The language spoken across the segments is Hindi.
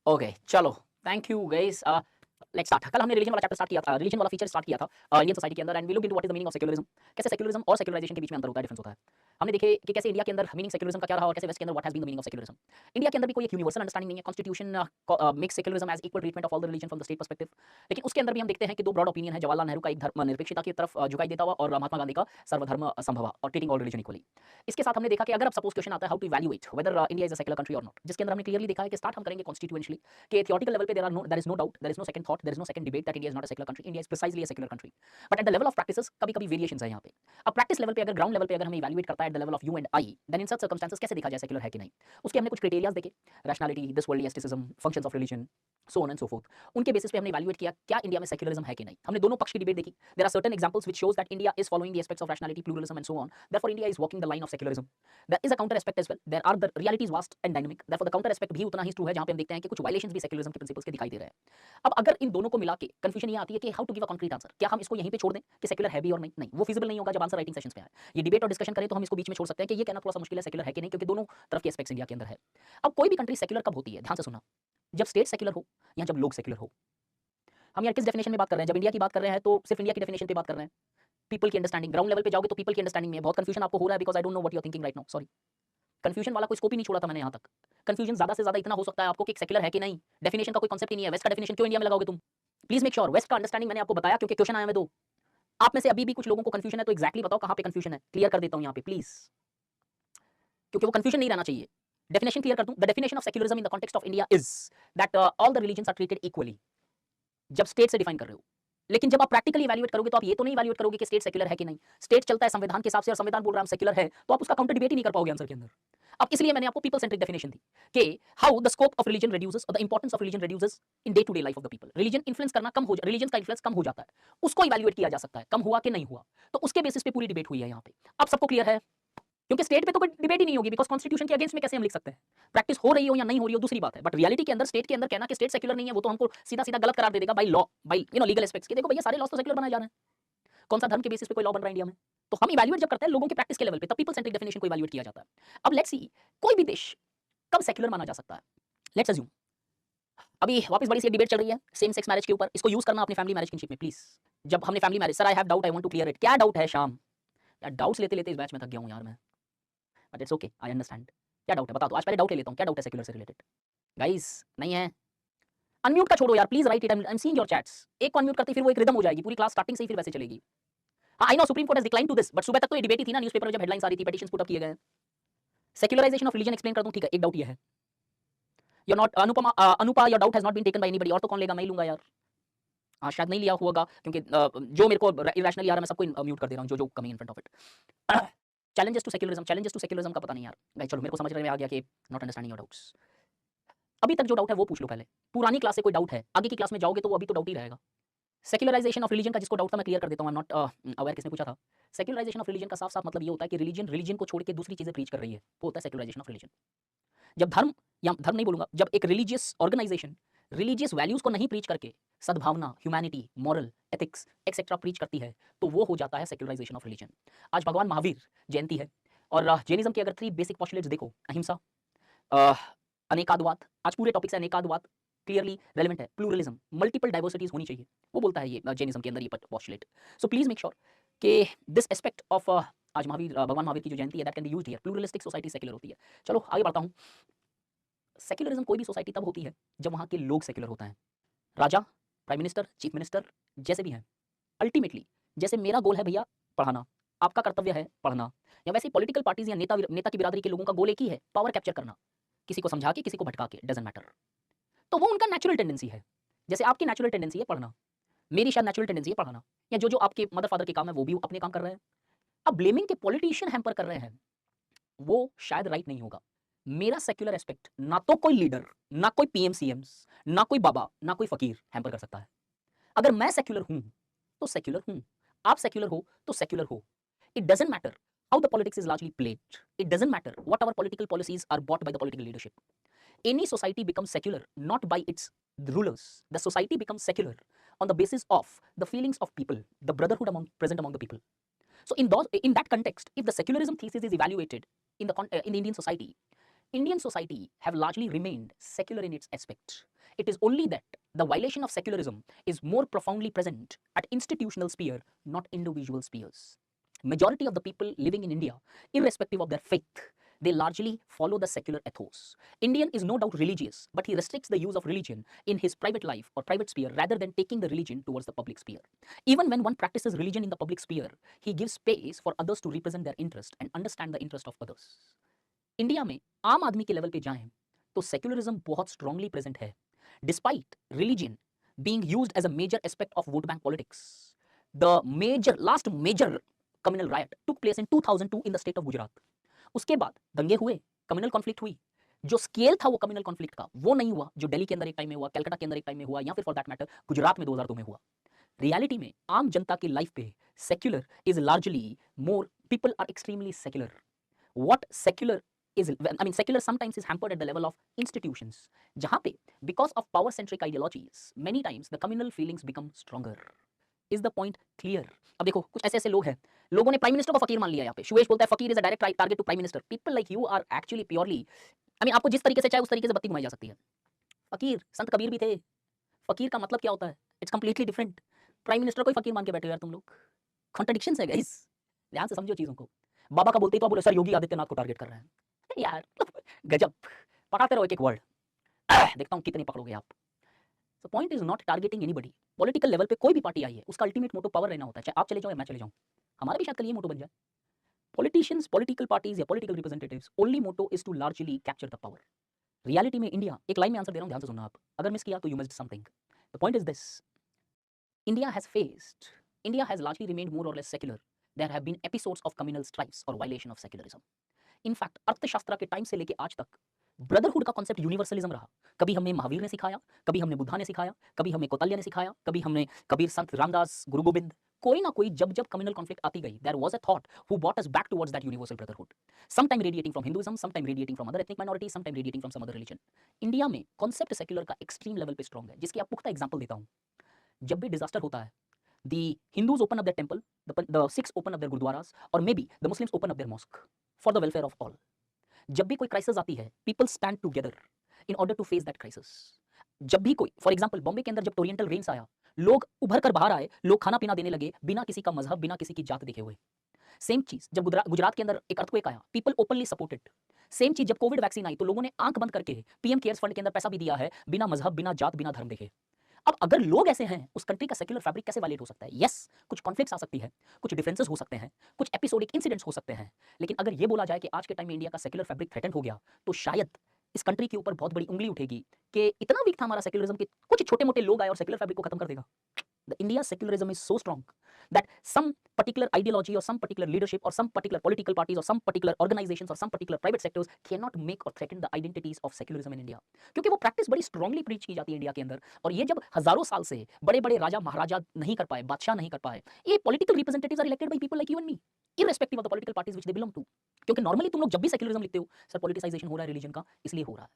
ओके चलो, thank you guys. Let's start. कल हमने रिलीजन वाला चैप्टर स्टार्ट किया था, रिलीजन वाला फीचर स्टार्ट किया था इंडियन सोसाइटी के अंदर, and we looked into what is the meaning of secularism. कैसे सेक्युलरिज्म और सेक्युलराइजेशन के बीच में अंतर होता है, डिफरेंस होता है। हमने देखे कि कैसे इंडिया के अंदर मीनिंग सेक्युलरिज्म का क्या रहा और कैसे वेस्ट के अंदर what has been the meaning of secularism. India के अंदर भी कोई एक यूनिवर्सल अंडरस्टैंडिंग नहीं है। Constitution makes secularism as equal treatment of all the religion from the state perspective. लेकिन उसके अंदर भी हम देखते हैं कि दो ब्रॉड ओपिनियन है। जवाहरलाल नेहरू का एक धर्मनिरपेक्षता की तरफ झुकाई देता हुआ, और महात्मा गांधी का सर्वधर्म संभव और ट्रीटिंग ऑल रिलीजन इक्वली। इसके साथ हमने देखा कि अगर अब सपोज क्वेश्चन आता है how to evaluate whether India is a secular country और नॉट, जिसके अंदर हमने क्लियरली देखा है कि स्टार्ट हम करेंगे कॉन्स्टिट्यूएंशली कि थियोरेटिकल लेवल पे there is no doubt, there is no second thought, there is no second debate that India is not a secular country, India is precisely a secular country. But at the level of practices कभी-कभी वेरिएशंस है यहाँ पे। अब प्रैक्टिस लेवल पे अगर ग्राउंड लेवल पे अगर हमें इवैल्यूएट करता है at the level of you and I, then in such circumstances कैसे देखा जाए सेक्युलर है कि नहीं। उसके हमने कुछ क्राइटेरियाज देखे, rationality, this worldly aestheticism, functions of religion, so on and so forth. उनके बेसिस पे हमने इवैल्यूएट किया क्या इंडिया में सेक्युलरिज्म है कि नहीं। हमने दोनों पक्ष की डिबेट देखी। There are certain examples which shows that India is following the aspects of rationality, pluralism and so on, therefore India is walking the line of secularism. There is a counter aspect as well, there are the realities vast and dynamic, therefore the counter aspect भी उतना ही ट्रू है जहां पे हम देखते हैं कि कुछ वायलेशंस भी सेक्युलरिज्म के प्रिंसिपल्स के दिखाई दे रहे हैं। अब अगर इन दोनों को मिला के कंफ्यूजन ये आती है कि how to give a concrete answer, क्या हम इसको यहीं पे छोड़ दें कि सेक्युलर है भी और नहीं। नहीं, वो फिजिबल नहीं होगा जब आंसर राइटिंग सेशंस पे आए। ये डिबेट और डिस्कशन करें तो हम इसको बीच में छोड़ सकते हैं कि ये कहना थोड़ा सा मुश्किल है सेक्युलर है कि नहीं, क्योंकि दोनों तरफ के एस्पेक्ट्स इंडिया के अंदर है। अब कोई भी कंट्री सेक्युलर कब होती है, ध्यान से सुनना, जब स्टेट सेक्युलर हो या जब लोग सेक्युलर हो। हम यार किस डेफिनेशन में बात कर रहे हैं, जब इंडिया की बात कर रहे हैं तो सिर्फ इंडिया की डेफिनेशन पे बात कर रहे हैं। पीपल की अंडरस्टैंडिंग, ग्राउंड लेवल पे जाओगे तो पीपल की अंडरस्टैंडिंग में बहुत कंफ्यूजन आपको हो रहा है, because I don't know what you are thinking right now, sorry. Confusion वाला कोई स्कोप ही नहीं छोड़ा था मैंने यहाँ तक। कंफ्यूजन ज्यादा से ज्यादा इतना हो सकता है आपको कि सेक्युलर है कि नहीं, डेफिनेशन का कोई कांसेप्ट ही नहीं है। वेस्ट का डेफिनेशन क्यों इंडिया में लगाओगे तुम। प्लीज मेक श्योर वेस्ट का अंडरस्टैंडिंग मैंने आपको बताया, क्योंकि क्वेश्चन आया मैं दो। आप में से अभी भी कुछ लोगों को कंफ्यूजन है, तो एक्जैक्टली बताओ कहां पे कंफ्यूजन है, क्लियर कर देता हूं यहाँ पे प्लीज, क्योंकि वो कंफ्यूजन नहीं रहना चाहिए। डेफिनेशन क्लियर कर दूं, the definition of secularism in the context of India is that all the religions are treated equally, जब स्टेट से डिफाइन कर रहे हो। लेकिन जब आप प्रैक्टिकली इवैल्यूएट करोगे तो आप ये तो नहीं इवैल्यूएट करोगे कि स्टेट सेक्युलर है कि नहीं। स्टेट चलता है संविधान के हिसाब से और संविधान बोल रहा है हम सेक्युलर है, तो आप उसका काउंटर डिबेट ही नहीं कर पाओगे आंसर के अंदर। अब इसलिए मैंने आपको पीपल सेंट्रिक डेफिनेशन दी कि how the scope of religion reduces और the importance of religion reduces in day to day life of the people. Religion influence करना कम हो, रिलीजन का इन्फ्लुएंस कम हो जाता है, उसको इवैल्यूएट किया जा सकता है, कम हुआ कि नहीं हुआ। तो उसके बेसिस पे पूरी डिबेट हुई है यहाँ पे। अब सबको क्लियर है, क्योंकि स्टेट पे तो कोई डिबेट ही नहीं होगी, बिकॉज़ कॉन्स्टिट्यूशन के अगेंस्ट में कैसे हम लिख सकते हैं। प्रैक्टिस हो रही हो या नहीं हो रही हो दूसरी बात है, बट रियलिटी के अंदर स्टेट के अंदर कहना कि स्टेट सेक्युलर नहीं है, वो तो हमको सीधा-सीधा गलत करार दे देगा by law, bye legal aspects के। देखो भैया सारे लॉज तो सेक्युलर बनाए जा रहे हैं। कौन सा धर्म के बेसिस पे कोई लॉ बन रहा है इंडिया में। तो हम इवैल्यूएट जब करते हैं लोगों के प्रैक्टिस के लेवल पे, तब पीपल सेंट्रिक डेफिनेशन को इवैल्यूएट किया जाता है। अब लेट्स सी कोई भी देश कब सेक्युलर माना जा सकता है। लेट्स अज्यूम अभी वापस बड़ी सी एक डिबेट चल रही है सेम सेक्स मैरिज के ऊपर, इसको यूज करना अपनी फैमिली मैरिज किनशिप में प्लीज। जब हमने family marriage, sir I have doubt, I want to clear it. क्या डाउट है शाम, यार डाउट्स लेते लेते इस बैच में थक गया हूं यार मैं, but it's okay, I understand. क्या डाउट है बता दो, आज पहले डाउट ले लेता हूं, क्या डाउट है सेक्युलर से रिलेटेड। गाइस नहीं है, अनम्यूट का छोड़ो यार please, right it, I am seeing your chats. एक को अनम्यूट करते फिर वो एक रिदम हो जाएगी, पूरी क्लास स्टार्टिंग से ही फिर वैसे चलेगी। हाँ I know Supreme Court has declined to this, but सुबह तक तो ये डिबेट ही थी ना, न्यूज़पेपर में जब हेडलाइंस आ रही थी, पिटीशंस पुट अप किए गए। सेक्युलराइजेशन ऑफ रिलीजन एक्सप्लेन कर दूं, ठीक है, एक डाउट ये है। Your not Anupama Anupa, your doubt has not been taken by anybody, और तो कौन लेगा, मैं ही लूंगा यार। शायद नहीं लिया होगा, क्योंकि जो मेरे को इरेशनली आ रहा है मैं सबको म्यूट कर दे रहा हूँ जो coming in front of it. Challenges to secularism, challenges to secularism का पता नहीं यार गाइस, चलो मेरे को समझ में आ गया कि नॉट अंडरस्टैंडिंग योर डाउट्स। अभी तक जो डाउट है वो पूछ लो पहले, पुरानी क्लास से कोई डाउट है, आगे की क्लास में जाओगे तो वो अभी तो डाउट ही रहेगा। सेक्युलराइजेशन ऑफ रिलीजन का जिसको डाउट था मैं क्लियर कर देता हूं, आई एम नॉट अवेयर किसने पूछा था। सेक्युलराइजेशन ऑफ रिलीजन का साफ साफ मतलब ये होता है कि रिलीजन रिलीजन को छोड़ के दूसरी चीजें प्रीच कर रही है, वो होता है सेक्युलराइजेशन ऑफ रिलीजन। जब धर्म, या धर्म नहीं बोलूंगा, जब एक रिलीजियस ऑर्गेनाइजेशन रिलीजियस वैल्यूज को नहीं प्रीच करके सद्भावना, humanity, moral, ethics etcetera preach करती है, तो वो हो जाता है सेक्युलराइजेशन ऑफ रिलीजन। आज भगवान महावीर जयंती है, और जैनिज्म के अगर 3 बेसिक पोस्टुलेट्स देखो, अहिंसा, अनेकादवाद, आज पूरे टॉपिक से अनेकादवाद क्लियरली रेलेवेंट है, प्लूरलिज्म, मल्टीपल डाइवर्सिटीज होनी चाहिए, वो बोलता है ये जैनिज्म के अंदर ये postulate. So please make sure कि दिस एस्पेक्ट ऑफ आज महावीर, भगवान महावीर की जो जयंती है, that can be used here. Pluralistic society secular होती है। चलो आगे बढ़ता हूँ। सेक्युलरिज्म कोई भी सोसाइटी तब होती है जब वहाँ के लोग सेक्युलर होता है। राजा, प्राइम मिनिस्टर, चीफ मिनिस्टर जैसे भी हैं, अल्टीमेटली जैसे मेरा गोल है भैया पढ़ाना, आपका कर्तव्य है पढ़ना, या वैसे पॉलिटिकल पार्टीज या नेता की बिरादरी के लोगों का गोल एक ही है, पावर कैप्चर करना, किसी को समझा के किसी को भटका के, डजंट मैटर। तो वो उनका नेचुरल टेंडेंसी है। जैसे आपकी नेचुरल टेंडेंसी है पढ़ना, मेरी शायद नेचुरल टेंडेंसी है पढ़ाना, या जो जो आपके मदर फादर के काम है वो भी अपने काम कर रहे हैं। अब ब्लेमिंग के पॉलिटिशियन हैम्पर कर रहे हैं, वो शायद राइट नहीं होगा। मेरा सेक्युलर एस्पेक्ट ना तो कोई लीडर, ना कोई पीएम सीएम्स, ना कोई बाबा, ना कोई फकीर हैम्पर कर सकता है। अगर मैं सेक्युलर हूं तो सेक्युलर हूं, आप सेक्युलर हो तो सेक्युलर हो। It doesn't matter how the politics is largely played. It doesn't matter what our political policies are bought by the political leadership. Any society becomes secular not by its rulers. The society becomes secular on the basis of the feelings of people, the brotherhood present among the people. So in that context, if the secularism thesis is evaluated in the Indian society, Indian society have largely remained secular in its aspect. It is only that the violation of secularism is more profoundly present at institutional sphere, not individual spheres. Majority of the people living in India, irrespective of their faith, they largely follow the secular ethos. Indian is no doubt religious, but he restricts the use of religion in his private life or private sphere rather than taking the religion towards the public sphere. Even when one practices religion in the public sphere, he gives space for others to represent their interest and understand the interest of others. India में आम आदमी के लेवल पे जाएं तो सेक्युलरिज्म बहुत स्ट्रांगली प्रेजेंट है despite religion being used as a major aspect of vote bank politics. The last major communal riot took place in 2002 in the state of Gujarat. उसके बाद दंगे हुए, कम्युनल कॉन्फ्लिक्ट हुई. जो स्केल था वो कम्युनल कॉन्फ्लिक्ट का वो नहीं हुआ जो दिल्ली के अंदर एक टाइम में हुआ, कलकत्ता के अंदर एक टाइम में हुआ, या फिर फॉर दैट मैटर गुजरात में 2002 में हुआ. रियलिटी में आम जनता की लाइफ पे secular is largely more people are extremely secular. What secular is, I mean, secular sometimes is hampered at the level of institutions, जहाँ पे because of power centric ideologies many times the communal feelings become stronger. Is the point clear? अब देखो कुछ ऐसे ऐसे लोग हैं, लोगों ने प्राइम मिनिस्टर को फकीर मान लिया. यहाँ पे शुवेश बोलता है फकीर is a direct target to prime minister. People like you are actually purely, I mean, आपको जिस तरीके से चाहे उस तरीके से बत्ती घुमाई जा सकती है. फकीर संत कबीर भी थे. फकीर का मतलब क्या होता है? It's completely different. Prime minister को ही फकीर मान के बैठे हो यार तुम लोग. कॉन्ट्रडिक्शंस है गाइस, ध्यान से समझो चीजों को. बाबा का बोलते ही तो बोले सर योगी आदित्यनाथ को टारगेट कर रहे हैं यार. गजब, पढ़ाते रहो एक एक वर्ड, देखता हूं कितनी पकड़ोगे आप. So point is not targeting anybody. Political level पे कोई भी पार्टी आई है उसका अल्टीमेट मोटो पावर रहना होता है, चाहे आप चले जाओ या मैं चले जाऊं. हमारा भी शायद कल ये मोटो बन जाए. पॉलिटिशियंस, पॉलिटिकल पार्टीज या political representatives only motto is to largely capture the power. Reality में इंडिया, एक लाइन में आंसर दे रहा हूं, ध्यान से सुनना आप, अगर मिस किया तो you missed something. The point is this, India has largely remained more और less secular. There have been episodes of communal strifes और वायलेशन ऑफ सेक्युलरिज्म. इनफैक्ट अर्थशास्त्र के टाइम से लेके आज तक ब्रदरहुड का कॉन्सेप्ट यूनिवर्सलिज्म रहा. कभी हमने महावीर ने सिखाया, कभी हमने बुद्धा ने सिखाया, कभी हमें कौतल्य ने सिखाया, कभी हमने कबीर, संत रामदास, गुरु गोविंद. कोई ना कोई जब जब कम्युनल कॉन्फ्लिक्ट आती गई, there was a thought who brought us back towards that universal brotherhood. Some time radiating from Hinduism, some time radiating from other ethnic minorities, some time radiating from some other religion. India में कॉन्सेप्ट सेक्युलर का एक्सट्रीम लेवल पे स्ट्रांग है, जिसकी आप पुख्ता एग्जांपल देता हूं. जब भी डिजास्टर होता है, the Hindus open up their temple, the Sikhs open up their gurdwaras, or maybe the Muslims open up their mosque for the welfare of all. जब भी कोई क्राइसिस आती है, people stand together in order to face that crisis. जब भी कोई, फॉर एग्जाम्पल बॉम्बे के अंदर जब ओरिएंटल रेन्स आया, लोग उभर कर बाहर आए, लोग खाना पीना देने लगे बिना किसी का मजहब, बिना किसी की जात देखे हुए. सेम चीज जब गुजरात के अंदर एक अर्थक्वेक आया, पीपल ओपनली सपोर्टेड. सेम चीज जब कोविड वैक्सीन आई तो लोगों ने आंख बंद करके पीएम केयर्स फंड के अंदर पैसा भी दिया है, बिना मजहब, बिना जात, बिना धर्म देखे. अब अगर लोग ऐसे हैं, उस कंट्री का सेक्युलर फैब्रिक कैसे वायलेट हो सकता है? यस, कुछ कॉन्फ्लिक्ट्स आ सकती है, कुछ डिफरेंसेस हो सकते हैं, कुछ एपिसोडिक इंसिडेंट्स हो सकते हैं, लेकिन अगर ये बोला जाए कि आज के टाइम में इंडिया का सेक्युलर फैब्रिक थ्रेटन हो गया, तो शायद इस कंट्री के ऊपर बहुत बड़ी उंगली उठेगी कि इतना वीक था हमारा सेक्युलरिज्म कि कुछ छोटे मोटे लोग आए और सेक्युलर फैब्रिक को खत्म कर देगा. The India secularism is so strong that some particular ideology or some particular leadership or some particular political parties or some particular organizations or some particular private sectors cannot make or threaten the identities of secularism in India. क्योंकि वो प्रैक्टिस बड़ी स्ट्रांगली प्रीच की जाती है इंडिया के अंदर, और ये जब हजारों साल से बड़े बड़े राजा महाराजा नहीं कर पाए, बादशाह नहीं कर पाए, ये political representatives are elected by people like you and me, irrespective of the political parties which they belong to. क्योंकि नॉर्मली तुम लोग जब भी सेक्युलरिज्म लिखते हो, सर पॉलिटिसाइजेशन हो रहा है रिलीजन का, इसलिए हो रहा है.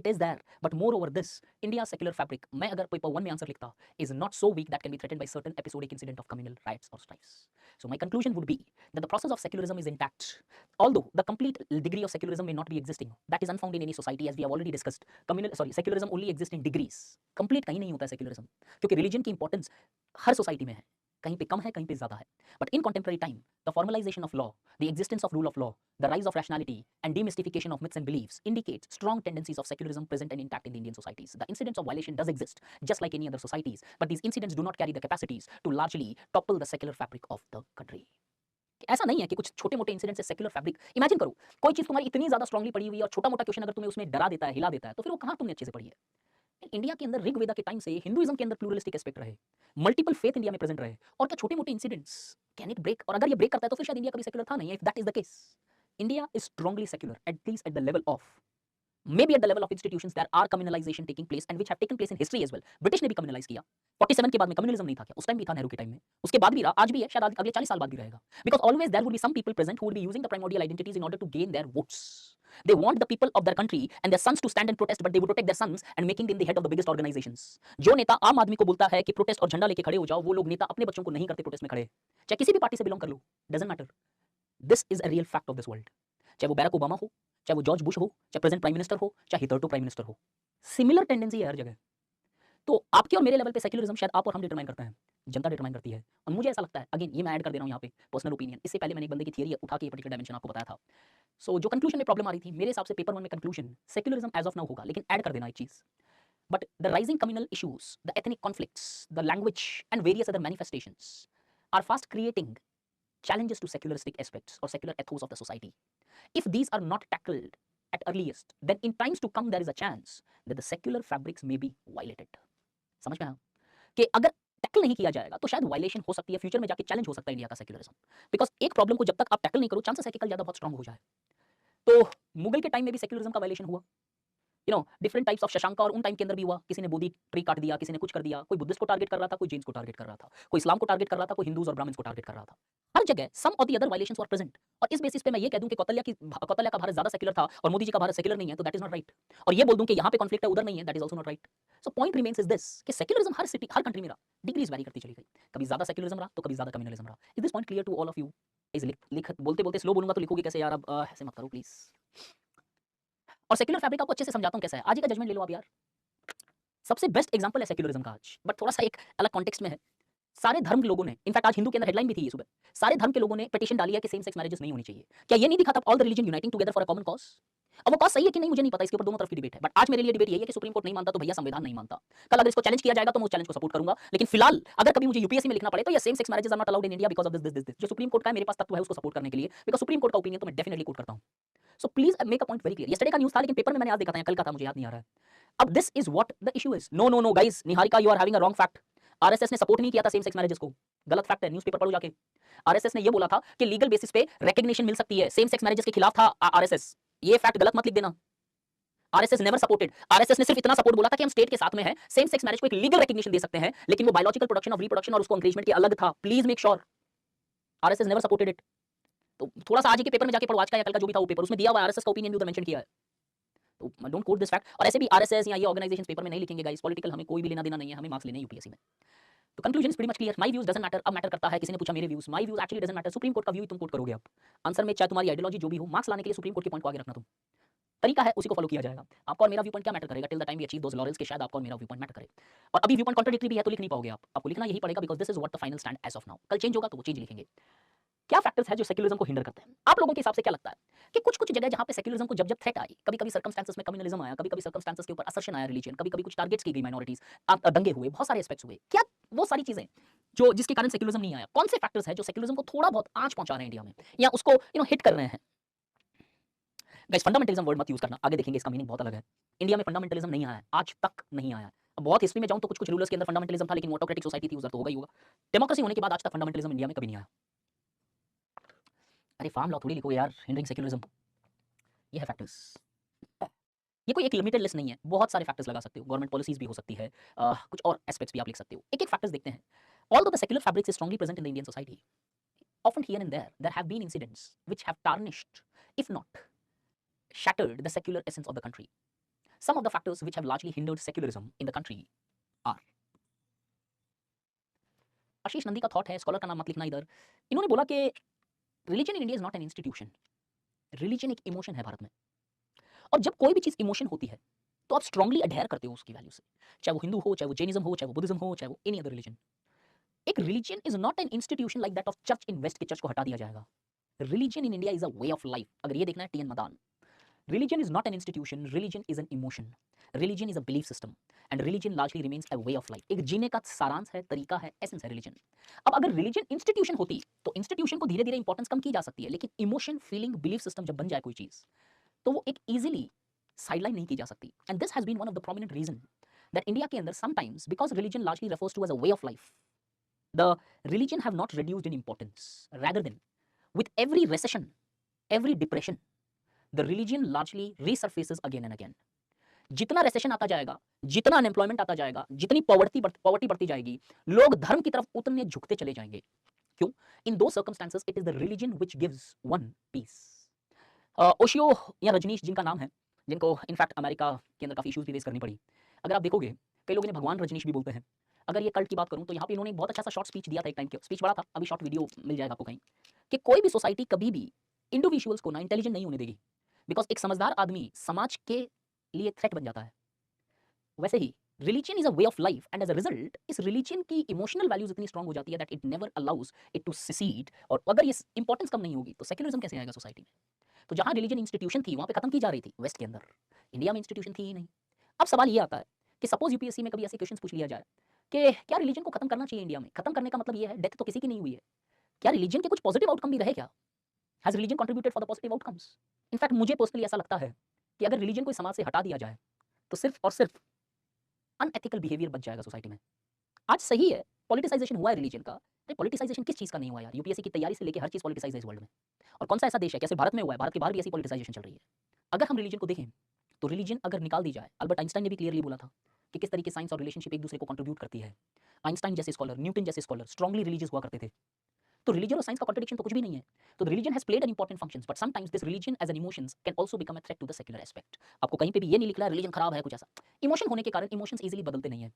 It is there, but moreover this, India's secular fabric, मैं अगर paper 1 में आंसर लिखता, is not so weak that can be threatened by certain episodic incident of communal riots or strikes. So my conclusion would be that the process of secularism is intact. Although the complete degree of secularism may not be existing, that is unfound in any society, as we have already discussed. Secularism only exists in degrees. Complete कहीं नहीं होता है secularism, क्योंकि religion की importance हर society में है, कहीं पे कम है, कहीं पे ज्यादा है. But in contemporary time, the formalization of law, the existence of rule of law, the rise of rationality and demystification of myths and beliefs indicates strong tendencies of secularism present and intact in the Indian societies. The incidents of violation does exist, just like any other societies, but these incidents do not carry the capacities to largely topple the secular fabric of the country. ऐसा नहीं है कि कुछ छोटे मोटे इंसिडेंट से सेक्युलर फैब्रिक, इमेजिन करो कोई चीज तुम्हारी इतनी ज्यादा स्ट्रांगली पड़ी हुई है और छोटा मोटा क्वेश्चन अगर तुम्हें उसमें डरा देता है, हिला देता है, तो फिर वो कहां तुमने अच्छे से पढ़ी है? इंडिया के अंदर ऋग्वेदा के टाइम से हिंदुइज्म के अंदर प्लूरलिस्टिक एस्पेक्ट रहे, मल्टीपल फेथ इंडिया में प्रेजेंट रहे, और क्या छोटे मोटे इंसिडेंट्स कैन इट ब्रेक? और अगर ये ब्रेक करता है तो फिर शायद इंडिया कभी सेक्युलर था नहीं. If that is the case, India is strongly secular, at least at the level of, maybe at the level of institutions there are communalization taking place and which have taken place in history as well. British ने भी कम्युनलाइज किया. 47 के बाद में कम्युनलिज्म नहीं था क्या? उस टाइम भी था नेहरू के टाइम में, उसके बाद भी रहा, आज भी है, शायद अगले 40 साल बाद भी रहेगा. Because always there would be some people present who would be using the primordial identities in order to gain their votes. They want the people of their country and their sons to stand and protest, but they would protect their sons and making them the head of the biggest organizations. जो नेता आम आदमी को बोलता है कि प्रोटेस्ट और झंडा लेके खड़े हो जाओ, वो लोग नेता अपने बच्चों को नहीं करते प्रोटेस्ट में खड़े, चाहे किसी भी पार्टी से बिलोंग कर लो, doesn't matter. This is a real fact of this world. चाहे वो बैरक ओबामा हो, चाहे वो जॉर्ज बुश हो, चाहे प्रेजेंट प्राइम मिनिस्टर हो, चाहे हितर्टो प्राइम मिनिस्टर हो, सिमिलर टेंडेंसी है हर जगह। तो आपके और मेरे लेवल पे सेक्युलरिज्म शायद आप और हम डिटरमाइन करते हैं, जनता डिटरमाइन करती है। और मुझे ऐसा लगता है, अगेन ये मैं ऐड कर दे रहा हूँ यहाँ पे पर्सनल ओपिनियन, इससे पहले मैंने एक बंदे की थियरी उठा के ये पर्टिकुलर डायमेंशन आपको बताया था। सो जो कंक्लूजन में प्रॉब्लम आ रही थी मेरे हिसाब से पेपर 1 में conclusion secularism as of now होगा, लेकिन ऐड कर देना एक चीज, but the rising communal issues, the ethnic conflicts, the language and various other manifestations are fast creating challenges to secularistic aspects or secular ethos of the society. If these are not tackled at earliest, then in times to come there is a chance that the secular fabrics may be violated. समझ में आया कि अगर टैकल नहीं किया जाएगा तो शायद वायलेशन हो सकती है, फ्यूचर में जाके चैलेंज हो सकता है इंडिया का सेक्युलरिज्म, बिकॉज एक प्रॉब्लम को जब तक आप टैकल नहीं करो चांसेस है कि कल ज्यादा बहुत स्ट्रांग हो जाए। तो मुगल के टाइम में भी सेक्युलरिज्म का वायलेशन हुआ, you know different types of शशांका, और उन टाइम के अंदर भी हुआ, किसी ने बोधी ट्री काट दिया, किसी ने कुछ कर दिया, कोई बुद्धिस्ट को टारगेट कर रहा था, कोई जैन्स को टारगेट कर रहा था, कोई इस्लाम को टारगेट कर रहा था, कोई हिंदूज और ब्राह्मण्स को टारगेट कर रहा था। हर जगह some of the other violations were present, और इस बेसिस पे मैं ये कह दूं कि कौतल्या का भारत ज्यादा सेक्युलर था और मोदी जी का भारत सेक्युलर नहीं है, तो दैट इज नॉट राइट। और ये बोल दूं कि यहाँ पे कॉन्फ्लिक्ट है उधर नहीं है, that is also not right. So point remains is this कि सेक्युलरिज्म हर सिटी हर कंट्री में रहा, डिग्रीज वैरी करती चली गई, कभी ज्यादा सेक्युलरिज्म रहा तो कभी ज्यादा कम्युनलिज्म रहा। Is this point clear to all of you? Is लिख बोलते बोलते स्लो बोलूंगा तो लिखोगे कैसे यार, अब ऐसे मत करो प्लीज। और सेक्युलर फैब्रिक आपको अच्छे से समझाता हूं कैसा है, आज ही का जजमेंट ले लो आप यार। सबसे बेस्ट एग्जांपल है सेक्युलरिज्म का आज, बट थोड़ा सा एक अलग कॉन्टेक्स्ट में है। सारे धर्म के लोगों ने, इनफैक्ट आज हिंदू के अंदर हेडलाइन भी थी ये सुबह, सारे धर्म के लोगों ने पिटीशन डाली है कि सेम सेक्स मैरिजेस नहीं होनी चाहिए। क्या ये नहीं दिखा था all the religion uniting together for a common cause? अब वो कॉज सही है कि नहीं मुझे नहीं पता, इसके ऊपर दोनों तरफ की डिबेट है, बट आज मेरे लिए डिबेट यही है कि सुप्रीम कोर्ट नहीं मानता तो भैया संविधान नहीं मानता। कल अगर इसको चैलेंज किया जाएगा तो मैं उस चैलेंज को सपोर्ट करूंगा, लेकिन फिलहाल अगर कभी मुझे यूपीएससी में लिखना पड़े तो ये same sex marriages are not allowed in India because of this जो सुप्रीम कोर्ट का है, मेरे पास तत्व है उसको सपोर्ट करने के लिए, बिकॉज़ सुप्रीम कोर्ट का ओपिनियन तो मैं डेफिनेटली कोट करता हूं। सो please make a point very clear. Yesterday का न्यूज़ था लेकिन पेपर में मैंने आज देखा था, कल का था मुझे याद नहीं आ रहा है। अब this is what the issue is. No no no guys, Niharika you are having a wrong fact. RSS ने सपोर्ट नहीं किया था सेम सेक्स मैरिजेस को, गलत फैक्ट है, न्यूज़पेपर पढ़ो जाके। आरएसएस ने ये बोला था कि लीगल बेसिस पे रिकॉग्निशन मिल सकती है, सेम सेक्स मैरिजेस के खिलाफ था आरएसएस। ये फैक्ट गलत मत लिख देना। आरएसएस नेवर सपोर्टेड, आरएसएस ने सिर्फ इतना सपोर्ट बोला था कि हम स्टेट के साथ में हैं, सेम सेक्स मैरिज को एक लीगल रिकॉग्निशन दे सकते हैं, लेकिन वो बायोलॉजिकल प्रोडक्शन ऑफ रिप्रोडक्शन और उसको एंकरेजमेंट के अलग था। Please make sure RSS never supported it. तो थोड़ा सा आज के पेपर में जाके पढ़ो, आज का या कल का जो भी था वो पेपर, उसमें दिया हुआ आरएसएस का ओपिनियन भी उधर मेंशन किया है। तो डोंट कोट दिस फैक्ट। और ऐसे भी आरएसएस या ये ऑर्गेनाइजेशंस पेपर में नहीं लिखेंगे गाइस, पॉलिटिकल हमें कोई भी लेना देना नहीं है, हमें मार्क्स लेने हैं यूपीएससी में। तो conclusion is pretty much clear, my views doesn't matter. अब मैटर करता है, किसी ने पूछा मेरे views, my views actually doesn't matter, supreme Court का व्यू तुम कोट करोगे। अब आंसर में चाहे तुम्हारी आइडियोलॉजी जो भी हो, मार्क्स लाने के लिए सुप्रीम कोर्ट के पॉइंट को आगे रखना, तुम तरीका है उसी को फॉलो किया जाएगा। आपको और मेरा व्यू पॉइंट क्या मैटर करेगा till the time we achieve those laurels, के शायद आपको और मेरा व्यू पॉइंट मैटर करे। और अभी व्यू पॉइंट कॉन्ट्राडिक्टरी भी है तो लिख नहीं पाओगे आप, आपको लिखना यही पड़ेगा because this is what the final stand as of now. कल चेंज होगा तो वो चेंज लिखेंगे। क्या फैक्टर्स है जो सेक्युलरिज्म को हिंडर करते हैं? आप लोगों के हिसाब से क्या लगता है कि कुछ-कुछ जगह जहां पे सेक्युलरिज्म को जब-जब थ्रेट आई, कभी-कभी सर्कमस्टेंसेस में कम्युनलिज्म आया, कभी-कभी सर्कमस्टेंसेस के ऊपर असर्शन आया रिलीजन, कभी-कभी कुछ टारगेट्स की गई माइनॉरिटीज, दंगे हुए, बहुत सारे एस्पेक्ट्स हुए। क्या वो सारी चीजें जो जिसके कारण सेक्युलरिज्म नहीं आया, कौन से फैक्टर्स हैं जो सेक्युलरिज्म को थोड़ा बहुत आंच पहुंचा रहे हैं इंडिया में, या उसको हिट कर रहे हैं? गाइस फंडामेंटलिज्म वर्ड मत यूज करना, आगे देखेंगे इसका मीनिंग बहुत अलग है। इंडिया में फंडामेंटलिज्म नहीं आया है, आज तक नहीं आया है। अब बहुत हिस्ट्री में जाऊं तो कुछ-कुछ रूलर्स के अंदर फंडामेंटलिज्म था, लेकिन वो ऑटोक्रेटिक सोसाइटी थी, उधर तो होगा ही होगा। डेमोक्रेसी होने के बाद आज तक फंडामेंटलिज्म इंडिया में कभी नहीं आया। अरे फार्म लॉ थोड़ी लिखोगे यार, हिंडरिंग सेक्युलरिज्म। ये है फैक्टर्स। ये कोई एक लिमिटेड लिस्ट नहीं है, बहुत सारे फैक्टर्स लगा सकते हो, गवर्नमेंट पॉलिसीज भी हो सकती है, कुछ और एस्पेक्ट्स भी आप लिख सकते हो। एक-एक फैक्टर्स देखते हैं। Although the secular fabrics is strongly present in the Indian society, often here and there have been incidents which have tarnished, if not shattered, the secular essence of the country. Some of the factors which have largely hindered secularism in the country are. आशीष नंदी का थॉट है, स्कॉलर का नाम मत लिखना इधर। इन्होंने बोला कि religion in India is not an institution, religion एक इमोशन है भारत में, और जब कोई भी चीज इमोशन होती है तो आप स्ट्रांगली अडेयर करते हो उसकी वैल्यू से, चाहे वो हिंदू हो, चाहे वो जैनिज्म हो, चाहे वो बुद्धिज्म हो, चाहे वो एनी अदर रिलीजन। एक religion is not an institution like that of church in west, के चर्च को हटा दिया जाएगा। Religion in India is a way of life. अगर ये देखना है T N Madan, religion is not an institution, religion is an emotion, religion is a belief system, and religion largely remains a way of life. एक जीने का सारांश है, तरीका है, एसेंस है religion। अब अगर religion institution होती तो institution को धीरे धीरे इंपॉर्टेंस कम की जा सकती है, लेकिन इमोशन, फीलिंग, बिलीफ सिस्टम जब बन जाए कोई चीज तो वो एक इजीली साइडलाइन नहीं की जा सकती। And this has been one of the prominent reason that India के अंदर sometimes, because religion largely refers to as a way of life, the religion have not reduced in importance, rather than with every recession, every depression, the religion largely resurfaces again and again. जितना रेसेशन आता जाएगा, जितना अनएम्प्लॉयमेंट आता जाएगा, जितनी पॉवर्टी बढ़ती जाएगी, लोग धर्म की तरफ उतने झुकते चले जाएंगे। क्यों? इन दो circumstances it is the religion which gives one peace. Osho या रजनीश जिनका नाम है, जिनको इनफैक्ट अमेरिका के अंदर काफी इश्यूज भी फेस करनी पड़ी, अगर आप देखोगे कई लोग इन्हें भगवान रजनीश भी बोलते हैं। अगर ये कल्ट की बात करूं तो यहाँ पे इन्होंने बहुत अच्छा सा शॉर्ट स्पीच दिया था, एक टाइम के स्पीच बड़ा था, अभी शॉर्ट वीडियो मिल जाएगा आपको कहीं, कि कोई भी सोसाइटी कभी भी इंडिविजुअल्स को ना इंटेलिजेंट नहीं होने देगी, बिकॉज एक समझदार आदमी समाज के लिए थ्रेट बन जाता है। वैसे ही religion is a way of life and as a result इस रिलीजन की इमोशनल वैल्यूज इतनी स्ट्रांग हो जाती है that it never allows it to secede. और अगर ये इंपॉर्टेंस कम नहीं होगी तो सेक्युलरिज्म कैसे आएगा सोसाइटी में? तो जहां रिलीजन इंस्टीट्यूशन थी वहां पे खत्म की जा रही थी वेस्ट के अंदर, इंडिया में इंस्टीट्यूशन थी ही नहीं। अब सवाल ये आता है कि सपोज यूपीएससी में कभी ऐसे क्वेश्चन पूछ लिया जाए कि क्या रिलीजन को खत्म करना चाहिए इंडिया में? खत्म करने का मतलब ये है डेथ तो किसी की नहीं हुई है, क्या रिलीजन के कुछ पॉजिटिव आउटकम भी रहे क्या? Has religion contributed for the positive outcomes? In fact मुझे पर्सनली ऐसा लगता है कि अगर रिलीजन को समाज से हटा दिया जाए तो सिर्फ और सिर्फ अनएथिकल बिहेवियर बच जाएगा सोसाइटी में। आज सही है पॉलिटिसाइजेशन हुआ है रिलीजन का, अरे पॉलिटिसाइजेशन किस चीज का नहीं हुआ यार? यूपीएससी की तैयारी से लेकर हर चीज पॉलिटिसाइज है इस वर्ल्ड में। और कौन सा ऐसा देश है, कैसे भारत में हुआ है, भारत के बाहर भी ऐसी पॉलिटिसाइजेशन चल रही है। अगर हम रिलीजन को देखें तो रिलीजन अगर निकाल दी जाए, अल्बर्ट आइंस्टाइन ने भी क्लियरली बोला था कि किस तरीके साइंस और रिलेशनशिप एक दूसरे को कंट्रीब्यूट करती है। आइंस्टाइन जैसे स्कॉलर, न्यूटन जैसे स्कॉलर स्ट्रांगली रिलीजियस हुआ करते थे। तो रिलीजन और साइंस का कॉन्ट्रडिक्शन तो कुछ भी नहीं है। तो religion has played an important functions but sometimes this religion as an emotions can also become a threat to the secular aspect. आपको कहीं पे भी ये नहीं लिख रहा है रिलीजन खराब है कुछ ऐसा। इमोशन होने के कारण इमोशंस इजीली बदलते नहीं है।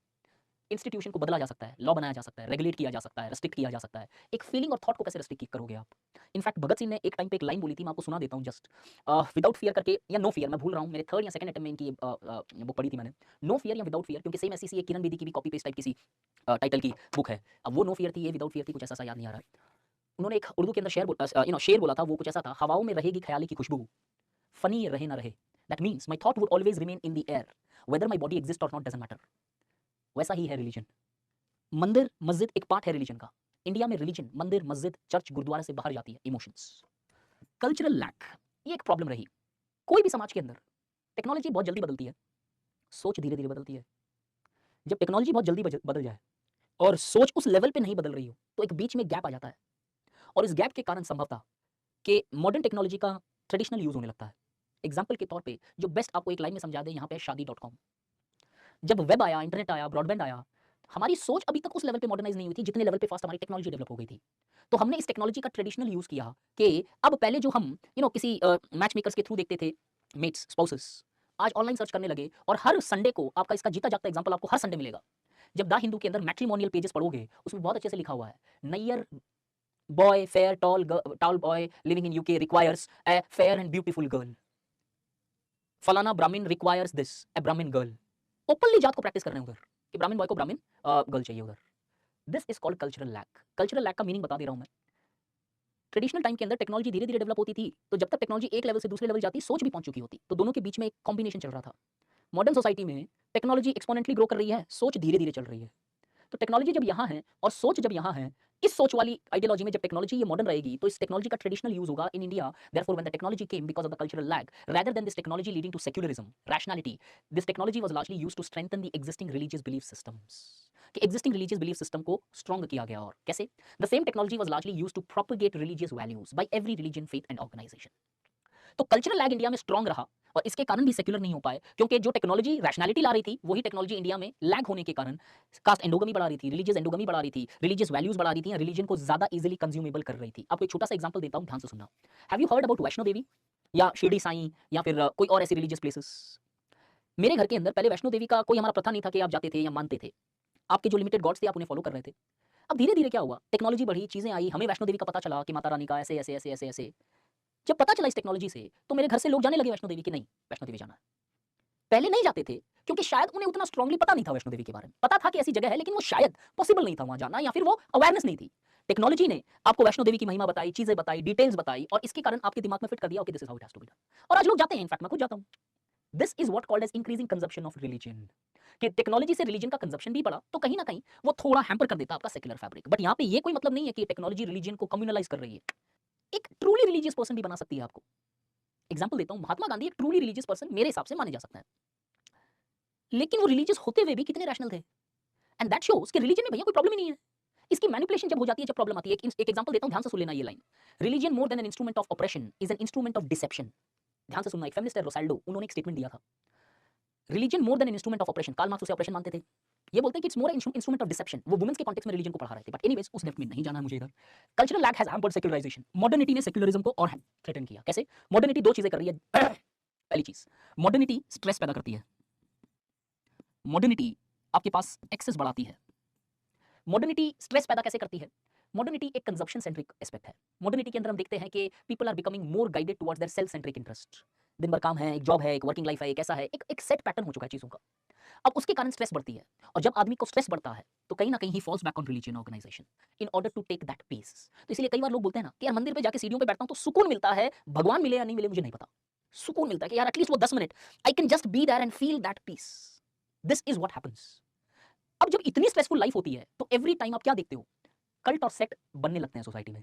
इंस्टीट्यूशन को बदला जा सकता है, लॉ बनाया जा सकता है, रेगुलेट किया जा सकता है, रेस्ट्रिक्ट किया जा सकता है। एक फीलिंग और थॉट को कैसे रेस्ट्रिक्ट करोगे आप? इनफैक्ट भगत सिंह ने एक टाइम पे एक लाइन बोली थी, मैं आपको सुना देता हूँ जस्ट। विदाउट फियर करके या नो फियर, मैं भूल रहा हूँ, मेरे थर्ड या सेकंड अटेम्प्ट में इनकी बुक पढ़ी थी मैंने। नो फियर या विदाउट फियर, क्योंकि सेम एससीसी किरण बेदी की भी कॉपी पेस्ट टाइप किसी टाइटल की बुक है। अब वो नो फियर थी, ये विदाउट फियर थी, कुछ ऐसा सा याद नहीं आ रहा है। उन्होंने एक उर्दू के अंदर शेर बोला था, वो कुछ ऐसा था, हवाओं में रहेगी ख्याली की खुशबू, फनी रहे ना रहे। That means my thought would always remain in the air whether my body exist और नॉट डजंट मैटर। वैसा ही है रिलीजन। मंदिर मस्जिद एक पार्ट है रिलीजन का। इंडिया में रिलीजन मंदिर मस्जिद चर्च गुरुद्वारा से बाहर जाती है इमोशंस। कल्चरल लैक, ये एक प्रॉब्लम रही कोई भी समाज के अंदर। टेक्नोलॉजी बहुत जल्दी बदलती है, सोच धीरे धीरे बदलती है। जब टेक्नोलॉजी बहुत जल्दी बदल जाए और सोच उस लेवल पे नहीं बदल रही हो तो एक बीच में गैप आ जाता है। और इस गैप के कारण संभवतः कि मॉडर्न टेक्नोलॉजी का ट्रेडिशनल यूज होने लगता है। एग्जाम्पल के तौर पे जो बेस्ट आपको एक लाइन में समझा दे, यहाँ पे शादी.com। जब वेब आया, इंटरनेट आया, ब्रॉडबैंड आया, हमारी सोच अभी तक उस लेवल पे मॉडर्नाइज नहीं हुई थी जितने लेवल पे फास्ट हमारी टेक्नोलॉजी डेवलप हो गई थी। तो हमने इस टेक्नोलॉजी का ट्रेडिशनल यूज किया कि अब पहले जो हम किसी मैच मेकर्स के थ्रू देखते थे मेट्स स्पाउसेस, आज ऑनलाइन सर्च करने लगे और हर संडे को आपका इसका जीता जागता एग्जांपल आपको हर संडे मिलेगा। जब द हिंदू के अंदर मैट्रिमोनियल पेजेस पढ़ोगे उसमें बहुत अच्छे से लिखा हुआ है, Nair boy fair tall boy living in UK requires a fair and beautiful girl, फलाना ब्राह्मण रिक्वायर्स दिस ए ब्राह्मण गर्ल। ओपनली जात को प्रैक्टिस कर रहे हैं उधर कि ब्राह्मण बॉय को ब्राह्मण गर्ल चाहिए उधर। This is called cultural lag. Cultural lag का मीनिंग बता दे रहा हूं मैं। ट्रेडिशनल टाइम के अंदर टेक्नोलॉजी धीरे धीरे डेवलप होती थी, तो जब तक टेक्नोलॉजी एक लेवल से दूसरे लेवल जाती सोच भी पहुंच चुकी होती, तो दोनों के बीच में एक कॉम्बिनेशन चल रहा था। मॉडर्न सोसाइटी में टेक्नोलॉजी एक्सपोनेंटली ग्रो कर रही है, सोच धीरे धीरे चल रही है। तो टेक्नोलॉजी जब यहाँ है और सोच जब यहाँ है, इस सोच वाली आइडियोलॉजी में जब टेक्नोलॉजी ये मॉडर्न रहेगी तो इस टेक्नोलॉजी का ट्रेडिशनल यूज होगा in India. Therefore when the technology came because of the cultural lag rather than this technology leading to secularism, rationality, this technology was largely used to strengthen the existing religious belief systems। कि existing religious belief system को strong किया गया। और कैसे? The same technology was largely used to propagate religious values by every religion, faith and organization। तो कल्चरल लैग इंडिया में स्ट्रांग रहा और इसके कारण भी सेक्युलर नहीं हो पाए, क्योंकि जो टेक्नोलॉजी रैशनैलिटी ला रही थी वही टेक्नोलॉजी इंडिया में लैग होने के कारण कास्ट एंडोगमी बढ़ा रही थी, रिलीजियस एंडोगमी बढ़ा रही थी, रिलीजियस वैल्यूज बढ़ा रही थी, रिलीजन को ज्यादा इजीली कंज्यूमेबल कर रही थी। आपको एक छोटा सा एग्जांपल देता हूं, ध्यान से सुनना। Have you heard about Vaishno Devi या शिरडी साईं या फिर कोई और ऐसी रिलीजियस प्लेसेस? मेरे घर के अंदर पहले वैष्णो देवी का कोई हमारा प्रथा नहीं था कि आप जाते थे या मानते थे। आपके जो लिमिटेड गॉड्स थे आप उन्हें फॉलो कर रहे थे। अब धीरे धीरे क्या हुआ, टेक्नोलॉजी बढ़ी, चीजें आई, हमें वैष्णो देवी का पता चला कि माता रानी का ऐसे ऐसे ऐसे ऐसे ऐसे। जब पता चला इस टेक्नोलॉजी से तो मेरे घर से लोग जाने लगे वैष्णो देवी कि नहीं वैष्णो देवी जाना है। पहले नहीं जाते थे क्योंकि शायद उन्हें उतना स्ट्रांगली पता नहीं था वैष्णो देवी के बारे में। पता था कि ऐसी जगह है लेकिन वो शायद पॉसिबल नहीं था वहां जाना, या फिर वो अवेयरनेस नहीं थी। टेक्नोलॉजी ने आपको वैष्णो देवी की महिमा बताई, चीजें बताई, डिटेल्स बताई और इसके कारण आपके दिमाग में फिट कर दिया, okay this is how it has to be done. और आज लोग जाते हैं, इनफैक्ट मैं खुद जाता हूं। This is what called as increasing consumption of religion. कि टेक्नोलॉजी से रिलीजन का कंजप्शन भी बढ़ा तो कहीं ना कहीं वो थोड़ा हैम्पर कर देता आपका सेक्युलर फैब्रिक। बट यहाँ पे ये कोई मतलब नहीं है कि टेक्नोलॉजी रिलीजन को कम्युनलाइज कर रही है। एक ट्रूली रिलीजियस पर्सन भी बना सकती है आपको। एग्जांपल देता हूं, महात्मा गांधी एक ट्रूली रिलीजियस पर्सन मेरे हिसाब से माने जा सकते हैं, लेकिन वो रिलीजियस होते हुए भी कितने रैशनल थे। एंड दैट शोज कि रिलीजन में भैया कोई प्रॉब्लम ही नहीं है। इसकी मैनिपुलेशन जब हो जाती है, जब प्रॉब्लम आती है। एक एग्जांपल देता हूं, ध्यान से सुन लेना ये line. Religion more than an instrument of operation is an instrument of dissipation. ध्यान से सुनना, एक फेमिनिस्ट है रोसाल्डो, उन्होंने एक स्टेटमेंट दिया था, religion more than an instrument of oppression. Karl Marx उसे ऑपरेशन मानते थे, ये बोलते हैं कि it's more instrument of deception. वो वुमेन्स के कॉन्टेक्स्ट में रिलीजन को पढ़ा रहे थे। बट एनीवेज उस डेप्थ में नहीं जाना है मुझे इधर। Cultural lag has hampered secularisation. Modernity ने सेक्युलरिज्म को और थ्रेटन किया। कैसे? मॉडर्निटी दो चीजें कर रही है। पहली चीज, मॉडर्निटी स्ट्रेस पैदा करती है। मॉडर्निटी आपके पास एक्सेस बढ़ाती है। मॉडर्निटी स्ट्रेस पैदा कैसे करती है? मॉडर्निटी एक कंजप्शन सेंट्रिक एस्पेक्ट है। मॉडर्निटी के अंदर हम देखते हैं कि people are becoming more guided towards their self centric interest. दिन भर काम है, एक जॉब है, एक वर्किंग लाइफ है, एक ऐसा है, एक सेट पैटर्न हो चुका है चीज़ों का। अब उसके कारण स्ट्रेस बढ़ती है और जब आदमी को स्ट्रेस बढ़ता है तो कहीं न कहीं ही falls back on religion organization in order to take that peace. तो इसीलिए कई बार लोग बोलते हैं ना कि यार मंदिर पे जाके सीढ़ियों पे बैठता हूँ तो सुकून मिलता है, भगवान मिले या नहीं मिले मुझे नहीं पता। सुकून मिलता है कि यार एटलीस्ट वो 10 minute I can just be there and feel that peace. This is what happens. अब जब इतनी स्ट्रेसफुल लाइफ होती है तो एवरी टाइम आप क्या देखते हो? कल्ट और सेक्ट बनने लगते हैं सोसाइटी में।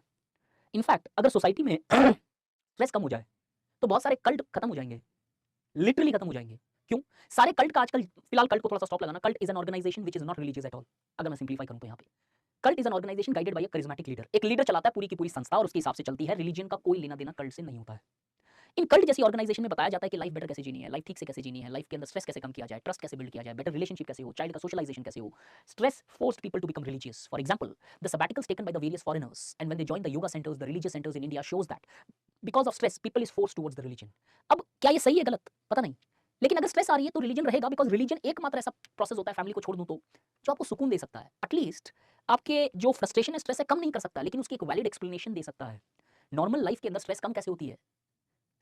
इनफैक्ट अगर सोसाइटी में स्ट्रेस कम हो जाए तो बहुत सारे कल्ट खत्म हो जाएँगे, लिटरली खत्म हो जाएँगे। क्यों? सारे कल्ट का आजकल फिलहाल कल्ट को थोड़ा-सा स्टॉप लगाना, cult is an organisation which is not religious at all. अगर मैं सिंप्लीफाई करूँ तो यहाँ पे। Cult is an organisation guided by a charismatic leader. एक लीडर चलाता है पूरी की पूरी संस्था और उसके हिसाब से चलती है, रिलीजन का कोई लेना-देना कल्ट से नहीं होता है। इन कल्ट जैसी ऑर्गनाइजेशन में बताया जाता है कि लाइफ बेटर कैसे जीनी है, लाइफ ठीक से कैसे जीनी है, लाइफ के अंदर स्ट्रेस कैसे कम किया जाए, ट्रस्ट कैसे बिल्ड किया जाए, बेटर रिलेशनशिप कैसे हो, चाइल्ड का सोशलाइजेशन कैसे हो। Stress forced people to become religious. For example, the sabbaticals taken by the various foreigners and when they join the yoga centers, the religious centers in India shows that because of stress people is forced towards the religion। अब क्या ये सही है गलत पता नहीं, लेकिन अगर स्ट्रेस आ रही है तो रिलीजन रहेगा, बिकॉज रिलीजन एकमात्र ऐसा प्रोसेस होता है फैमिली को छोड़ दूं तो जो आपको सुकून दे सकता है। एटलीस्ट आपके जो फ्रस्ट्रेशन है, स्ट्रेस है, कम नहीं कर सकता, लेकिन उसकी एक वैलिड एक्सप्लेनेशन दे सकता है। नॉर्मल लाइफ के अंदर स्ट्रेस कम कैसे होती है?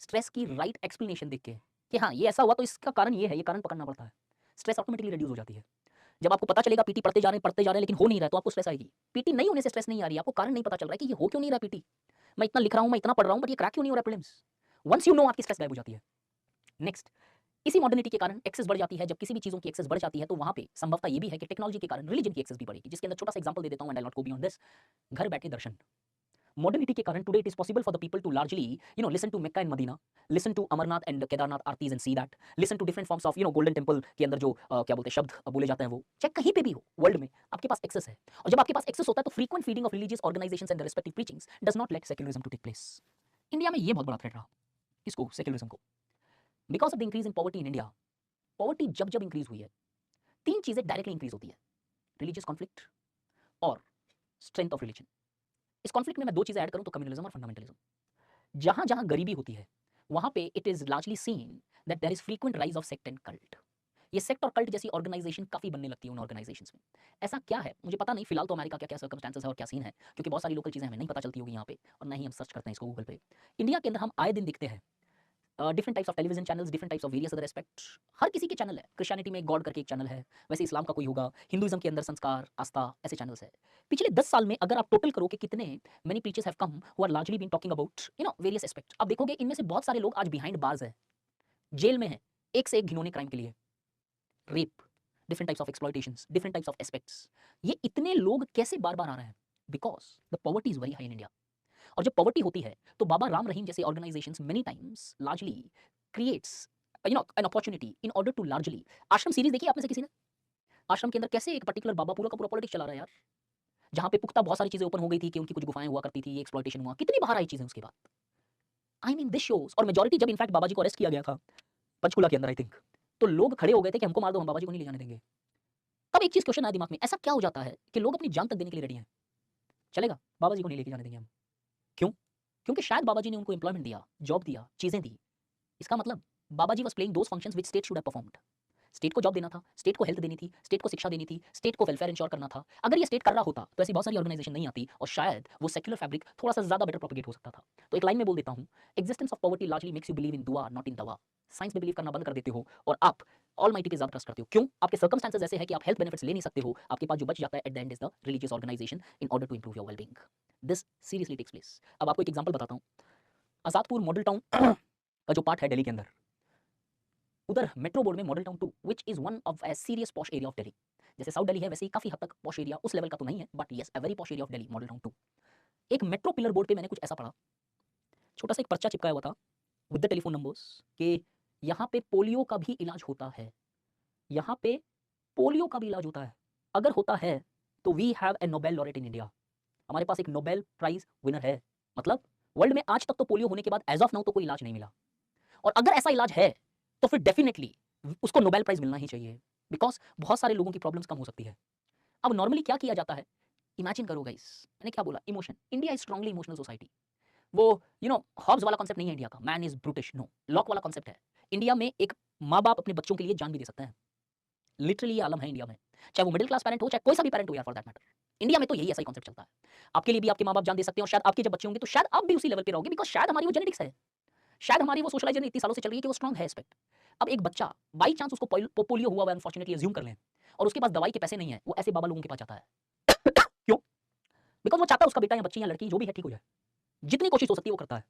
स्ट्रेस की राइट एक्सप्लेनेशन देख के कि हाँ ये ऐसा हुआ तो इसका कारण ये है, ये कारण पकड़ना पड़ता है। स्ट्रेस ऑटोमेटिकली रिड्यूस हो जाती है। जब आपको पता चलेगा पीटी पढ़ते जा रहे हैं लेकिन हो नहीं रहा है तो आपको स्ट्रेस आएगी। पीटी नहीं होने से स्ट्रेस नहीं आ रही है, आपको कारण नहीं पता चल रहा है कि ये हो क्यों नहीं रहा पीटी। मैं इतना लिख रहा हूँ, मैं इतना पढ़ रहा हूँ, बट ये क्रैक क्यों नहीं हो रहा प्रीलिम्स। वंस यू नो आपकी स्ट्रेस गायब हो जाती है। नेक्स्ट, इसी मॉडर्निटी के कारण एक्सेस बढ़ जाती है। जब किसी भी चीज़ों की एक्सेस बढ़ जाती है तो वहाँ पे संभवता ये भी है कि टेक्नोलॉजी के कारण रिलीजन की एक्सेस भी बढ़ेगी, जिसके अंदर छोटा सा एग्जांपल दे देता हूं and I not go beyond this. घर बैठे दर्शन। मॉडर्निटी के कारण today it is possible for the people to largely listen to Mecca and Medina, listen to Amarnath and Kedarnath aartis and see that, listen to different forms of Golden Temple के अंदर जो क्या बोलते हैं शब्द बोले जाते हैं, वो चाहे कहीं पे भी हो वर्ल्ड में आपके पास एक्सेस है। और जब आपके पास एक्सेस होता है तो frequent feeding of religious organisations and respective preachings does not let secularism to take place. India में ये बहुत बड़ा थ्रेट रहा किसको? सेक्युलरिज्म को। Because of the increase in poverty in India, poverty जब जब इंक्रीज हुई है तीन चीजें डायरेक्टली इंक्रीज होती है, रिलीजियस कॉन्फ्लिक्ट और स्ट्रेंथ ऑफ रिलीजन। इस कॉन्फ्लिक्ट में मैं दो चीजें ऐड करूं तो कम्युनलिज्म और फंडामेंटलिज्म। जहां जहां गरीबी होती है वहां पे it is largely seen that there is frequent rise of sect and cult. ये सेक्ट और कल्ट जैसी ऑर्गेनाइजेशन काफी बनने लगती है उन ऑर्गेनाइजेशंस में। ऐसा क्या है मुझे पता नहीं, फिलहाल तो अमेरिका क्या क्या सर्कमस्टेंसेस है और क्या सीन है, क्योंकि बहुत सारी लोकल चीजें हमें नहीं पता चलती होगी यहाँ पे और ना ही हम सर्च करते हैं इसको गूगल पे। इंडिया के अंदर हम आए दिन दिखते हैं different types of television channels, different types of various other aspects. हर किसी के चैनल है। क्रिश्चियनिटी में गॉड करके एक चैनल है, वैसे इस्लाम का कोई होगा, हिंदुइज्म के अंदर संस्कार आस्था ऐसे चैनल्स है। पिछले 10 साल में अगर आप टोटल करो कि कितने many preachers have come who are largely been talking about various aspects, आप देखोगे इनमें से बहुत सारे लोग आज बिहाइंड बार्स है, जेल में है, एक से एक घिनौने क्राइम के लिए, rape, different types of exploitations, different types of aspects. ये इतने लोग कैसे बार-बार आ रहे हैं? Because the poverty is very high in India. और जब पॉवर्टी होती है तो बाबा राम रहीम जैसे organisations many times largely creates an opportunity in order to largely. Aashram series देखी आपने से किसी ने? आश्रम के अंदर कैसे एक पर्टिकुलर बाबा पूरा का पूरा पॉलिटिक्स चला रहा है यार, जहां पे पुख्ता बहुत सारी चीजें ओपन हो गई थी कि उनकी कुछ गुफाएं हुआ करती थी, एक्सप्लॉयटेशन हुआ, कितनी बाहर आई चीजें उसके बाद। I mean this shows. और मेजॉरिटी जब इनफैक्ट बाबा जी को अरेस्ट किया गया था पंचकुला के अंदर आई थिंक, तो लोग खड़े हो गए थे कि हमको मार दो, हम बाबा जी को नहीं ले जाने देंगे। तब एक चीज क्वेश्चन आया दिमाग में, ऐसा क्या हो जाता है कि लोग अपनी जान तक देने के लिए रेडी हैं, चलेगा बाबा जी को नहीं लेके जाने देंगे हम। क्यों? क्योंकि शायद बाबा जी ने उनको एम्प्लॉयमेंट दिया, जॉब दिया, चीजें दी। इसका मतलब Baba ji was playing those functions which state should have performed. State को जॉब देना था, स्टेट को हेल्थ देनी थी, स्टेट को शिक्षा देनी थी, स्टेट को वेलफेयर इंश्योर करना था। अगर ये स्टेट कर रहा होता तो ऐसी बहुत सारी ऑर्गेनाइजेशन नहीं आती और शायद वो सेक्युलर फैब्रिक थोड़ा सा ज्यादा बेटर प्रोपेगेट हो सकता था। तो एक लाइन में बोल देता हूं, existence of poverty largely makes you believe in दुआ नॉट इन दवा। साइंस में बिलीव करना बंद कर देते हो और आप ऑलमाइटी पे ज्यादा ट्रस्ट करते हो। क्यों? आपके सर्कमस्टेंसेस ऐसे हैं कि आप हेल्थ बेनिफिट्स ले नहीं सकते हो, आपके पास जो बच जाता है at the end is the religious organisation in order to improve your wellbeing. This seriously takes place. अब आपको एक एग्जांपल बताता हूं, आजादपुर मॉडल टाउन का जो पार्ट है दिल्ली के अंदर, उधर मेट्रो बोर्ड में model town 2 which is one of a serious posh area of Delhi. जैसे साउथ दिल्ली है वैसे ही काफी हद तक पॉश एरिया, उस लेवल का तो नहीं है but yes a very posh area of Delhi, model town 2। एक मेट्रो पिलर बोर्ड पे मैंने कुछ ऐसा पढ़ा, छोटा सा एक पर्चा चिपकाया हुआ था विद द टेलीफोन नंबर्स कि यहाँ पे पोलियो का भी इलाज होता है, यहाँ पे पोलियो का भी इलाज होता है, अगर होता है तो we have a Nobel laureate in India. हमारे पास एक नोबेल प्राइज विनर है। मतलब वर्ल्ड में आज तक तो पोलियो होने के बाद एज ऑफ नाउ तो कोई इलाज नहीं मिला, और अगर ऐसा इलाज है तो फिर डेफिनेटली उसको नोबेल प्राइज मिलना ही चाहिए, बिकॉज बहुत सारे लोगों की प्रॉब्लम्स कम हो सकती है। अब नॉर्मली क्या किया जाता है, इमेजिन करो गाइस, मैंने क्या बोला, emotion. India is strongly emotional society. वो हॉब्स वाला कॉन्सेप्ट नहीं है इंडिया का, man is brutish, no, Locke वाला कॉन्सेप्ट है। इंडिया में एक माँ बाप अपने बच्चों के लिए जान भी दे सकते हैं, लिटरली ये आलम है इंडिया में, चाहे वो मिडिल क्लास पैरेंट हो चाहे कोई सा भी पैरेंट हो यार फॉर दैट मैटर। इंडिया में तो यही ऐसा ही कॉन्सेप्ट चलता है। आपके लिए भी आपके माँ बाप जान दे सकते हैं और शायद आपके जब बच्चे होंगे तो शायद आप भी उसी लेवल पे रहोगे, बिकॉज शायद हमारी वो जेनेटिक्स है। शायद हमारी वो सोशलाइजेशन इतनी सालों से चल रही है कि वो स्ट्रांग है इस पे। अब एक बच्चा बाई चांस उसको पोलियो हुआ हुआ अनफॉर्चुनेटली अज्यूम कर लें और उसके पास दवाई के पैसे नहीं है, वो ऐसे बाबा लोगों के पास जाता है। क्यों? बिकॉज़ वो चाहता है उसका बेटा या बच्ची या लड़की जो भी है ठीक हो जाए। जितनी कोशिश हो सकती है वो करता है।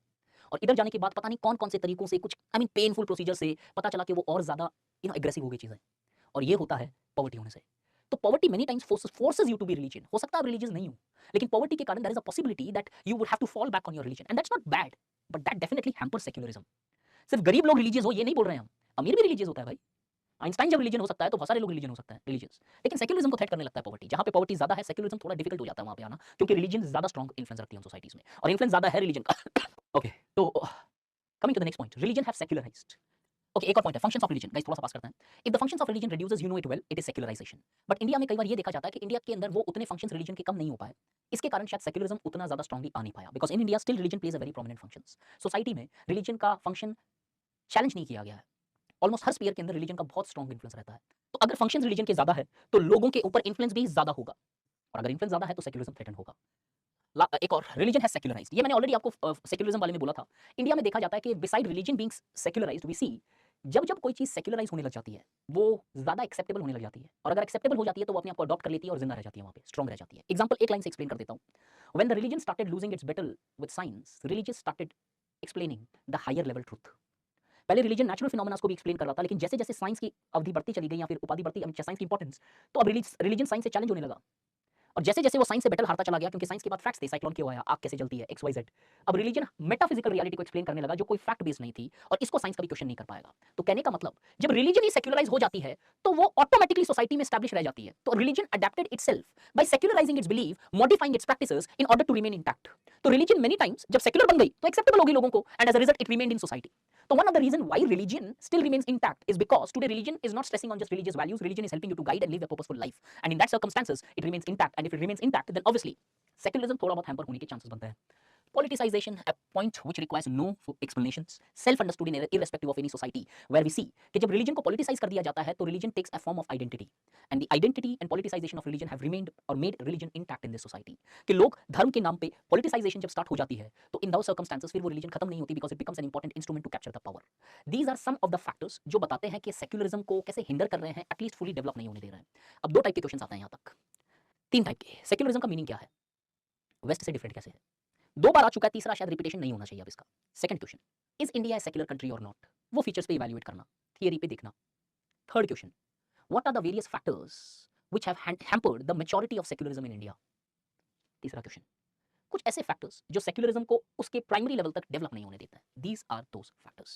और इधर जाने के बाद पता नहीं कौन-कौन से तरीकों से कुछ आई मीन पेनफुल प्रोसीजर से पता चला कि वो और ज़्यादा एग्रेसिव हो गई चीज़ें। और ये होता है पॉवर्टी होने से। तो poverty many times forces you to be religion. हो सकता है आप रिलीजियस नहीं हो, लेकिन पॉवर्टी के कारण there is a possibility that you would have to fall back on your religion and that's not bad, but that definitely hampers secularism. सिर्फ गरीब लोग रिलीजियस हो ये नहीं बोल रहे हैं हम। अमीर भी रिलीजियस होता है भाई। आइंस्टाइन जब रिलीजन हो सकता है तो बहुत सारे लोग रिलीजन हो सकते हैं रिलीजियस। लेकिन सेक्युलरिज्म को थ्रेट करने लगता है पॉवर्टी। जहाँ पे पॉवर्टी ज़्यादा है सेक्युलरिज्म थोड़ा डिफिकल्ट हो जाता है वहाँ पे आना, क्योंकि रिलीजन ज़्यादा स्ट्रॉन्ग इन्फ्लुएंस रखती है उन सोसाइटीज़ में और इन्फ्लुएंस ज़्यादा है रिलीजन का। ओके तो coming to the next point, religion have secularised. Okay एक और पॉइंट है फंक्शंस ऑफ रिलीजन। गाइस थोड़ा सा पास करते हैं। If the functions of religion reduces you know it well, it is secularisation. But India में कई बार ये देखा जाता है कि इंडिया के अंदर वो उतने फंक्शंस रिलीजन के कम नहीं हो पाए। इसके कारण शायद सेक्युलरिज्म उतना ज़्यादा स्ट्रॉन्गली आ नहीं पाया, because in India still religion plays a very prominent functions. Society में रिलीजन का फंक्शन चैलेंज नहीं किया गया है। ऑलमोस्ट हर स्फीयर के अंदर रिलीजन का बहुत स्ट्रॉन्ग इन्फ्लुएंस रहता है। तो अगर फंक्शंस रिलीजन के ज़्यादा है तो लोगों के ऊपर इन्फ्लुएंस भी ज़्यादा होगा, और अगर इन्फ्लुएंस ज़्यादा है तो सेक्युलरिज्म थ्रेटन होगा। एक और रिलीजन हैज सेक्युलराइज्ड। ये मैंने ऑलरेडी आपको सेक्युलरिज्म वाले में बोला था। इंडिया में देखा जाता है कि बिसाइड रिलीजन बीइंग सेक्युलराइज्ड वी सी जब कोई चीज़ सेक्युलराइज होने लग जाती है वो ज़्यादा एक्सेप्टेबल होने लग जाती है, और अगर एक्सेप्टेबल हो जाती है तो वो अपने आप को अडॉप्ट कर लेती है और जिंदा रह जाती है, वहाँ पे स्ट्रॉन्ग रह जाती है। एग्जांपल एक लाइन से एक्सप्लेन कर देता हूँ। When the religion started losing its battle with science, religious started explaining the higher level truth. पहले रिलीजन नेचुरल फिनोमेना को भी एक्सप्लेन कर रहा था, लेकिन जैसे जैसे साइंस की अवधि बढ़ती चली गई या फिर उपाधि बढ़ती, साइंस की इंपॉर्टेंस, तो अब रिलीजन साइंस से चैलेंज होने लगा। और जैसे जैसे वो साइंस से बैटल हारता चला गया, क्योंकि साइंस के बाद फैक्ट्स थे, साइक्लोन क्यों आया, आग कैसे जलती है, एक्स वाई जेड। अब रिलीजन मेटाफिजिकल रियलिटी को एक्सप्लेन करने लगा जो कोई फैक्ट बेस्ड नहीं थी, और इसको साइंस कभी क्वेश्चन नहीं कर पाएगा। तो कहने का मतलब जब रिलीजन ही सेक्युलराइज हो जाती है तो वो ऑटोमेटिकली सोसाइटी में एस्टैब्लिश रह जाती है। तो religion adapted itself by secularising its belief, modifying its practices in order to remain intact. तो रिलीजन मेनी टाइम्स जब सेक्युलर बन गई तो एक्सेप्टेबल हो गई लोगों को, and as a result it remained in society. So one of the reason why religion still remains intact is because today religion is not stressing on just religious values. Religion is helping you to guide and live a purposeful life. And in that circumstances, it remains intact. And if it remains intact, then obviously secularism थोड़ा बहुत hamper होने के chances बनते हैं. Politicization, a point which requires no explanations, self-understood in irrespective of any society, where we see कि जब religion को politicize कर दिया जाता है तो religion takes a form of identity, and the identity and politicization of religion have remained or made religion intact in this society. कि लोग धर्म के नाम पे politicization जब start हो जाती है तो in those circumstances फिर वो religion खत्म नहीं होती, because it becomes an important instrument to capture the power. These are some of the factors जो बताते हैं कि secularism को कैसे hinder कर रहे हैं, at least fully develop नहीं होने दे रहे हैं। अब दो टाइप के क्वेश्चंस आते हैं यहाँ तक, तीन टाइप के। सेक्युलरिज्म का मीनिंग क्या है, वेस्ट से डिफरेंट कैसे है, दो बार आ चुका है, तीसरा शायद रिपीटेशन नहीं होना चाहिए अब इसका। Second question, is India a secular country और नॉट, वो फीचर्स पे इवैल्यूएट करना, थियरी पे देखना। Third question, what are the various factors which have hampered the maturity of secularism in India. तीसरा क्वेश्चन, कुछ ऐसे फैक्टर्स जो सेक्युलरिज्म को उसके प्राइमरी लेवल तक डेवलप नहीं होने देता है। These are those factors.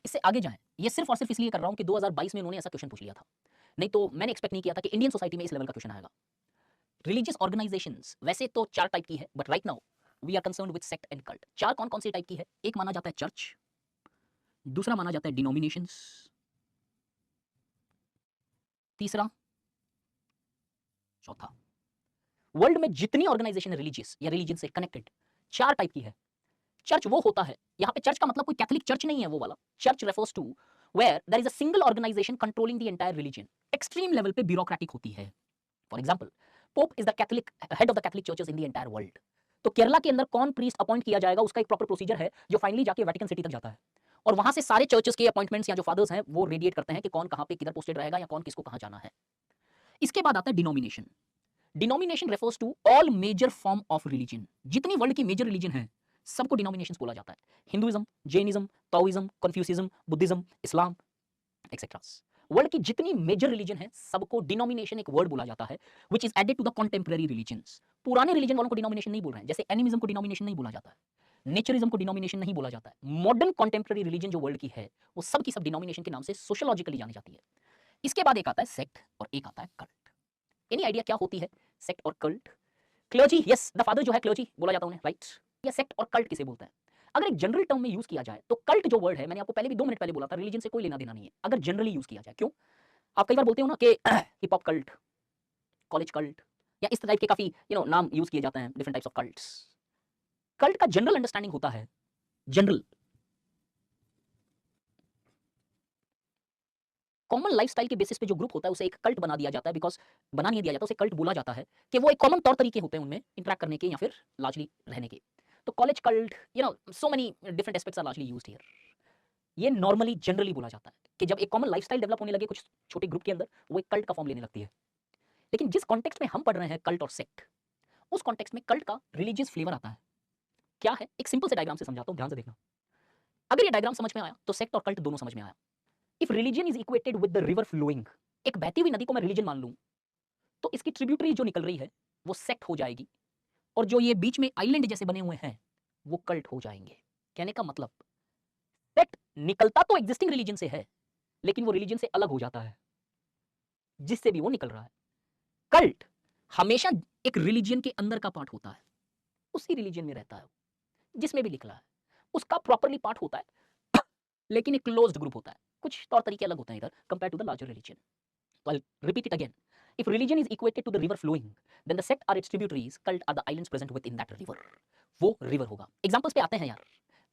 इससे आगे जाएं, ये सिर्फ और सिर्फ इसलिए कर रहा हूं कि 2022 में उन्होंने ऐसा क्वेश्चन पूछ लिया था, नहीं तो मैंने एक्सपेक्ट नहीं किया था कि इंडियन सोसाइटी में इस लेवल का क्वेश्चन आएगा। रिलीजियस ऑर्गेनाइजेशंस वैसे तो चार टाइप की है, but right now we are concerned with sect and cult. चार कौन कौन सी टाइप की है, एक माना जाता है चर्च, दूसरा माना जाता है डिनोमिनेशंस, तीसरा, चौथा। वर्ल्ड में जितनी ऑर्गेनाइजेशन है रिलीजियस या रिलीजन से कनेक्टेड, चार टाइप की है। चर्च वो होता है, यहां पे चर्च का मतलब कोई कैथोलिक चर्च नहीं है वो वाला। Church refers to where there is a single organisation controlling the entire religion. Extreme level पे ब्यूरोक्रेटिक होती है। For example, Pope is the Catholic head of the Catholic churches in the entire world. तो केरला के अंदर कौन प्रीस्ट अपॉइंट किया जाएगा उसका एक प्रॉपर प्रोसीजर है जो फाइनली जाके वेटिकन सिटी तक जाता है, और वहां से सारे चर्चेस के अपॉइंटमेंट्स या जो फादर्स हैं वो रेडिएट करते हैं कि कौन कहां पे किधर पोस्टेड रहेगा या कौन किसको कहां जाना है। इसके बाद आता है denomination. Denomination refers to all major form of religion. जितनी वर्ल्ड की मेजर रिलीजन है सबको डिनोमिनेशंस बोला जाता है। Hinduism, Jainism, Taoism, Confucianism, Buddhism, Islam etcetera. World की जितनी मेजर रिलीजन है सबको डिनोमिनेशन एक वर्ड बोला जाता है which is added to the contemporary religions. पुराने रिलीजन वालों को डिनोमिनेशन नहीं बोल रहे हैं, जैसे एनिमिज्म को डिनोमिनेशन नहीं बोला जाता है, नेचरिज्म को डिनोमिनेशन नहीं बोला जाता है। मॉडर्न कॉन्टेम्परेरी रिलीजन जो वर्ल्ड की है वो सब की सब डिनोमिनेशन के नाम से सोशियोलॉजिकली जानी जाती है। इसके बाद एक आता है सेक्ट और एक आता है कल्ट। एनी आइडिया क्या होती है सेक्ट और cult? Clergy, yes, the father जो है क्लर्जी बोला जाता है उन्हें, राइट। या सेक्ट और कल्ट किसे बोलते हैं? अगर एक जनरल टर्म में यूज किया जाए तो कल्ट जो वर्ड है, मैंने आपको पहले भी 2 मिनट पहले बोला था, रिलीजन से कोई लेना देना नहीं है अगर जनरली यूज किया जाए। क्यों? आप कई बार बोलते हो ना कि hip hop cult, college cult, या इस टाइप के काफी नाम यूज किए जाते हैं, different types of cults. Cult का जनरल अंडरस्टैंडिंग होता है, जनरल कॉमन लाइफस्टाइल के बेसिस पे जो ग्रुप होता है उसे एक कल्ट बना दिया जाता है, बिकॉज बना नहीं दिया जाता, उसे कल्ट बोला जाता है कि वो एक कॉमन तौर तरीके होते हैं उनमें इंटरेक्ट करने के या फिर लार्जली रहने के। तो college cult, so many different aspects are largely used here. ये नॉर्मली जनरली बोला जाता है कि जब एक कॉमन लाइफस्टाइल डेवलप होने लगे कुछ छोटे ग्रुप के अंदर, वो एक कल्ट का फॉर्म लेने लगती है। लेकिन जिस कॉन्टेक्स्ट में हम पढ़ रहे हैं कल्ट और सेक्ट, उस कॉन्टेक्स्ट में कल्ट का रिलीजियस फ्लेवर आता है। क्या है, एक सिंपल से डायग्राम से समझाता हूं, ध्यान से देखना। अगर ये डायग्राम समझ में आया तो सेक्ट और कल्ट दोनों समझ में आया। If religion is equated with the river flowing, एक बहती हुई नदी को मैं रिलीजन मान लूं, तो इसकी ट्रिब्यूटरी जो निकल रही है वो सेक्ट हो जाएगी, और जो ये बीच में आइलैंड जैसे बने हुए हैं वो कल्ट हो जाएंगे। कहने का मतलब, सेक्ट निकलता तो एग्जिस्टिंग रिलीजन से है, लेकिन वो रिलीजन से अलग हो जाता है जिससे भी वो निकल रहा है। कल्ट हमेशा एक रिलीजन के अंदर का पार्ट होता है, उसी रिलीजन में रहता है जिसमें भी लिख रहा है, उसका प्रॉपरली पार्ट होता है, लेकिन एक क्लोज्ड ग्रुप होता है। कुछ तौर तरीके अलग होते हैं इधर compare to the larger religion. तो I repeat it again, if religion is equated to the river flowing, then the sect are its tributaries, cult are the islands present within that river। वो रिवर होगा। एग्जांपल्स पे आते हैं यार,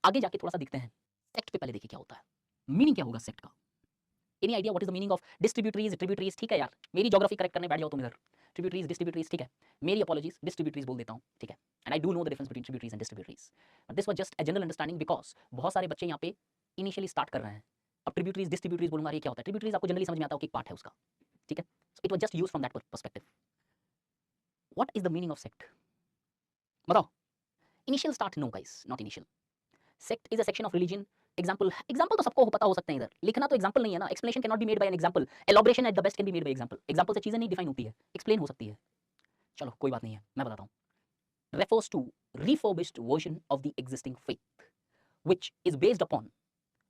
आगे जाके थोड़ा सा दिखते हैं। सेक्ट पे पहले देखिए क्या होता है, मीनिंग क्या होगा सेक्ट का। Any idea what is the meaning of distributaries? Tributaries ठीक है यार, मेरी ज्योग्राफी करेक्ट करने बैठ जाओ तुम इधर। ट्रिब्यूटरीज डिस्ट्रीब्यूटरीज ठीक है, मेरी अपॉलॉजीज, डिस्ट्रीब्यूटरीज बोल देता हूं, ठीक है। And I do know the difference between tributaries and distributaries, but this was just a general understanding because बहुत सारे बच्चे यहाँ पे इनिशियली स्टार्ट कर रहे हैं। अब ट्रिब्यूटरीज डिस्ट्रीब्यूटरीज बोलूंगा, ये क्या होता है? ट्रिब्यूटरीज आपको जनरली समझ में आता है कि एक पार्ट है उसका, ठीक है। So it was just used from that perspective. What is the meaning of sect? बताओ। Initial start, no guys, not initial. Sect is a section of religion. Example तो सबको पता हो सकते हैं इधर, लिखना तो एग्जांपल नहीं है ना। Explanation can not be made by an example, elaboration at the best can be made by example. Example से चीजें नहीं डिफाइन होती है, एक्सप्लेन हो सकती है। चलो कोई बात नहीं है, मैं बताता हूं। Refers to refurbished version of the existing faith which is based upon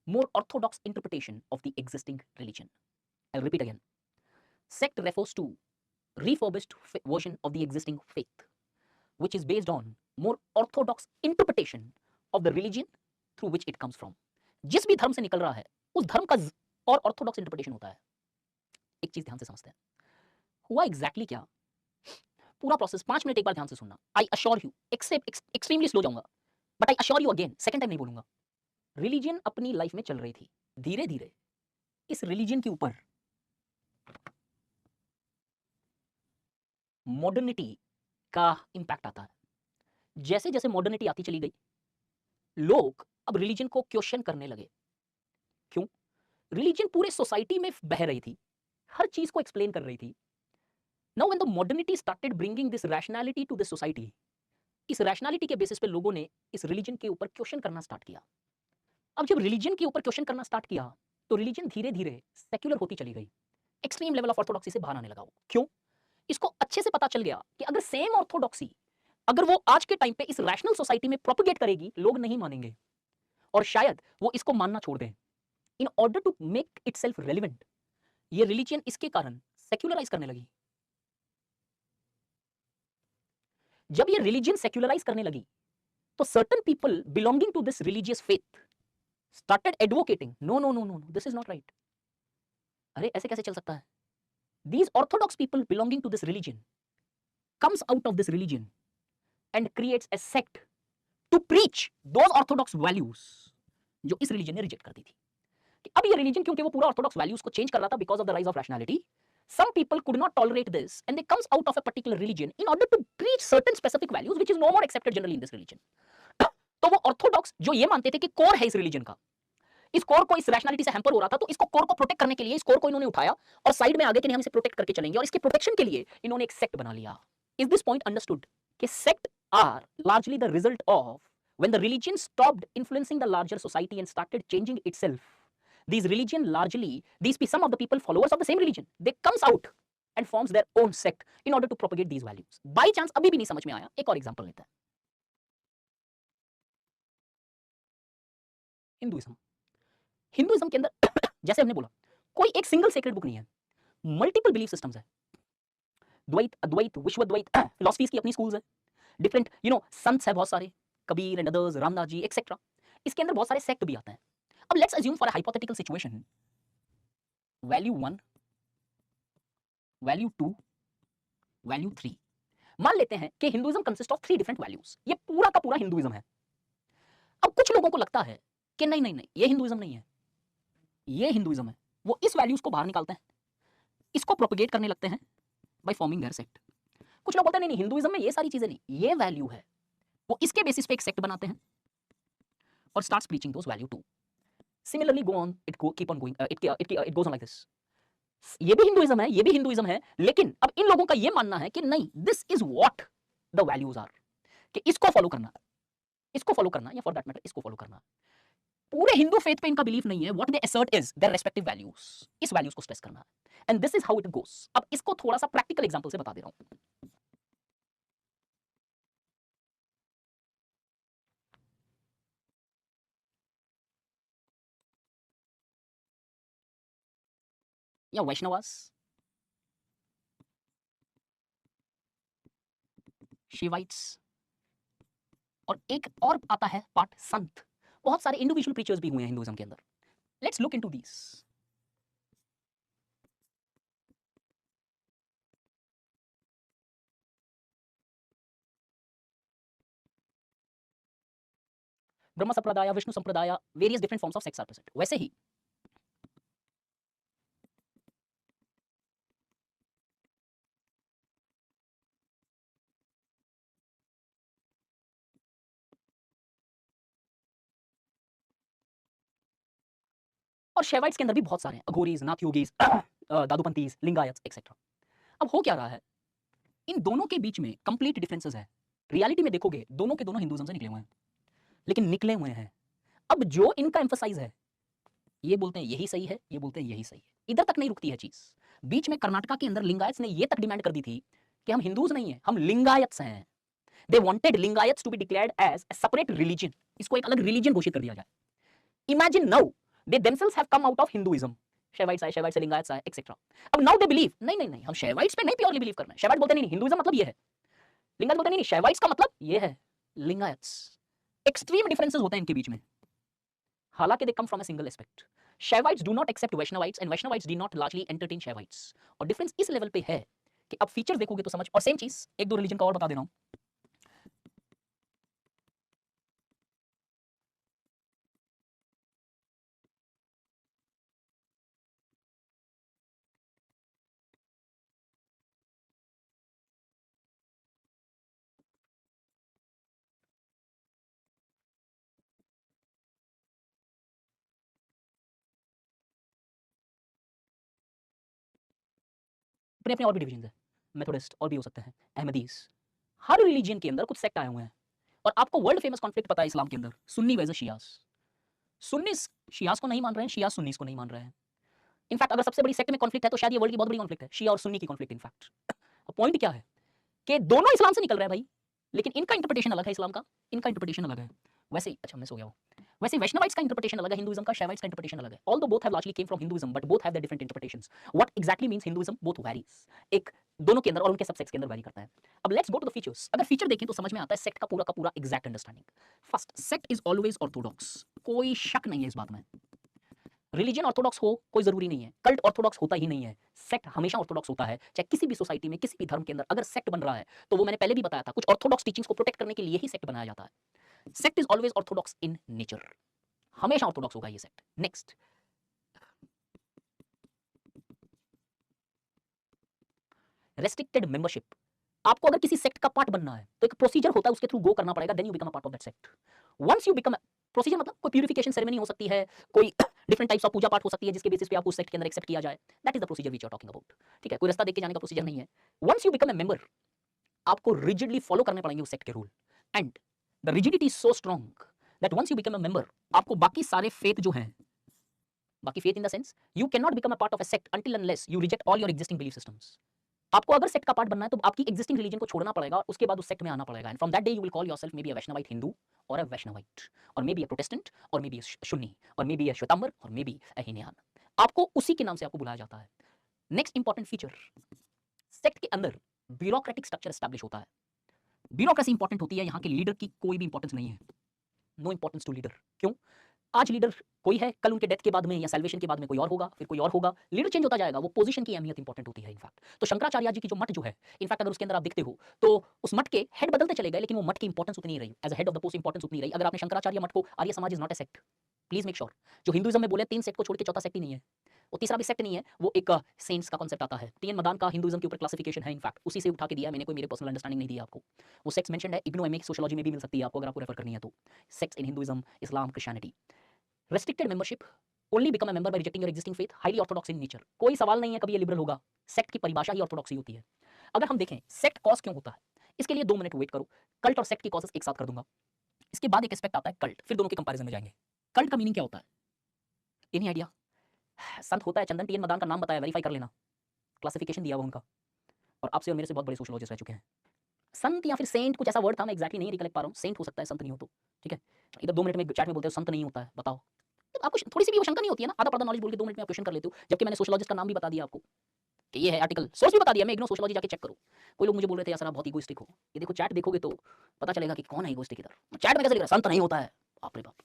more orthodox interpretation of the existing religion. I'll repeat again. Sect refers to refurbished version of the existing faith, which is based on more orthodox interpretation of the religion through which it comes from. जिस भी धर्म से निकल रहा है उस धर्म का और ऑर्थोडॉक्स इंटरप्रिटेशन होता है। एक चीज ध्यान से समझते हैं, हुआ एग्जैक्टली क्या, पूरा प्रोसेस 5 मिनट एक बार ध्यान से सुनना। I assure you, extremely slow जाऊंगा, but I assure you again, second time नहीं बोलूंगा। रिलीजन अपनी लाइफ में चल रही थी, धीरे धीरे इस रिलीजन के ऊपर मॉडर्निटी का इंपैक्ट आता है। जैसे जैसे मॉडर्निटी आती चली गई, लोग अब रिलीजन को क्वेश्चन करने लगे। क्यों? रिलीजन पूरे सोसाइटी में बह रही थी, हर चीज को एक्सप्लेन कर रही थी। Now when the modernity started bringing this rationality to the society, इस रैशनैलिटी के बेसिस पे लोगों ने इस रिलीजन के ऊपर क्वेश्चन करना स्टार्ट किया। अब जब रिलीजन के ऊपर क्वेश्चन करना स्टार्ट किया तो रिलीजन धीरे धीरे सेक्युलर होती चली गई, एक्सट्रीम लेवल ऑफ ऑर्थोडॉक्सी से बाहर आने लगा। क्यों? इसको अच्छे से पता चल गया कि अगर सेम ऑर्थोडॉक्सी अगर वो आज के टाइम पे इस रैशनल सोसाइटी में प्रोपेगेट करेगी, लोग नहीं मानेंगे और शायद वो इसको मानना छोड़ दें। In order to make itself relevant, ये रिलीजन इसके कारण सेक्युलराइज करने लगी। जब ये रिलीजन सेक्युलराइज करने लगी तो certain people belonging to this religious faith started advocating, no, this is not right. अरे ऐसे कैसे चल सकता है? These orthodox people belonging to this religion comes out of this religion and creates a sect to preach those orthodox values जो इस religion ने reject कर दी थी। कि अब ये religion क्योंकि वो पूरा orthodox values को change कर रहा था because of the rise of rationality, some people could not tolerate this and they comes out of a particular religion in order to preach certain specific values which is no more accepted generally in this religion. तो वो ऑर्थोडॉक्स जो ये मानते थे कि कोर है इस रिलीजन का, इस कोर को इस रैशनैलिटी से हैम्पर हो रहा था, तो इसको कोर को प्रोटेक्ट करने के लिए इस कोर को इन्होंने उठाया और साइड में आगे के नहीं हम इसे प्रोटेक्ट करके चलेंगे, और इसके प्रोटेक्शन के लिए इन्होंने एक सेक्ट बना लिया। Is this point understood? कि sect are largely the result of when the religion stopped influencing the larger society and started changing itself. These religion largely, some of the people followers of the same religion, they comes out and forms their own sect in order to propagate these values. By chance अभी भी नहीं समझ में आया, एक और एग्जांपल लेते हैं। हिंदुइज्म के अंदर जैसे हमने बोला कोई एक सिंगल सेक्रेड बुक नहीं है, मल्टीपल बिलीफ सिस्टम्स है। द्वैत, अद्वैत, विश्वद्वैत फिलॉसफीज की अपनी स्कूल्स है, डिफरेंट संत्स है बहुत सारे, Kabir and others, Ramdas ji etcetera. इसके अंदर बहुत सारे सेक्ट भी आते हैं। अब let's assume for a hypothetical situation, value 1, value 2, value 3। मान लेते हैं कि Hinduism consist of 3 different values, ये पूरा का पूरा हिंदुइज्म है। अब कुछ लोगों को लगता है कि नहीं, ये हिंदुइज्म नहीं है, ये हिंदुइज्म है। वो इस वैल्यूज को बाहर निकालते हैं, इसको प्रोपेगेट करने लगते हैं बाय फॉर्मिंग देयर सेक्ट। कुछ लोग बोलते हैं नहीं, हिंदुइज्म में ये सारी चीजें नहीं, ये वैल्यू है, वो इसके बेसिस पे एक सेक्ट बनाते हैं और starts preaching those value two. Similarly go on, keep on going, it goes on like this. ये भी हिंदुइज्म है, ये भी हिंदुइज्म है, लेकिन अब इन लोगों का ये मानना है कि नहीं, this is what the values are, कि इसको फॉलो करना है, इसको फॉलो करना है, या फॉर दैट मैटर इसको फॉलो करना है। पूरे हिंदू फेथ पे इनका बिलीफ नहीं है, what they assert is their respective values, इस वैल्यूज को स्ट्रेस करना है, and this is how it goes. अब इसको थोड़ा सा प्रैक्टिकल एग्जांपल से बता दे रहा हूं। या वैष्णवास, शिवाइट्स, और एक और आता है पार्ट संत। बहुत सारे इंडिविजुअल प्रीचर्स भी हुए हैं हिंदुइज्म के अंदर। Let's look into these. Brahma Sampradaya, Vishnu Sampradaya, various different forms of sects are present. वैसे ही और शैवाइट्स के अंदर भी बहुत सारे हैं, अघोरीज, नाथ योगीज, दादूपंथीज, लिंगायत्स एक्सेट्रा। अब हो क्या रहा है, इन दोनों के बीच में कंप्लीट डिफरेंसेस है। रियलिटी में देखोगे दोनों के दोनों हिंदुइज्म से निकले हुए हैं, लेकिन निकले हुए हैं। अब जो इनका एम्फसाइज है, ये बोलते हैं यही सही है, ये बोलते हैं यही सही है, इधर तक नहीं रुकती है चीज। बीच में कर्नाटका के अंदर लिंगायत्स ने ये तक डिमांड कर दी थी कि हम हिंदूज नहीं है, हम लिंगायत्स हैं। They wanted Lingayats to be declared as a separate religion, इसको एक अलग रिलीजन घोषित कर दिया जाए। Imagine now they themselves have come out of Hinduism, Shaivites आए, शैवाइट से लिंगायत्स आए एक्सेट्रा। अब नाउ दे बिलीव नहीं नहीं नहीं, हम शैवाइट्स पे नहीं प्योरली बिलीव करना है। शैवाइट बोलते नहीं हिंदुइज्म मतलब ये है, लिंगायत बोलते नहीं शैवाइट्स का मतलब ये है, लिंगायत्स। एक्सट्रीम डिफरेंसेस होते हैं इनके बीच में, हालांकि they come from a single aspect. Shaivites do not accept Vaishnavites and Vaishnavites do not largely entertain Shaivites। और डिफरेंस इस लेवल पे है कि अब फीचर्स देखोगे तो समझ। और सेम चीज एक दो रिलीजन का और बता दे रहा हूं। अपने अपने और भी डिविजन है, मेथोडिस्ट और भी हो सकते हैं, अहमदीज। हर रिलीजन के अंदर कुछ सेक्ट आए हुए हैं। और आपको वर्ल्ड फेमस कॉन्फ्लिक्ट पता है इस्लाम के अंदर, सुन्नी वर्सेस शियास। सुन्नीस शियास को नहीं मान रहे हैं, शियास सुन्नीस को नहीं मान रहे हैं। इनफैक्ट अगर सबसे बड़ी सेक्ट में कॉन्फ्लिक्ट है तो शायद ये वर्ल्ड की बहुत बड़ी कॉन्फ्लिक्ट है, शिया और सुन्नी की कॉन्फ्लिक्ट। इनफैक्ट अब पॉइंट क्या है कि दोनों इस्लाम से निकल रहे हैं भाई, लेकिन इनका इंटरप्रिटेशन अलग है इस्लाम का, इनका इंटरप्रिटेशन अलग है। वैसे ही अच्छा मिस हो गया वो, वैसे वैष्णवाइट्स का इंटरप्रिटेशन अलग है हिंदुइज्म का, शैवाइट्स का इंटरप्रिटेशन अलग है। Although both have largely came from Hinduism but both have their different interpretations. What exactly means Hinduism both varies, एक दोनों के अंदर और उनके सब सेक्ट्स के अंदर वैरी करता है। अब let's go to the features. अगर फीचर देखें तो समझ में आता है सेक्ट का पूरा exact understanding. First, sect is always orthodox, कोई शक नहीं है इस बात में। रिलीजन ऑर्थोडॉक्स हो कोई जरूरी नहीं है, कल्ट ऑर्थोडॉक्स होता ही नहीं है, सेक्ट हमेशा ऑर्थोडॉक्स होता है। चाहे किसी भी सोसाइटी में, किसी भी धर्म के अंदर अगर सेक्ट बन रहा है तो वो मैंने पहले भी बताया था, कुछ ऑर्थोडॉक्स टीचिंग्स को प्रोटेक्ट करने के लिए ही सेक्ट बनाया जाता है। Sect is always Orthodox in nature, हमेशा ऑर्थोडॉक्स होगा ये सेक्ट। Next, restricted membership. आपको अगर किसी सेक्ट का पार्ट बनना है तो एक प्रोसीजर होता है, उसके थ्रू गो करना पड़ेगा, then you become a part of that sect. Once you become, procedure मतलब कोई प्यूरिफिकेशन सेरेमनी हो सकती है, कोई डिफरेंट टाइप्स ऑफ पूजा पाठ हो सकती है जिसके बेसिस पे आपको उस सेक्ट के अंदर एक्सेप्ट किया जाए। That is the procedure which you are talking about. ठीक है, कोई रास्ता देख के जाने का प्रोसीजर नहीं है। Once you become a member, आपको रिजिडली फॉलो करने पड़ेंगे उस सेक्ट के rule, and the rigidity is so strong that once you become a member, आपको बाकी सारे फेथ जो हैं, बाकी faith in the sense you can not become a part of a sect until unless you reject all your existing belief systems. आपको अगर सेक्ट का पार्ट बनना है तो आपकी एग्जिस्टिंग रिलीजन को छोड़ना पड़ेगा और उसके बाद उस सेक्ट में आना पड़ेगा। And from that day you will call yourself may be a Vaishnavite Hindu और अ वैष्णवाइट, और मे बी अ प्रोटेस्टेंट, और मे बी अ सुन्नी, और मे बी अ श्वेतांबर, और मे बी अ हीनयान। आपको उसी के नाम से आपको बुलाया जाता है। नेक्स्ट इंपॉर्टेंट फीचर, सेक्ट के अंदर ब्यूरोक्रेटिक स्ट्रक्चर एस्टैब्लिश होता है। ब्यूरोक्रेसी इंपॉर्टेंट होती है, यहाँ के लीडर की कोई भी इंपॉर्टेंस नहीं है, नो इंपॉर्टेंस टू लीडर। क्यों? आज लीडर कोई है, कल उनके डेथ के बाद में या सैल्वेशन के बाद में कोई और होगा, फिर कोई और होगा, लीडर चेंज होता जाएगा। वो पोजीशन की अहमियत इंपॉर्टेंट होती है इनफैक्ट। तो शंकराचार्य जी की जो मठ जो है, इनफैक्ट अगर उसके अंदर आप देखते हो तो उस मठ के हेड बदलते चले गए, लेकिन वो मठ की इंपॉर्टेंस उतनी ही रही, as a head of the post importance उतनी रही। अगर आपने शंकराचार्य मठ को, Arya Samaj is not a sect, please make sure. जो हिंदुइज्म में बोले 3 सेक्ट को छोड़ के चौथा सेक्ट ही नहीं है, वो तीसरा भी सेक्ट नहीं है, वो एक सेंट्स का कॉन्सेप्ट आता है। टीएन मदान का हिंदुइज्म के ऊपर क्लासिफिकेशन है, इनफैक्ट उसी से उठा के दिया है मैंने, कोई मेरे पर्सनल अंडरस्टैंडिंग नहीं दिया आपको। वो सेक्ट्स मेंशन्ड है, इग्नो एमए सोशियोलॉजी में भी मिल सकती है आपको अगर आपको रेफर करनी है तो। Sects in Hinduism, Islam, Christianity. Restricted membership, only become a member by rejecting your existing faith, highly orthodox in nature. कोई सवाल नहीं है कभी ये लिबरल होगा। सेक्ट की परिभाषा ही ऑर्थोडॉक्सी होती है। अगर हम देखें सेक्ट कॉज क्यों होता है, इसके लिए 2 मिनट वेट करो, कल्ट और सेक्ट की कॉजेस एक साथ कर दूंगा। इसके बाद एक एस्पेक्ट आता है कल्ट, फिर दोनों के कंपैरिजन में जाएंगे। कल्ट का मीनिंग क्या होता है? Any idea? संत होता है चंदन, टीएन मदान का नाम बताया, वेरीफाई कर लेना, क्लासिफिकेशन दिया हुआ उनका, और आपसे और मेरे से बहुत बड़े सोशियोलॉजिस्ट रह चुके हैं। संत या फिर सेंट कुछ ऐसा वर्ड था, मैं एक्जैक्टली नहीं रिकलेक्ट पा रहा हूँ। सेंट हो सकता है, संत नहीं हो तो ठीक है। इधर 2 मिनट में चैट में बोलते हो संत नहीं होता है, बताओ। तो आपको थोड़ी सी भी वो शंका नहीं होती है ना, आधा पर्दा नॉलेज बोल के 2 मिनट में आप क्वेश्चन कर लेते हो, जबकि मैंने सोशियोलॉजिस्ट का नाम भी बता दिया आपको कि ये है आर्टिकल, सोर्स भी बता दिया, मैं इग्नो सोशियोलॉजी जाके चेक करो। कोई लोग मुझे बोल रहे थे यार सर आप बहुत इगोइस्टिक हो। ये देखो चैट देखोगे तो पता चलेगा कि कौन है इगोइस्टिक इधर। चैट में कैसे लिख रहा है संत नहीं होता है, बाप रे बाप।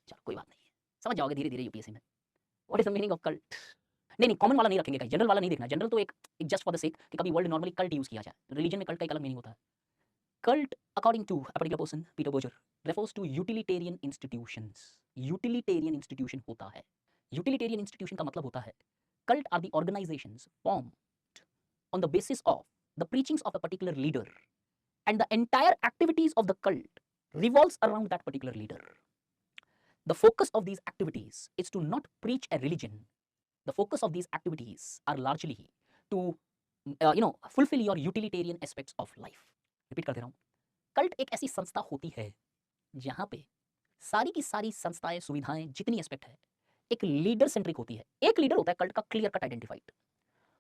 चलो कोई बात नहीं है, समझ जाओगे धीरे धीरे यूपीएससी में what is the meaning of cult. नहीं नहीं, कॉमन वाला नहीं रखेंगे, जनरल वाला नहीं देखना। जनरल तो एक जस्ट फॉर द सेक कि कभी वर्ल्ड नॉर्मली कल्ट यूज किया जाए, रिलीजन में कल्ट का एक अलग मीनिंग होता है। Cult, according to a particular person, Peter Berger, refers to utilitarian institutions. Utilitarian institution होता है। Utilitarian institution का मतलब होता है cult are the organizations formed on the basis of the preachings of a particular leader, and the entire activities of the cult revolves around that particular leader. The focus of these activities is to not preach a religion. The focus of these activities are largely to fulfill your utilitarian aspects of life. Repeat कर दे रहा हूँ, कल्ट एक ऐसी संस्था होती है जहां पे सारी की सारी संस्थाएं, सुविधाएं, जितनी एस्पेक्ट है एक लीडर सेंट्रिक होती है। एक लीडर होता है कल्ट का, क्लियर कट आइडेंटिफाइड,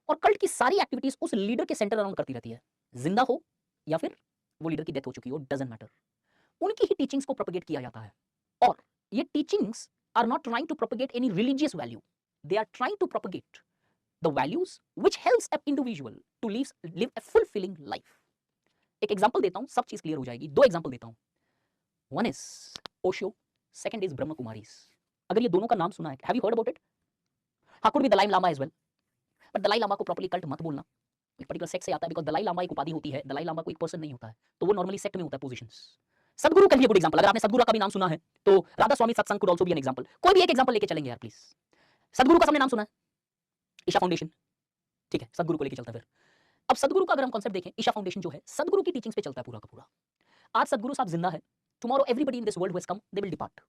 और कल्ट की सारी एक्टिविटीज उस लीडर के सेंटर अराउंड करती रहती है, जिंदा हो या फिर वो लीडर की डेथ हो चुकी हो, डजंट मैटर। उनकी ही टीचिंग्स को प्रोपेगेट किया जाता है, और ये teachings are not trying to propagate any religious value, they are trying to propagate the values which helps a individual to live a fulfilling life. एक एग्जांपल देता हूं, सब चीज क्लियर हो जाएगी। 2 एग्जांपल देता हूं। One is Osho, second is Brahma Kumaris. अगर ये दोनों का नाम सुना है, have you heard about it? हाँ, could be Dalai Lama as well, but Dalai Lama को प्रॉपर्ली कल्ट मत बोलना, एक पर्टिकुलर सेक्ट से आता है, बिकॉज दलाई लामा एक उपाधि होती है, दलाई लामा कोई पर्सन नहीं होता है, तो वो नॉर्मली सेक्ट में होता है, पोजीशंस। सदगुरु का भी गुड एग्जांपल, अगर आपने सदगुरु का भी नाम सुना है तो राधा स्वामी सत्संग could also be an example. कोई भी एक एग्जांपल लेके चलेंगे यार प्लीज। सदगुरु का सबने नाम सुना है, ईशा फाउंडेशन, ठीक है, सदगुरु को लेके चलता है। फिर अब सदगुरु का अगर हम कॉन्सेप्ट देखें, ईशा फाउंडेशन जो है सदगुरु की टीचिंग्स पे चलता है पूरा का पूरा। आज सदगुरु साहब जिंदा है, tomorrow everybody in this world who has come they will depart.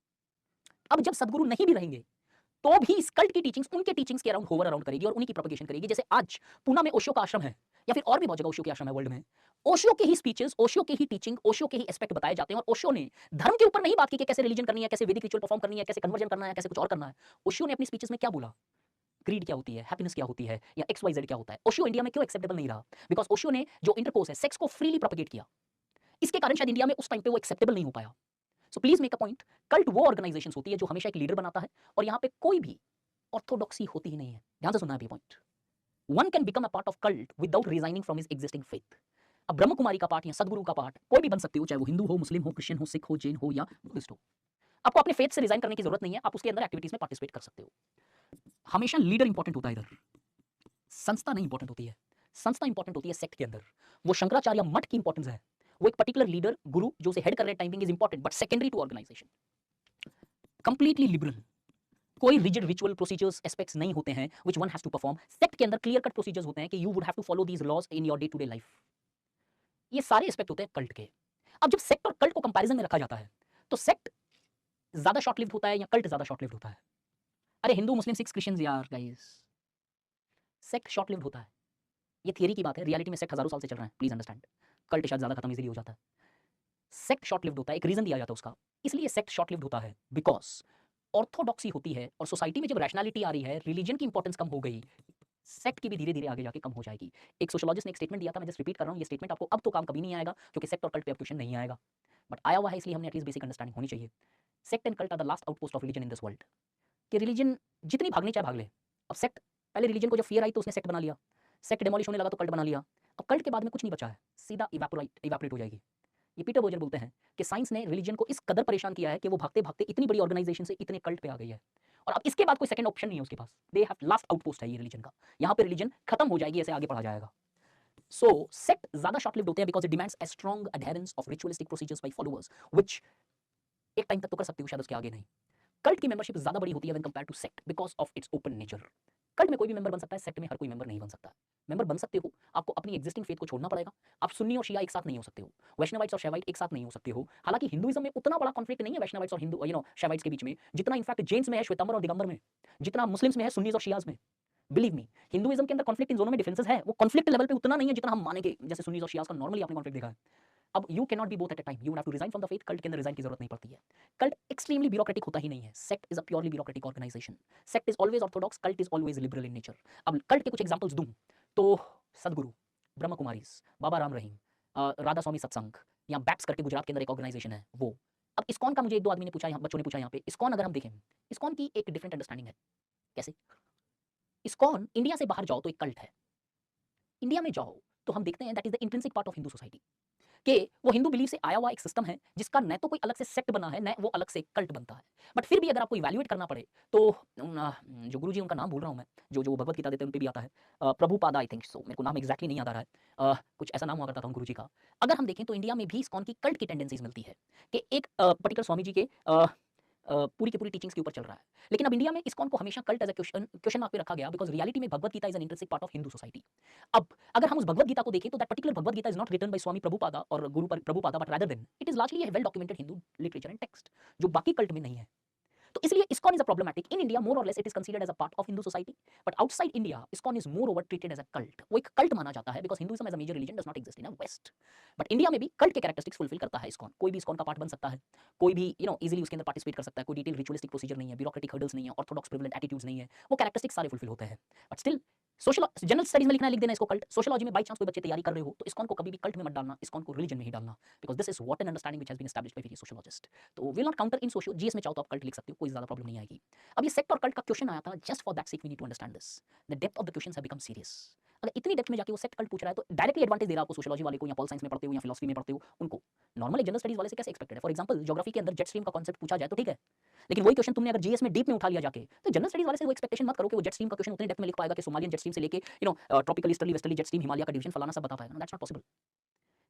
अब जब सदगुरु नहीं भी रहेंगे तो भी इस कल्ट की टीचिंग्स उनके टीचिंग्स के अराउंड होवर अराउंड करेगी और उन्हीं की प्रोपगेशन करेगी। जैसे आज पूना में ओशो का आश्रम है, या फिर और भी बहुत जगह ओशो के आश्रम है वर्ल्ड में, ओशो के ही स्पीचेस, ओशो के ही टीचिंग, ओशो के ही एस्पेक्ट बताए जाते हैं। और ओशो ने धर्म के ऊपर नहीं बात की कि कैसे रिलीजन करनी है, कैसे वैदिक रिचुअल परफॉर्म करनी है, कैसे कन्वर्जन करना है, कैसे कुछ और करना है। ओशो ने अपनी स्पीचेस में क्या बोला, ग्रीड क्या होती है, हैप्पीनेस क्या होती है, या XYZ क्या होता है। ओशो इंडिया में क्यों एक्सेप्टेबल नहीं रहा? बिकॉज ओशो ने जो इंटरकोर्स है, सेक्स को फ्रीली प्रोपगेट किया, इसके कारण शायद इंडिया में उस टाइम पे वो एक्सेप्टेबल नहीं हो पाया। सो please make a point, cult वो ऑर्गेनाइजेशंस होती है जो हमेशा एक लीडर बनाता है, और यहाँ पे कोई भी ऑर्थोडॉक्सी होती ही नहीं है। ध्यान से सुनना है ये point. One can become a part of cult without resigning from his existing faith. अब ब्रह्म कुमारी का पार्ट या सदगुरु का पार्ट कोई भी बन सकते हो, चाहे वो हिंदू हो, मुस्लिम हो, क्रिश्चियन हो, सिख हो, जैन हो या बुद्धिस्ट हो। आपको अपने फेथ से रिजाइन करने की जरूरत नहीं है, आप उसके अंदर एक्टिविटीज में पार्टिसिपेट कर सकते हो। हमेशा लीडर इंपॉर्टेंट होता है इधर, संस्था नहीं इंपॉर्टेंट होती है। संस्था इंपॉर्टेंट होती है सेक्ट के अंदर। वो शंकराचार्य मठ की इंपॉर्टेंस है, वो एक पर्टिकुलर लीडर, गुरु जो उसे हेड कर रहे timing is important, but secondary to organisation. Completely liberal, कोई रिजिड रिचुअल प्रोसीजर्स एस्पेक्ट्स नहीं होते हैं which one has to perform. Sect के अंदर क्लियर कट प्रोसीजर्स होते हैं कि you would have to follow these laws in your day to day life. ये सारे एस्पेक्ट होते हैं कल्ट के। अब जब सेक्ट और कल्ट को कंपैरिजन में रखा जाता है तो सेक्ट ज्यादा शॉर्ट लिव्ड होता है या कल्ट ज्यादा शॉर्ट लिव्ड होता है? अरे हिंदू, मुस्लिम, सिख, क्रिश्चियंस यार गाइस, सेक्ट शॉर्ट लिव्ड होता है। ये थियरी की बात है, रियलिटी में सेक्ट हजारों साल से चल रहा है, प्लीज अंडरस्टैंड। कल्ट शायद ज्यादा खत्म इजीली हो जाता है, सेक्ट शॉर्ट लिव्ड होता है। एक रीजन दिया जाता है उसका, इसलिए सेक्ट शॉर्ट लिव्ड होता है बिकॉज ऑर्थोडॉक्सी होती है, और सोसाइटी में जब रैशनैलिटी आ रही है, रिलीजन की इंपॉर्टेंस कम हो गई, सेक्ट की भी धीरे धीरे आगे जाके कम हो जाएगी। एक सोशियोलॉजिस्ट ने एक स्टेटमेंट दिया था, मैं जस्ट रिपीट कर रहा हूं, ये स्टेटमेंट आपको अब तो काम कभी नहीं आएगा क्योंकि सेक्ट और कल्ट पे अब क्वेश्चन नहीं आएगा, बट आया हुआ है इसलिए हमने एटलीस्ट बेसिक अंडरस्टैंडिंग होनी चाहिए। Sect and cult are the last outpost of religion in this world. कि रिलीजन जितनी भागनी चाहे भाग ले। अब सेक्ट, पहले रिलीजन को जब फियर आई तो उसने सेक्ट बना लिया, सेक्ट डिमोलिश होने लगा तो कल्ट बना लिया, अब कल्ट के बाद में कुछ नहीं बचा है, सीधा इवेपोरेट हो जाएगी। ये पीटर बर्जर बोलते हैं कि साइंस ने रिलीजन को इस कदर परेशान किया है कि वो भागते भागते इतनी बड़ी ऑर्गेनाइजेशन से इतने कल्ट पे आ गई है, और अब इसके बाद कोई सेकंड ऑप्शन नहीं है उसके पास। दे हैव लास्ट आउटपोस्ट है ये रिलीजन का, यहाँ पे रिलीजन खत्म हो जाएगी, ऐसे आगे पढ़ा जाएगा। सो सेक्ट ज्यादा शॉर्ट लिव्ड होते हैं because it demands a strong adherence of ritualistic procedures by followers, which एक टाइम तक तो कर सकते हो, शायद उसके आगे नहीं। कल्ट की मेंबरशिप ज्यादा बड़ी होती है when compared to sect because of its open nature. Cult में कोई भी मेंबर बन सकता है, सेक्ट में हर कोई मेंबर नहीं बन सकता। मेंबर बन सकते हो, आपको अपनी एग्जिस्टिंग फेथ को छोड़ना पड़ेगा। आप सुन्नी और शिया एक साथ नहीं हो सकते हो, वैष्णवाइट्स और शैवाइट एक साथ नहीं हो सकते हो। हालांकि हिंदुइज्म में उतना बड़ा कॉन्फ्लिक्ट नहीं है वैष्णवाइट्स और हिंदू शैवाइट्स के बीच में, जितना इनफैक्ट जैन्स में है, श्वेतांबर और दिगंबर में, जितना मुस्लिम्स में है, सुन्नीज और शियाज में। बिलीव मी, हिंदुइज्म के अंदर कॉन्फ्लिक्ट इन दोनों में डिफरेंसेस है, वो कॉन्फ्लिक्ट लेवल पे उतना नहीं है जितना हम मानेंगे, जैसे सुन्नीज और शियाज का नॉर्मली आपने कॉन्फ्लिक्ट देखा है। अब you can not be both at a time, you would have to resign from the faith. Cult के अंदर रिजाइन की जरूरत नहीं पड़ती है। कल्ट एक्सट्रीमली ब्यूरोक्रेटिक होता ही नहीं है। Sect is a purely bureaucratic organisation. Sect is always orthodox, cult is always liberal in nature. अब कल्ट के कुछ एग्जांपल्स दूं तो सदगुरु, ब्रह्म कुमारीज, बाबा राम रहीम, राधा स्वामी सत्संग, या बैप्स करके गुजरात के अंदर एक ऑर्गेनाइजेशन है वो। अब इस्कॉन का मुझे एक दो आदमी ने पूछा, बच्चों ने पूछा यहाँ पे, इस्कॉन अगर हम देखें, इस्कॉन की एक डिफरेंट अंडरस्टैंडिंग है। कैसे? इस्कॉन इंडिया से बाहर जाओ तो एक कल्ट है, इंडिया में जाओ तो हम देखते हैं that is the intrinsic part of Hindu society, कि वो हिंदू बिलीफ से आया हुआ एक सिस्टम है जिसका न तो कोई अलग से सेक्ट बना है, न वो अलग से कल्ट बनता है। बट फिर भी अगर आपको इवैल्यूएट करना पड़े तो जो गुरुजी, उनका नाम भूल रहा हूं मैं, जो जो भगवत गीता देते हैं उन पे भी आता है, प्रभुपादा आई थिंक सो, मेरे को नाम एग्जैक्टली नहीं याद आ रहा है, कुछ ऐसा नाम हुआ करता था उन गुरुजी का। अगर हम देखें तो इंडिया में भी इस्कॉन की कल्ट की टेंडेंसीज मिलती है कि एक पर्टिकुलर स्वामी जी के पूरी की पूरी टीचिंग्स के ऊपर चल रहा है। लेकिन अब इंडिया में इस्कॉन को हमेशा cult as a question mark पे रखा गया, बिकॉज रियलिटी में Bhagavad Gita is an intrinsic part of Hindu society. अब अगर हम उस भगवत गीता को देखें तो that particular Bhagavad Gita is not written by Swami Prabhupada और Guru Prabhupada, but rather than it is largely a well documented Hindu literature and text, जो बाकी कल्ट में नहीं है। तो इसलिए ISKCON is a problematic in India, more और less it is considered as a part of Hindu society, but outside India ISKCON is more over treated as a cult. वो एक कल्ट माना जाता है because Hinduism as a major religion does not exist in west. But India में भी कल्ट के कैरेक्टरिस्टिक्स फुलफिल करता है इस्कॉन। कोई भी इस्कॉन का पार्ट बन सकता है, कोई भी इजीली उसके अंदर पार्टिसिपेट कर सकता है, कोई डिटेल रिचुअलिस्टिक प्रोसीजर नहीं है, ब्यूरोक्रेटिक हर्डल्स नहीं है, ऑर्थोडॉक्स प्रिविलेंट एटीट्यूड्स नहीं है, वो कैरेक्टरिस्टिक्स सारे फुलफिल होते हैं। But still social general studies में लिखना है, लिख देना इसको कल्ट। सोशियोलॉजी में बाई चांस कोई बच्चे तैयारी कर रहे हो तो इस्कॉन को कभी भी कल्ट में मत डालना, इस्कॉन को रिलीजन में ही डालना, because this is what an understanding which has been established by various sociologist. तो will not counter in socio, GS में चाहो तो आप कल्ट लिख सकते हो, कोई ज्यादा प्रॉब्लम नहीं आएगी। अब ये सेक्ट और कल्ट का क्वेश्चन आया था, just for that sake we need to understand this, the depth of the questions have become serious. अगर इतनी डेप्थ में जाके वो सेक्ट कल्ट पूछ रहा है तो डायरेक्टली एडवांटेज दे रहा है आपको सोशियोलॉजी वाले को, या पॉल साइंस में पढ़ते हो या फिलॉसफी में पढ़ते हो उनको। नॉर्मल जनरल स्टडीज वाले से कैसे एक्सपेक्टेड है? फॉर एग्जांपल ज्योग्राफी के अंदर जेट स्ट्रीम का कांसेप्ट पूछा जाए तो ठीक है, लेकिन वही क्वेश्चन तुमने अगर जीएस में डीप में उठा लिया जाके, तो जनरल स्टडीज वाले से वो एक्सपेक्टेशन मत करो कि वो जेट स्ट्रीम का क्वेश्चन उतने डेप्थ में लिख पाएगा कि सोमालियन जेट स्ट्रीम से लेके tropical easterly westerly jet stream, Himalaya का डिवीजन फलाना सब बता पाएगा। दैट्स नॉट पॉसिबल,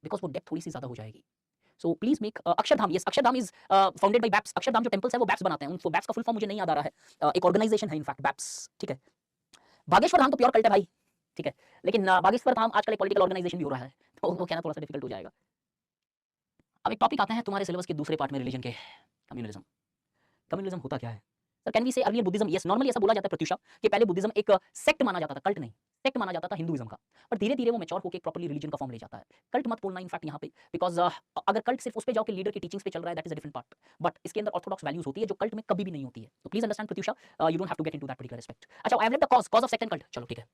बिकॉज वो डेप्थ थोड़ी सी ज्यादा हो जाएगी। So please make Akshardham, yes Akshardham is founded by BAPS. Akshardham जो टेंपल्स है वो बैप्स बनाते हैं, उनको बैप्स का फुल फॉर्म मुझे नहीं याद आ रहा है, एक ऑर्गेनाइजेशन है इनफैक्ट बैप्स, ठीक है। बागेश्वर धाम तो प्योर कल्ट है भाई, ठीक है, लेकिन बागेश्वर धाम आजकल एक पॉलिटिकल ऑर्गेनाइजेशन भी हो रहा है, तो वो कहना थोड़ा सा डिफिकल्ट हो जाएगा। अब एक टॉपिक आता है तुम्हारे सिलेबस के दूसरे पार्ट में, रिलीजन के, कम्युनलिज्म। कम्युनलिज्म होता क्या है? सर कैन वी से अर्लियर बुद्धिज्म? यस, नॉर्मली ऐसा बोला जाता है प्रत्युषा कि पहले बुद्धिज्म एक सेक्ट माना जाता था, कल्ट नहीं, सेक्ट माना जाता था हिंदुइज्म का, पर धीरे धीरे वो मैच्योर होकर एक प्रॉपर्ली रिलीजन का फॉर्म ले जाता है। कल्ट मत बोलना इनफैक्ट यहाँ पे, बिकॉज अगर कल्ट सिर्फ उस पे जाओ कि लीडर की टीचिंग्स पे चल रहा है, that is a different part, but इसके अंदर ऑर्थोडॉक्स वैल्यूज होती है जो कल्ट में कभी भी नहीं होती है। तो please understand Pratyusha, you don't have to get into that particular aspect. अच्छा, I have left the cause of sect and cult, चलो ठीक है।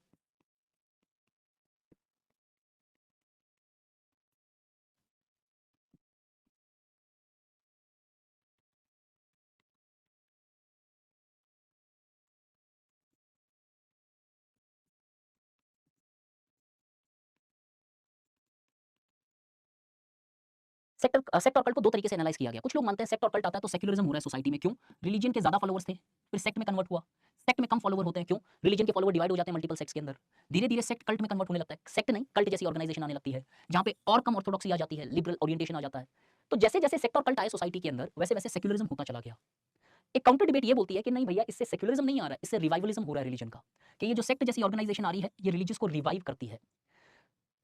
सेक्ट और कल्ट को दो तरीके से एनालाइज किया गया। कुछ लोग मानते हैं सेक्ट और कल्ट आता है तो सेक्युलरिज्म हो रहा है सोसाइटी में, क्यों? रिलीजन के ज्यादा फॉलोवर्स थे, फिर सेक्ट में कन्वर्ट हुआ। सेक्ट में कम फॉलोवर होते हैं, क्यों? रिलीजन के फॉलोवर डिवाइड हो जाते हैं मल्टीपल सेक्ट्स के अंदर, धीरे धीरे सेक्ट कल्ट में कन्वर्ट होने लगता है। सेक्ट नहीं, कल्ट जैसी ऑर्गेनाइजेशन आने लगती है जहां पे और कम ऑर्थोडॉक्सी आ जाती है, लिबरल ओरिएंटेशन आ जाता है। तो जैसे जैसे सेक्ट और कल्ट आए सोसाइटी के अंदर, वैसे वैसे सेक्युलरिज्म होता चला गया। एक काउंटर डिबेट ये बोलती है कि नहीं भैया, इससे सेक्युलरिज्म नहीं आ रहा है, इससे रिवाइवलिज्म हो रहा है रिलीजन का, कि ये जो सेक्ट जैसी ऑर्गेनाइजेशन आ रही है ये रिलीजियस को रिवाइव करती है।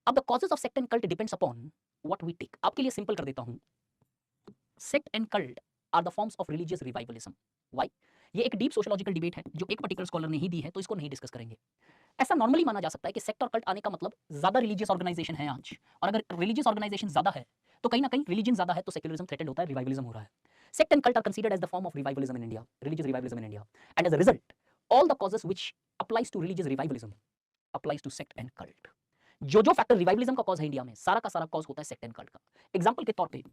अब the causes of sect and cult depends upon what we take. आपके लिए सिंपल कर देता हूं, sect and cult are the forms of religious revivalism. Why? ये एक डीप सोशियोलॉजिकल डिबेट है जो एक पर्टिकुलर स्कॉलर ने ही दी है, तो इसको नहीं डिस्कस करेंगे। ऐसा नॉर्मली माना जा सकता है कि सेक्ट और कल्ट आने का मतलब ज्यादा रिलीजियस ऑर्गेनाइजेशन है आज, और अगर रिलीजियस ऑर्गेनाइजेशन ज्यादा है तो कहीं ना कहीं रिलीजन ज्यादा है तो सेक्युलरिज्म थ्रेटेड होता है, रिवाइवलिज्म हो रहा है। Sect and cult are considered as the form of revivalism in India, religious revivalism in India, and as a result all the causes which applies to religious revivalism applies to sect and cult. जो जो फैक्टर रिवाइवलिज्म का कॉज है इंडिया में, सारा का सारा कॉज होता है सेक्ट एंड कल्ट का। एग्जांपल के तौर पे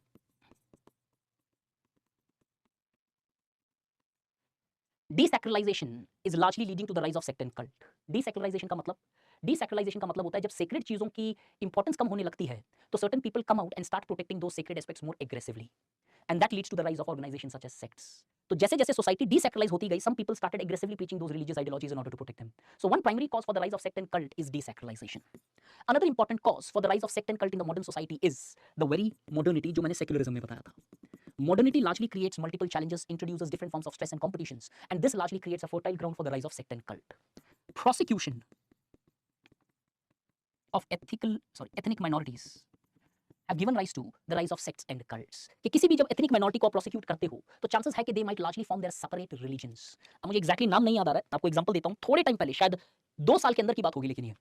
desacralisation is largely leading to the rise of sect and cult. डीसैक्रलाइजेशन का मतलब, डीसैक्रलाइजेशन का मतलब होता है जब सेक्रेड चीजों की इंपॉर्टेंस कम होने लगती है तो certain people come out and start protecting those sacred aspects more aggressively, and that leads to the rise of organisations such as sects. तो जैसे जैसे सोसाइटी डीसैक्रलाइज होती गई, some people started aggressively preaching those religious ideologies in order to protect them. So one primary cause for the rise of sect and cult is desacralization. Another important cause for the rise of sect and cult in the modern society is the very modernity जो मैंने secularism में बताया था। Modernity largely creates multiple challenges, introduces different forms of stress and competitions, and this largely creates a fertile ground for the rise of sect and cult. prosecution of ethnic minorities have given rise to the rise of sects and cults. कि किसी भी जब ethnic minority को prosecute करते हो तो chances है कि they might largely form their separate religions. अब मुझे exactly नाम नहीं याद आ रहा है, आपको एग्जांपल देता हूं, थोड़े टाइम पहले शायद 2 साल के अंदर की बात होगी, लेकिन ये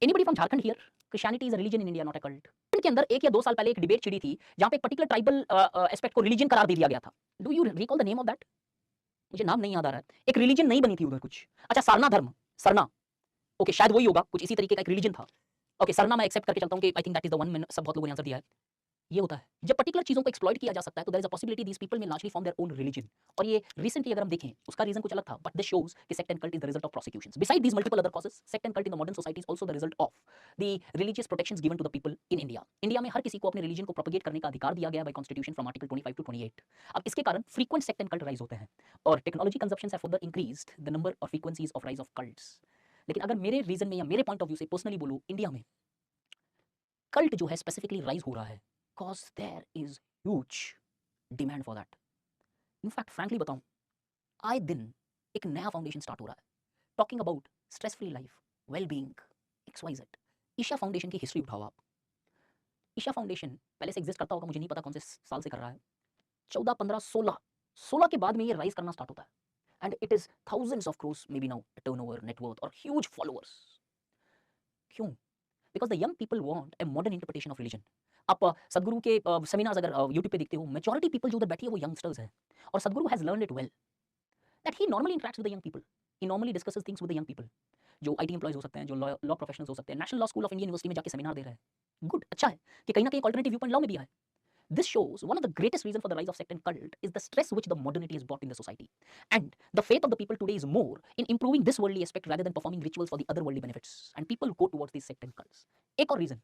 anybody from Jharkhand here? Christianity is a religion in India, not a cult. के अंदर 1 या 2 साल पहले एक डिबेट छिड़ी थी जहां पे एक पर्टिकुलर ट्राइबल एस्पेक्ट को रिलीजन करार दे दिया गया था. Do you recall the name of that? मुझे नाम नहीं याद आ रहा है. एक रिलीजन नहीं बनी थी उधर कुछ. अच्छा, सरना धर्म, सरना, ओके शायद वही होगा, कुछ इसी तरीके का एक रिलीजन था. ओके, सरना मैं एक्सेप्ट करके चलता हूं कि I think that is the one, सब बहुत लोगों ने आंसर दिया है. ये होता है जब पर्टिकुलर चीजों को एक्सप्लॉइट किया जा सकता है तो there is a possibility these people में largely form their own religion. और ये रिसेंटली अगर हम देखें उसका रीजन कुछ अलग था, बट दिस शोज कि sect and cult is the result of prosecutions. Beside these multiple other causes, sect and cult in the modern society is also the result of the religious protections given to the people in India. India में हर किसी को अपने रिलीजन को प्रोपेगेट करने का अधिकार दिया गया by constitution from article 25 to 28. अब इसके कारण frequent sect and cult rise होते हैं और technology consumptions have further increased the number और frequencies of rise of cults. लेकिन अगर मेरे रीजन में या मेरे पॉइंट ऑफ व्यू से पर्सनली बोलूं, इंडिया में कल्ट जो है स्पेसिफिकली राइज हो रहा है cause there is huge demand for that. In fact, frankly बताऊं, आए दिन एक नया फाउंडेशन स्टार्ट हो रहा है talking about stress free life, well being, XYZ. Isha Foundation की हिस्ट्री उठाओ आप. ईशा फाउंडेशन पहले से एग्जिस्ट करता होगा, मुझे नहीं पता कौन से साल से कर रहा है. 14, 15, 16 के बाद में ये राइज करना स्टार्ट होता है. And it is thousands of crores may be now turnover, net worth और ह्यूज फॉलोअर्स. क्यों? Because the young people want a modern interpretation of religion. आप सदगुरु के सेमिनार्स अगर यूट्यूब पे देखते हो, मेजॉरिटी पीपल जो उधर बैठी है वो यंगस्टर्स हैं. और सदगुरु has learned it well that he normally interacts with the young people. He normally discusses things with the young people, जो IT एम्प्लॉयज हो सकते हैं, जो लॉ प्रोफेशनल्स हो सकते हैं. National law school of India university में जाके सेमिनार दे रहा है. गुड, अच्छा है कि कहीं ना कहीं अल्टरनेटिव व्यू पॉइंट लॉ में भी आया है. This shows one of the greatest reasons for the rise of sect and cult is the stress which the modernity has brought in the society. And the faith of the people today is more in improving this worldly aspect rather than performing rituals for the other worldly benefits. And people go towards these sect and cults. एक और reason,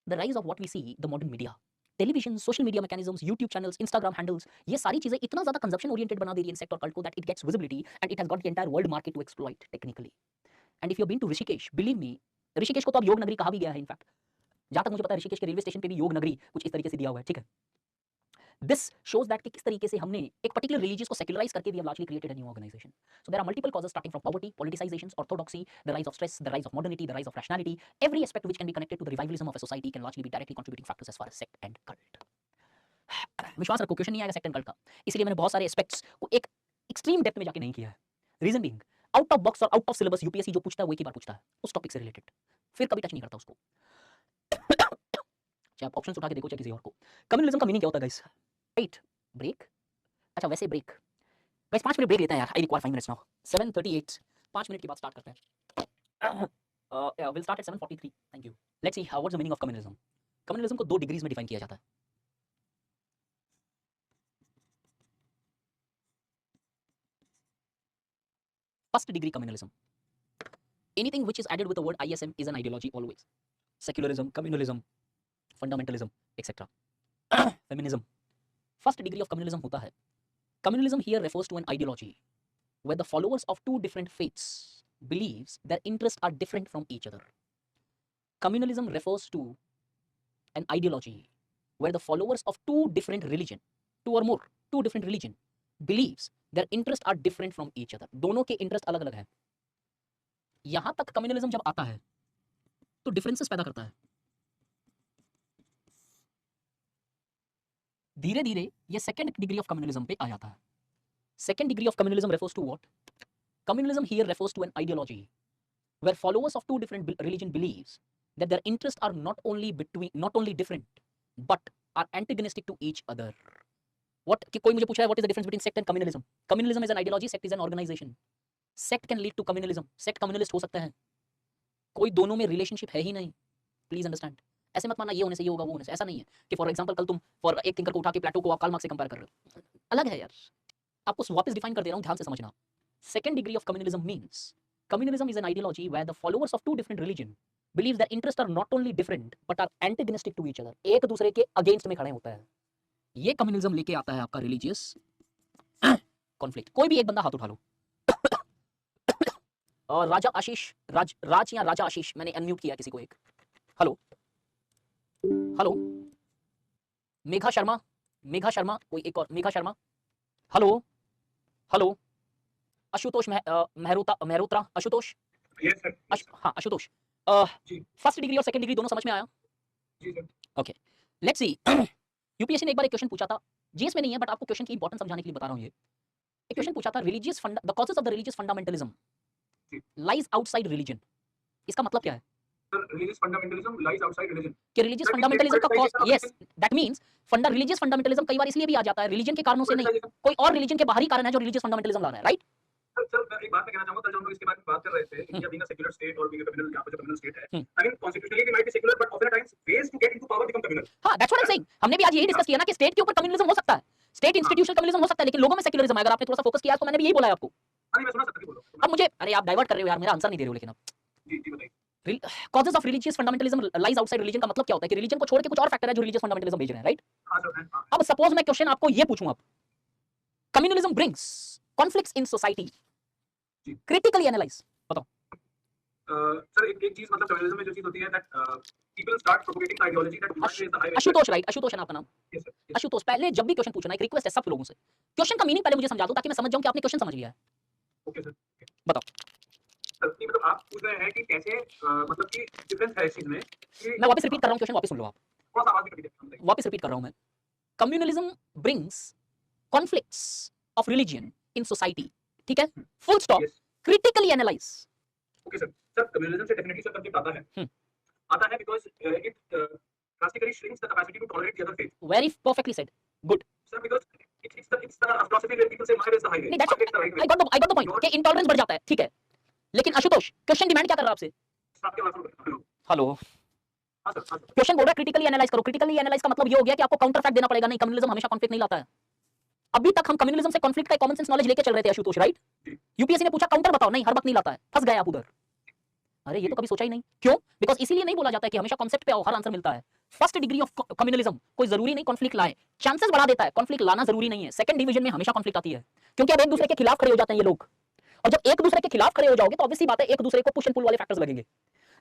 the rise of what we see, the modern media. Television, social media mechanisms, YouTube channels, Instagram handles, ये सारी चीजें इतना ज्यादा कंजप्शन ओरिएंटेड बना दे रही है इन सेक्ट और कल्ट को that it gets visibility and it has got the entire world market to exploit technically. And if you have been to Rishikesh, believe me, Rishikesh को तो अब योग नगरी कहा भी गया है. इनफैक्ट जहां तक मुझे पता है ऋषिकेश के रेलवे स्टेशन पे भी योग नगरी कुछ इस तरीके से दिया हुआ है. ठीक है, दिस शोज दैट कि किस तरीके से हमने एक पर्टिकुलर रिलीजियस को सेक्युलराइज करके we have largely created a new organisation. So there are multiple causes starting from poverty, politicisation, orthodoxy, the rise of stress, the rise of modernity, the rise of rationality. Every aspect which can be connected to the revivalism of a society can largely be directly contributing factors as far as sect and cult. विश्वास रखो, क्वेश्चन नहीं आएगा सेक्ट एंड कल्ट का, इसलिए मैंने बहुत सारे एस्पेक्ट्स को एक एक्सट्रीम डेप्थ में जाके नहीं किया है. Reason being, out of box और आउट ऑफ सिलेबस यूपीएससी जो पूछता है वो एक ही बार पूछता है उस टॉपिक से रिलेटेड, फिर कभी टच नहीं करता उसको. चाहे आप ऑप्शंस उठा के देखो चाहे किसी और को. कम्युनलिज्म का मीनिंग क्या होता है गाइस? Right, break. अच्छा वैसे ब्रेक गाइस, 5 मिनट ब्रेक लेते हैं यार. I require 5 minutes now. 7:38, 5 minute के बाद स्टार्ट करते हैं. Will start at 7:43. Thank you. Let's see what's the meaning of communalism. Communalism को 2 डिग्रीज में डिफाइन किया जाता है. First degree communalism. Anything which is added with the word ISM is an ideology always. Secularism, communalism, fundamentalism, etc. Feminism. First degree of communalism होता है. Communalism here refers to an ideology where the followers of 2 different faiths believes their interests are different from each other. Communalism refers to an ideology where the followers of 2 different religion, 2 or more, 2 different religion believes their interests are different from each other. दोनों के इंटरेस्ट अलग अलग है. यहां तक कम्युनलिज्म जब आता है तो डिफरेंसेस पैदा करता है. धीरे धीरे ये सेकंड डिग्री ऑफ कम्युनलिज्म पे आ जाता है. Second degree of communalism refers to what? Communism here refers to an ideology where followers of 2 different religion believes that their interests are not only different but are antagonistic to each other. What कि कोई मुझे पूछ रहा है what is the difference between sect and communalism? Communalism is an ideology, sect is an organization. Sect can lead to communalism. Sect communalist हो सकते हैं. कोई दोनों में रिलेशनशिप है ही नहीं. Please understand. ऐसे मत मानना ये होने से ये होगा वो होने से, ऐसा नहीं है कि फॉर एग्जांपल कल तुम फॉर एक थिंकर को उठा के प्लेटो को आप कार्ल मार्क्स से कंपेयर कर रहे हो. अलग है यार. आपको वापस डिफाइन कर दे रहा हूं, ध्यान से समझना. Second degree of communalism means communism is an ideology where the followers of 2 different religion believes their interests are not only different but are antagonistic to each other. एक दूसरे के अगेंस्ट में खड़े होता है. ये कम्युनलिज्म लेके आता है आपका रिलीजियस कॉन्फ्लिक्ट. कोई भी एक बंदा हाथ उठा लो. और राजा आशीष, राज या राजा आशीष, मैंने अनम्यूट किया किसी को एक. Hello hello. मेघा शर्मा, कोई एक और. Megha Sharma. Hello hello. Ashutosh Mehrotra, Ashutosh. Yes sir, yes sir. हाँ आशुतोष, जी, फर्स्ट डिग्री और सेकंड डिग्री दोनों समझ में आया? जी sir. Okay, let's see. UPSC ने एक बार एक क्वेश्चन पूछा था, जीएस में नहीं है बट आपको क्वेश्चन की इंपॉर्टेंस समझाने के लिए बता रहा हूँ ये। एक जी, क्वेश्चन पूछा था, the causes of the religious fundamentalism जी, लाइज आउटसाइड रिलीजन। इसका मतलब जी। क्या है? Sir religious fundamentalism lies outside religion. कि religious that means it is fundamentalism का cause, politicisation of yes, religion. That means religious fundamentalism कई बार इसलिए भी आ जाता है रिलीजन के कारणों से नहीं, पॉलिटिसाइजेशन। कोई और रिलीजन के बाहरी कारण है जो रिलीजियस फंडामेंटलिज्म ला रहा है, राइट? सर सर मैं एक बात मैं कहना चाहूँगा, कल जो हम लोग इसके बारे में बात कर रहे थे, India being a secular state और बीइंग अ कम्युनल, यहाँ पे जो कम्युनल स्टेट है, I mean constitutionally we might be secular but often times ways to get into power become communal. हाँ, that's what I am saying. हमने भी आज यही हाँ, डिस्कस किया ना कि स्टेट के ऊपर कम्युनलिज्म हो सकता है, स्टेट हाँ। इंस्टीट्यूशनल कम्युनलिज्म हो सकता है, लेकिन लोगों में सेक्युलरिज्म है। अगर आपने थोड़ा सा फोकस किया तो मैंने भी यही बोला है आपको। हाँ, नहीं मैं सुना सर, तभी बोल रहा हूँ, अब सुना। मुझे, अरे आप डाइवर्ट कर रहे हो यार, मेरा आंसर नहीं दे रहे हो लेकिन अब। जी, जी बताइए। Causes of religious fundamentalism lies outside religion का मतलब क्या होता है कि रिलीजन को छोड़ के कुछ और फैक्टर है जो रिलीजियस फंडामेंटलिज्म भेज रहे हैं, राइट? हाँ सर, है, हाँ, है। अब सपोज मैं क्वेश्चन आपको ये पूछूं, अब communalism brings conflicts in society, जी। क्रिटिकली एनालाइज, बताओ। सर एक एक चीज़ मतलब कम्युनिज्म में जो चीज़ होती है that people start propagating the ideology that divine is the highway to Ashutosh, right? Ashutosh है ना आपका नाम? Yes sir, yes sir. Ashutosh, पहले जब भी क्वेश्चन पूछना, एक रिक्वेस्ट है सब लोगों से, क्वेश्चन का मीनिंग पहले मुझे समझा दो ताकि मैं समझ जाऊं कि आपने क्वेश्चन समझ लिया है। Okay sir. बताओ। सर नहीं मतलब आप पूछ रहे हैं कि कैसे मतलब कि डिफरेंस है इस चीज़ में कि मैं वापस रिपीट कर रहा हूं, क्वेश्चन वापस सुन लो आप। थोड़ा-सा आवाज़ में कर दीजिए, बताइए। वापस रिपीट कर रहा हूं मैं। Communalism brings conflicts of religion in society, ठीक है? हुँ, full stop, yes. Critically analyse. Okay sir. Sir communism से डेफिनिटली सर कंफ्लिक्ट आता है। आता है because it drastically shrinks the capacity to tolerate the other faith. Very perfectly said, good. Sir, because it's the philosophy where people say my way is the highway. नहीं, that's, My way is the right way. I got the point Your कि इंटॉलरेंस बढ़ जाता है, ठीक है। लेकिन आशुतोष, क्वेश्चन डिमांड क्या कर रहा है आपसे? आपके आवाज़ में हेलो। हेलो, हाँ सर, हाँ सर। क्वेश्चन बोल रहा है क्रिटिकली एनालाइज करो। क्रिटिकली एनालाइज का मतलब ये हो गया कि आपको काउंटर फैक्ट देना पड़ेगा। नहीं, कम्युनलिज्म हमेशा कॉन्फ्लिक्ट नहीं लाता है। अभी तक हम कम्युनलिज्म से कॉन्फ्लिक्ट का कॉमन सेंस नॉलेज लेके चल रहे थे आशुतोष, राइट? जी, यूपीएससी ने पूछा काउंटर बताओ, नहीं हर वक्त नहीं लाता है, फंस गए आप उधर। अरे ये तो जी, कभी सोचा ही नहीं, क्यों? बिकॉज इसीलिए नहीं बोला जाता है कि हमेशा कॉन्सेप्ट पे आओ, हर आंसर मिलता है। फर्स्ट डिग्री ऑफ कम्युनलिज्म कोई जरूरी नहीं कॉन्फ्लिक्ट लाए, चांसेस बढ़ा देता है, कॉन्फ्लिक्ट लाना जरूरी नहीं है। सेकंड डिवीजन में हमेशा कॉन्फ्लिक्ट आती है, क्योंकि अब एक दूसरे यस, के खिलाफ खड़े हो जाते हैं ये लोग। और जब एक दूसरे के खिलाफ खड़े हो जाओगे तो ऑब्वियसली बात है एक दूसरे को पुश एंड पुल वाले फैक्टर्स लगेंगे।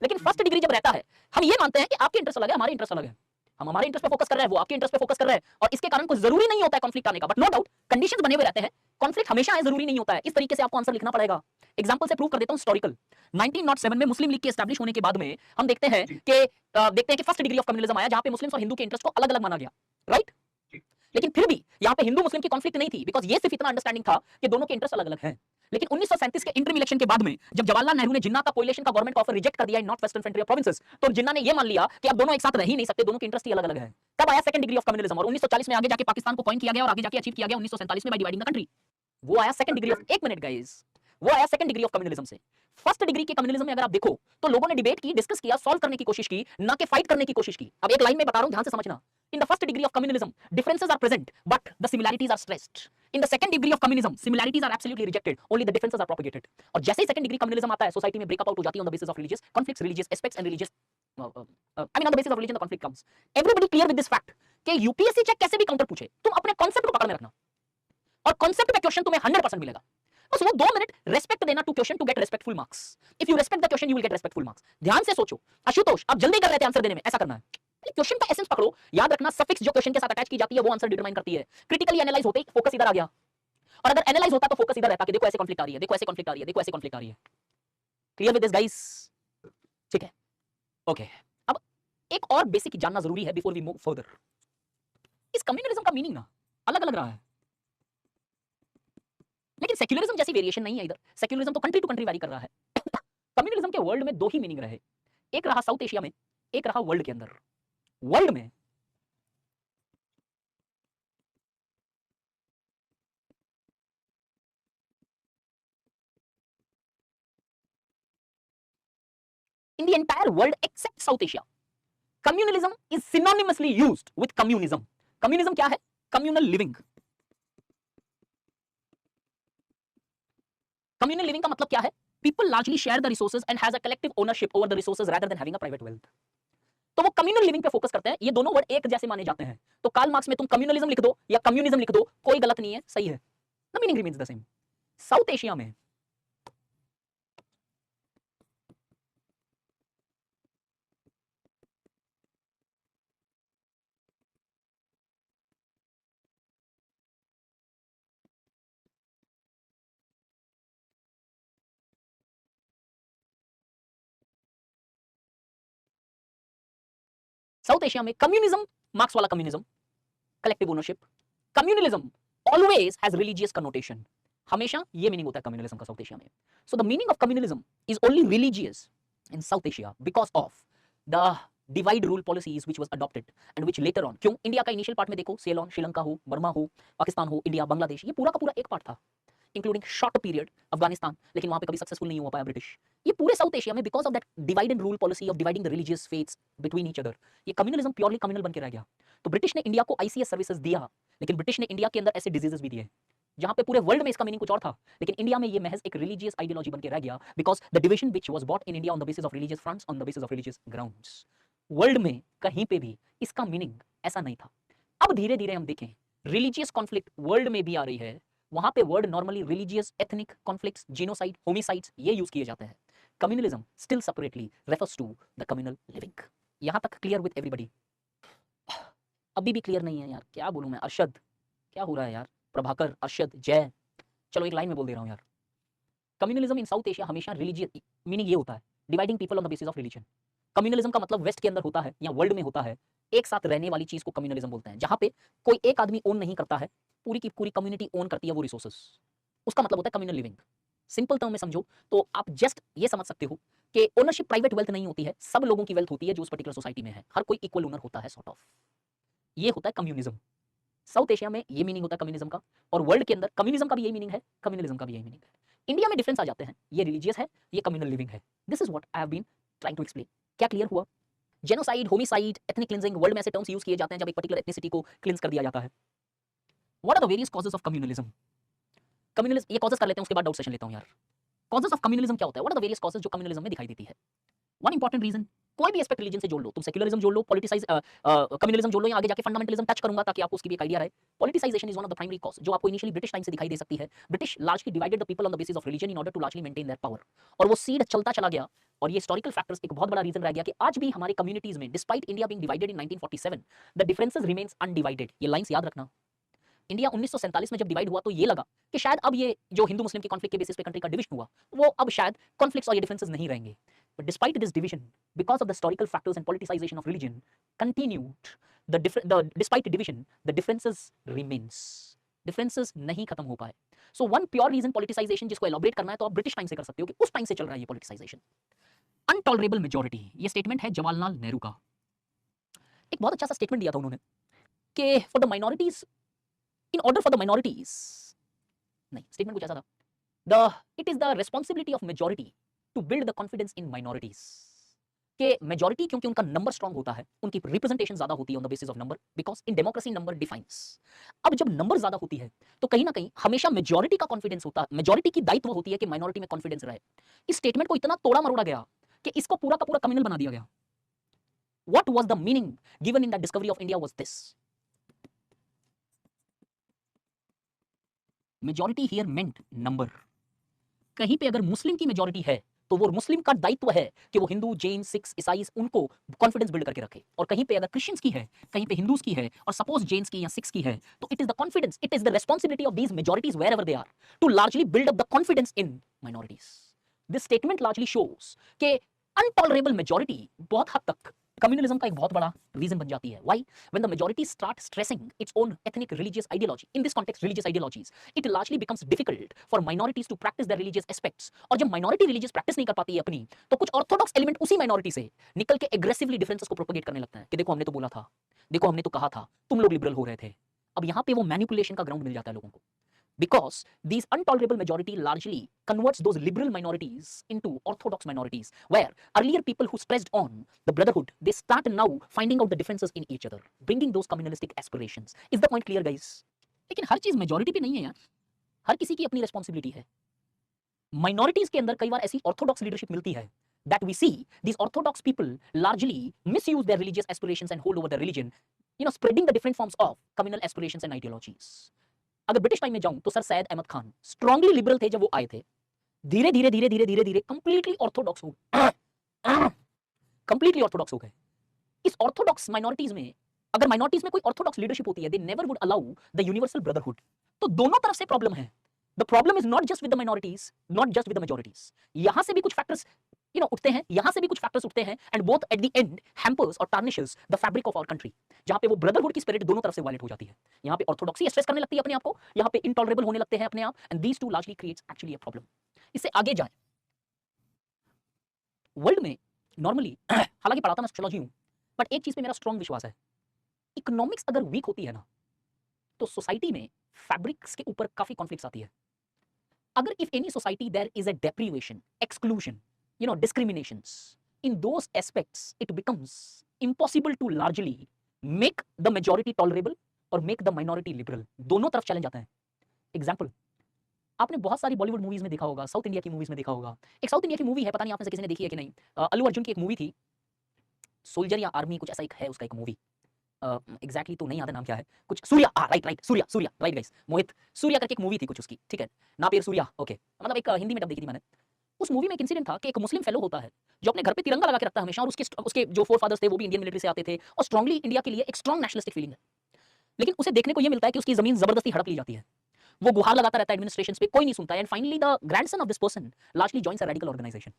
लेकिन फर्स्ट डिग्री जब रहता है, हम ये मानते हैं कि आपके इंटरेस्ट अलग है, हमारे इंटरेस्ट अलग है, हम हमारे इंटरेस्ट पे फोकस कर रहे हैं, वो आपके इंटरेस्ट पे फोकस कर रहे हैं, और इसके कारण कोई जरूरी नहीं होता है कॉन्फ्लिक्ट आने का, बट नो डाउट कंडीशंस बने हुए रहते हैं। कॉन्फ्लिक्ट हमेशा आए जरूरी नहीं होता है। इस तरीके से आपको आंसर लिखना पड़ेगा। एग्जांपल से प्रूव कर देता हूं, हिस्टोरिकल। 1907 में मुस्लिम लीग के एस्टैब्लिश होने के बाद में हम जी, देखते हैं कि फर्स्ट डिग्री ऑफ कम्युनलिज्म आया, जहां पे मुस्लिम्स और हिंदू के इंटरेस्ट को अलग अलग माना गया, राइट? जी, जी, लेकिन फिर भी यहाँ पे हिंदू मुस्लिम की कॉन्फ्लिक्ट नहीं थी, बिकॉज ये सिर्फ इतना अंडरस्टैंडिंग था कि दोनों के इंटरेस्ट अलग अलग हैं। लेकिन 1937 के इंटरम इलेक्शन के बाद में जब जवाहरलाल नेहरू ने जिन्ना का कोएलिशन का गवर्नमेंट ऑफर रिजेक्ट कर दिया इन नॉर्थ वेस्टर्न फ्रंटियर प्रोविंसेस, तो जिन्ना ने ये मान लिया कि अब दोनों एक साथ रह ही नहीं सकते, दोनों के इंटरेस्ट ही अलग अलग है। तब आया सेकंड डिग्री ऑफ कम्युनलिज्म, और 1940 में आगे जाके पाकिस्तान को कॉइन किया गया और आगे जाके अचीव किया गया 1947 में बाय डिवाइडिंग द कंट्री। वो आया सेकंड डिग्री ऑफ, एक मिनट गाइस, वो आया सेकंड डिग्री ऑफ कम्युनलिज्म से। फर्स्ट डिग्री के कम्युनलिज्म में अगर आप देखो तो लोगों ने डिबेट की, डिस्कस किया, सॉल्व करने की कोशिश की, ना कि फाइट करने की कोशिश की। अब एक लाइन में बता रहा हूं, ध्यान से समझना। In the first degree of communalism differences are present but the similarities are stressed. In the second degree of communism similarities are absolutely rejected, only the differences are propagated. और जैसे ही सेकंड डिग्री कम्युनलिज्म आता है, सोसाइटी में ब्रेकअप आउट हो जाती है on the basis of religious conflicts, religious aspects and religious, I mean on the basis of religion the conflict comes. Everybody clear with this fact कि यूपीएससी चेक कैसे भी काउंटर पूछे, तुम अपने कॉन्सेप्ट को पकड़ में रखना, और कॉन्सेप्ट पे क्वेश्चन तुम्हें 100% मिलेगा। बस वो 2 मिनट रेस्पेक्ट देना to question to get respectful marks. If you respect the question you will get respectful marks. ध्यान से सोचो आशुतोष, आप जल्दी कर रहे थे आंसर देने में, ऐसा करना है, क्वेश्चन का एसेंस पकड़ो। याद रखना सफिक्स जो क्वेश्चन के साथ अटैच की जाती है वो आंसर डिटरमाइन करती है। क्रिटिकली एनालाइज होते ही फोकस इधर आ गया, और अगर एनालाइज होता तो फोकस इधर रहता कि देखो ऐसे कॉन्फ्लिक्ट आ रही है, देखो ऐसे कॉन्फ्लिक्ट आ रही है, देखो ऐसे कॉन्फ्लिक्ट आ रही है। Clear with this guys? ठीक है, ओके। अब एक और बेसिक जानना जरूरी है बिफोर वी मूव फर्दर। इस कम्युनलिज्म का मीनिंग ना अलग अलग रहा है, लेकिन सेक्युलरिज्म जैसी वेरिएशन नहीं है इधर। सेक्युलरिज्म तो कंट्री टू कंट्री वैरी कर रहा है। कम्युनलिज्म के वर्ल्ड में 2 ही मीनिंग रहे, एक रहा साउथ एशिया में, एक रहा वर्ल्ड के अंदर। वर्ल्ड में in the entire world except South Asia, communalism is synonymously used with communism. Communism क्या है? Communal living. Communal living का मतलब क्या है? People largely share the resources and has a collective ownership over the resources rather than having a private wealth. तो वो कम्युनल लिविंग पे फोकस करते हैं। ये दोनों वर्ड एक जैसे माने जाते हैं, तो कार्ल मार्क्स में तुम कम्युनलिज्म लिख दो या कम्युनिज्म लिख दो, कोई गलत नहीं है, सही है। The meaning remains the same. South Asia में साउथ एशिया में कम्युनिज्म, मार्क्स वाला communism, collective ownership, communalism always has religious connotation, हमेशा ये मीनिंग होता है कम्युनलिज्म का साउथ एशिया में। So the meaning of communalism is only religious in south Asia because of the divide rule policies which was adopted and which later on, क्यों इंडिया का इनिशियल पार्ट में देखो, सेलोन, श्रीलंका हो, बर्मा हो, पाकिस्तान हो, इंडिया, बांग्लादेश, ये पूरा का पूरा एक पार्ट था, इंक्लूडिंग शॉर्ट पीरियड अफगानिस्तान, लेकिन वहां पे कभी सक्सेसफुल नहीं हो पाया ब्रिटिश। ये पूरे साउथ एशिया में because of that divide and rule policy of dividing the religious faiths between each other, ये कम्युनलिज्म प्योरली कम्युनल बन के रह गया। तो ब्रिटिश ने इंडिया को आईसीएस सर्विसेज दिया, लेकिन ब्रिटिश ने इंडिया के अंदर ऐसे डिजीजेस भी दिए जहां पे पूरे वर्ल्ड में इसका मीनिंग कुछ और था, लेकिन इंडिया में ये महज एक रिलीजियस आइडियोलॉजी बन के रह गया because the division which was bought in India on the basis of religious fronts, on the basis of religious grounds. World में कहीं पे भी इसका मीनिंग ऐसा नहीं था। अब धीरे धीरे हम देखें रिलीजियस कॉन्फ्लिक्ट वर्ल्ड में भी आ रही है, वहां पे word normally religious ethnic conflicts, genocide, homicides ये यूज किए जाते हैं। Communalism still separately refers to the communal living. यहां तक क्लियर विद एवरीबॉडी? अभी भी क्लियर नहीं है यार, क्या बोलूं मैं? अरशद, क्या हो रहा है यार? प्रभाकर, अरशद, जय, चलो एक लाइन में बोल दे रहा हूं यार। कम्युनलिज्म इन साउथ एशिया हमेशा रिलीजियस मीनिंग ये होता है, dividing people on the basis of religion. Communalism का मतलब वेस्ट के अंदर होता है या वर्ल्ड में होता है, एक साथ रहने वाली चीज को कम्युनलिज्म बोलते हैं, जहां पे कोई एक आदमी ओन नहीं करता है, पूरी की पूरी कम्युनिटी ओन करती है वो रिसोर्सेस, उसका मतलब होता है कम्युनल लिविंग। सिंपल टर्म में समझो तो आप जस्ट ये समझ सकते हो कि ओनरशिप प्राइवेट वेल्थ नहीं होती है, सब लोगों की वेल्थ होती है जो उस पर्टिकुलर सोसाइटी में है, हर कोई इक्वल ओनर होता है सॉर्ट ऑफ। ये होता है कम्युनिज्म। साउथ एशिया में ये मीनिंग होता है कम्युनिज्म का, और वर्ल्ड के अंदर कम्युनिज्म का भी यही मीनिंग है, कम्युनलिज्म का भी यही मीनिंग है। इंडिया में डिफरेंस आ जाते हैं, ये रिलीजियस है, ये कम्युनल लिविंग है। This is what I have been trying to explain. क्या क्लियर हुआ? Genocide, homicide, ethnic cleansing, world में ऐसे टर्म्स यूज किए जाते हैं जब एक पर्टिकुलर एथनिसिटी को क्लिंज कर दिया जाता है। What are the various causes of communalism? Communalism, ये कॉजेस कर लेते हैं, उसके बाद डाउट सेशन लेता हूं यार। कॉजेस ऑफ कम्युनलिज्म क्या होता है? What are the various causes जो कम्युनलिज्म में दिखाई देती है? वन इंपॉर्टेंट रीजन, कोई भी एस्पेक्ट रिलीजन से जोड़ लो, तुम सेक्युलरिज्म जोड़ लो, पॉलिटिसाइज कम्युनलिज्म जोड़ लो, या आगे जाके फंडामेंटलिज्म टच करूंगा ताकि आपको उसकी भी एक आइडिया रहे। Politicisation is one of the primary cause जो आपको इनिशियली ब्रिटिश टाइम से दिखाई दे सकती है। British largely divided the people on the basis of religion in order to largely maintain their power, और वो सीड चलता चला गया, और ये हिस्टोरिकल फैक्टर्स एक बहुत बड़ा रीजन रह गया कि आज भी हमारे कम्युनिटीज में despite India being divided in 1947 the differences remains undivided. ये लाइंस याद रखना। इंडिया 1947 में जब डिवाइड हुआ तो ये लगा कि शायद अब ये जो हिंदू मुस्लिम के कॉन्फ्लिक्ट के बेसिस पे कंट्री का डिवीजन हुआ, वो अब शायद कॉन्फ्लिक्ट्स और ये डिफरेंसेस नहीं रहेंगे। But despite this division, because of the historical factors and politicisation of religion continued, despite division the differences remains, differences नहीं खत्म हो पाए। So one pure reason politicisation, जिसको एलॉबरेट करना है तो आप ब्रिटिश टाइम से कर सकते हो कि उस टाइम से चल रहा है ये पॉलिटिसाइजेशन। अनटॉलरेबल मेजॉरिटी, ये स्टेटमेंट है जवाहरलाल नेहरू का। एक बहुत अच्छा सा स्टेटमेंट दिया था उन्होंने कि for the minorities, in order for the minorities, नहीं, स्टेटमेंट कुछ ऐसा था, it is the responsibility of majority to build the confidence in minorities, कि मेजॉरिटी क्योंकि उनका नंबर स्ट्रांग होता है, उनकी रिप्रेजेंटेशन ज्यादा होती है on the basis of number, because in democracy number defines. अब जब नंबर ज्यादा होती है तो कहीं ना कहीं हमेशा मेजॉरिटी का कॉन्फिडेंस होता है, मेजॉरिटी की दायित्व होती है कि माइनॉरिटी में कॉन्फिडेंस रहे। इस स्टेटमेंट को इतना तोड़ा मरोड़ा गया कि इसको पूरा का पूरा कम्युनल बना दिया गया। What was the meaning given in the discovery of India was this, majority here meant number. कहीं पे अगर मुस्लिम की मेजॉरिटी है तो वो मुस्लिम का दायित्व है कि वो हिंदू, जैन, सिख, ईसाई उनको कॉन्फिडेंस बिल्ड करके रखे, और कहीं पे अगर क्रिश्चियंस की है, कहीं पे हिंदूज की है, और सपोज जेन्स की या सिख्स की है, तो it is the confidence, it is the responsibility of these majorities where ever they are to largely build up the confidence in minorities. This statement largely shows कि अनटॉलरेबल मेजॉरिटी बहुत हद तक कम्युनलिज्म का एक बहुत बड़ा रीजन बन जाती है। Why? When the majority start stressing its own ethnic religious ideology, in this context religious ideologies, it largely becomes difficult for minorities to practise their religious aspects. और जब माइनॉरिटी रिलीजियस प्रैक्टिस नहीं कर पाती है अपनी, तो कुछ ऑर्थोडॉक्स एलिमेंट उसी माइनॉरिटी से निकल के एग्रेसिवली डिफरेंसेस को प्रोपेगेट करने लगता है कि देखो हमने तो बोला था, देखो हमने तो कहा था, तुम लोग लिबरल हो रहे थे। अब यहाँ पे वो मैनिपुलेशन का ग्राउंड मिल जाता है लोगों को, because these intolerable majority largely converts those liberal minorities into orthodox minorities, where earlier people who stressed on the brotherhood, they start now finding out the differences in each other, bringing those communalistic aspirations. Is the point clear guys? लेकिन हर चीज मेजॉरिटी पे नहीं है यार, हर किसी की अपनी रिस्पॉन्सिबिलिटी है। माइनॉरिटीज के अंदर कई बार ऐसी ऑर्थोडॉक्स लीडरशिप मिलती है that we see these orthodox people largely misuse their religious aspirations and hold over their religion, spreading the different forms of communal aspirations and ideologies. अगर ब्रिटिश टाइम में जाऊं तो sir Syed Ahmed Khan strongly liberal थे जब वो आए थे, धीरे धीरे धीरे धीरे धीरे धीरे कंप्लीटली ऑर्थोडॉक्स हो गए, कंप्लीटली ऑर्थोडॉक्स हो गए। इस ऑर्थोडॉक्स माइनॉरिटीज में, अगर माइनॉरिटीज में कोई ऑर्थोडॉक्स लीडरशिप होती है, they never would allow the universal brotherhood. तो दोनों तरफ से प्रॉब्लम है। The problem is not just with the minorities, not just with the majorities. यहां से भी कुछ फैक्टर्स उठते हैं, यहां से भी कुछ फैक्टर्स उठते हैं, and both at the end hampers और tarnishes the fabric of our country, जहां पे वो ब्रदरहुड की स्पिरिट दोनों तरफ से वायलेट हो जाती है। यहां पे ऑर्थोडॉक्सी स्ट्रेस करने लगती है अपने आप को, यहां पे इंटॉलरेबल होने लगते हैं अपने आप, and these two largely creates actually a problem. इससे आगे जाए, वर्ल्ड में नॉर्मली हालांकि पढ़ाता मैं सोशियोलॉजी हूं, बट एक चीज पे मेरा स्ट्रॉन्ग विश्वास है, इकोनॉमिक्स अगर वीक होती है ना, तो सोसाइटी में फैब्रिक्स के ऊपर काफी कॉन्फ्लिक्ट्स आती है। अगर if any society there is a deprivation, exclusion, discriminations, in those aspects it becomes impossible to largely make the majority tolerable और make the minority liberal। दोनों तरफ चैलेंज आता है। एग्जाम्पल, आपने बहुत सारी बॉलीवुड मूवीज में देखा होगा, साउथ इंडिया की मूवीज में देखा होगा, एक साउथ इंडिया की मूवी है, पता नहीं आप में से किसी ने देखी है कि नहीं, अल्लू अर्जुन की एक मूवी थी, सोल्जर या आर्मी कुछ ऐसा एक है उसका एक मूवी, एग्जैक्टली तो नहीं याद है नाम क्या है, कुछ Surya, right right, Surya, Surya, right guys, Mohit Surya करके एक मूवी थी कुछ उसकी, ठीक है ना, पेर सूर्या, ओके, मतलब एक हिंदी में डब देखी थी मैंने। उस मूवी में एक इंसिडेंट था कि एक मुस्लिम फेलो होता है जो अपने घर पे तिरंगा लगा के रखता है हमेशा, और उसके उसके जो फोर फादर्स थे वो भी इंडियन मिलिट्री से आते थे, और स्ट्रांगली इंडिया के लिए एक स्ट्रांग नेशनलिस्टिक फीलिंग है। लेकिन उसे देखने को ये मिलता है कि उसकी जमीन जबरदस्ती हड़प ली जाती है, वो गुहार लगाता रहता है एडमिनिस्ट्रेशन पे, कोई नहीं सुनता है, and finally the grandson of this person largely joins a radical organisation.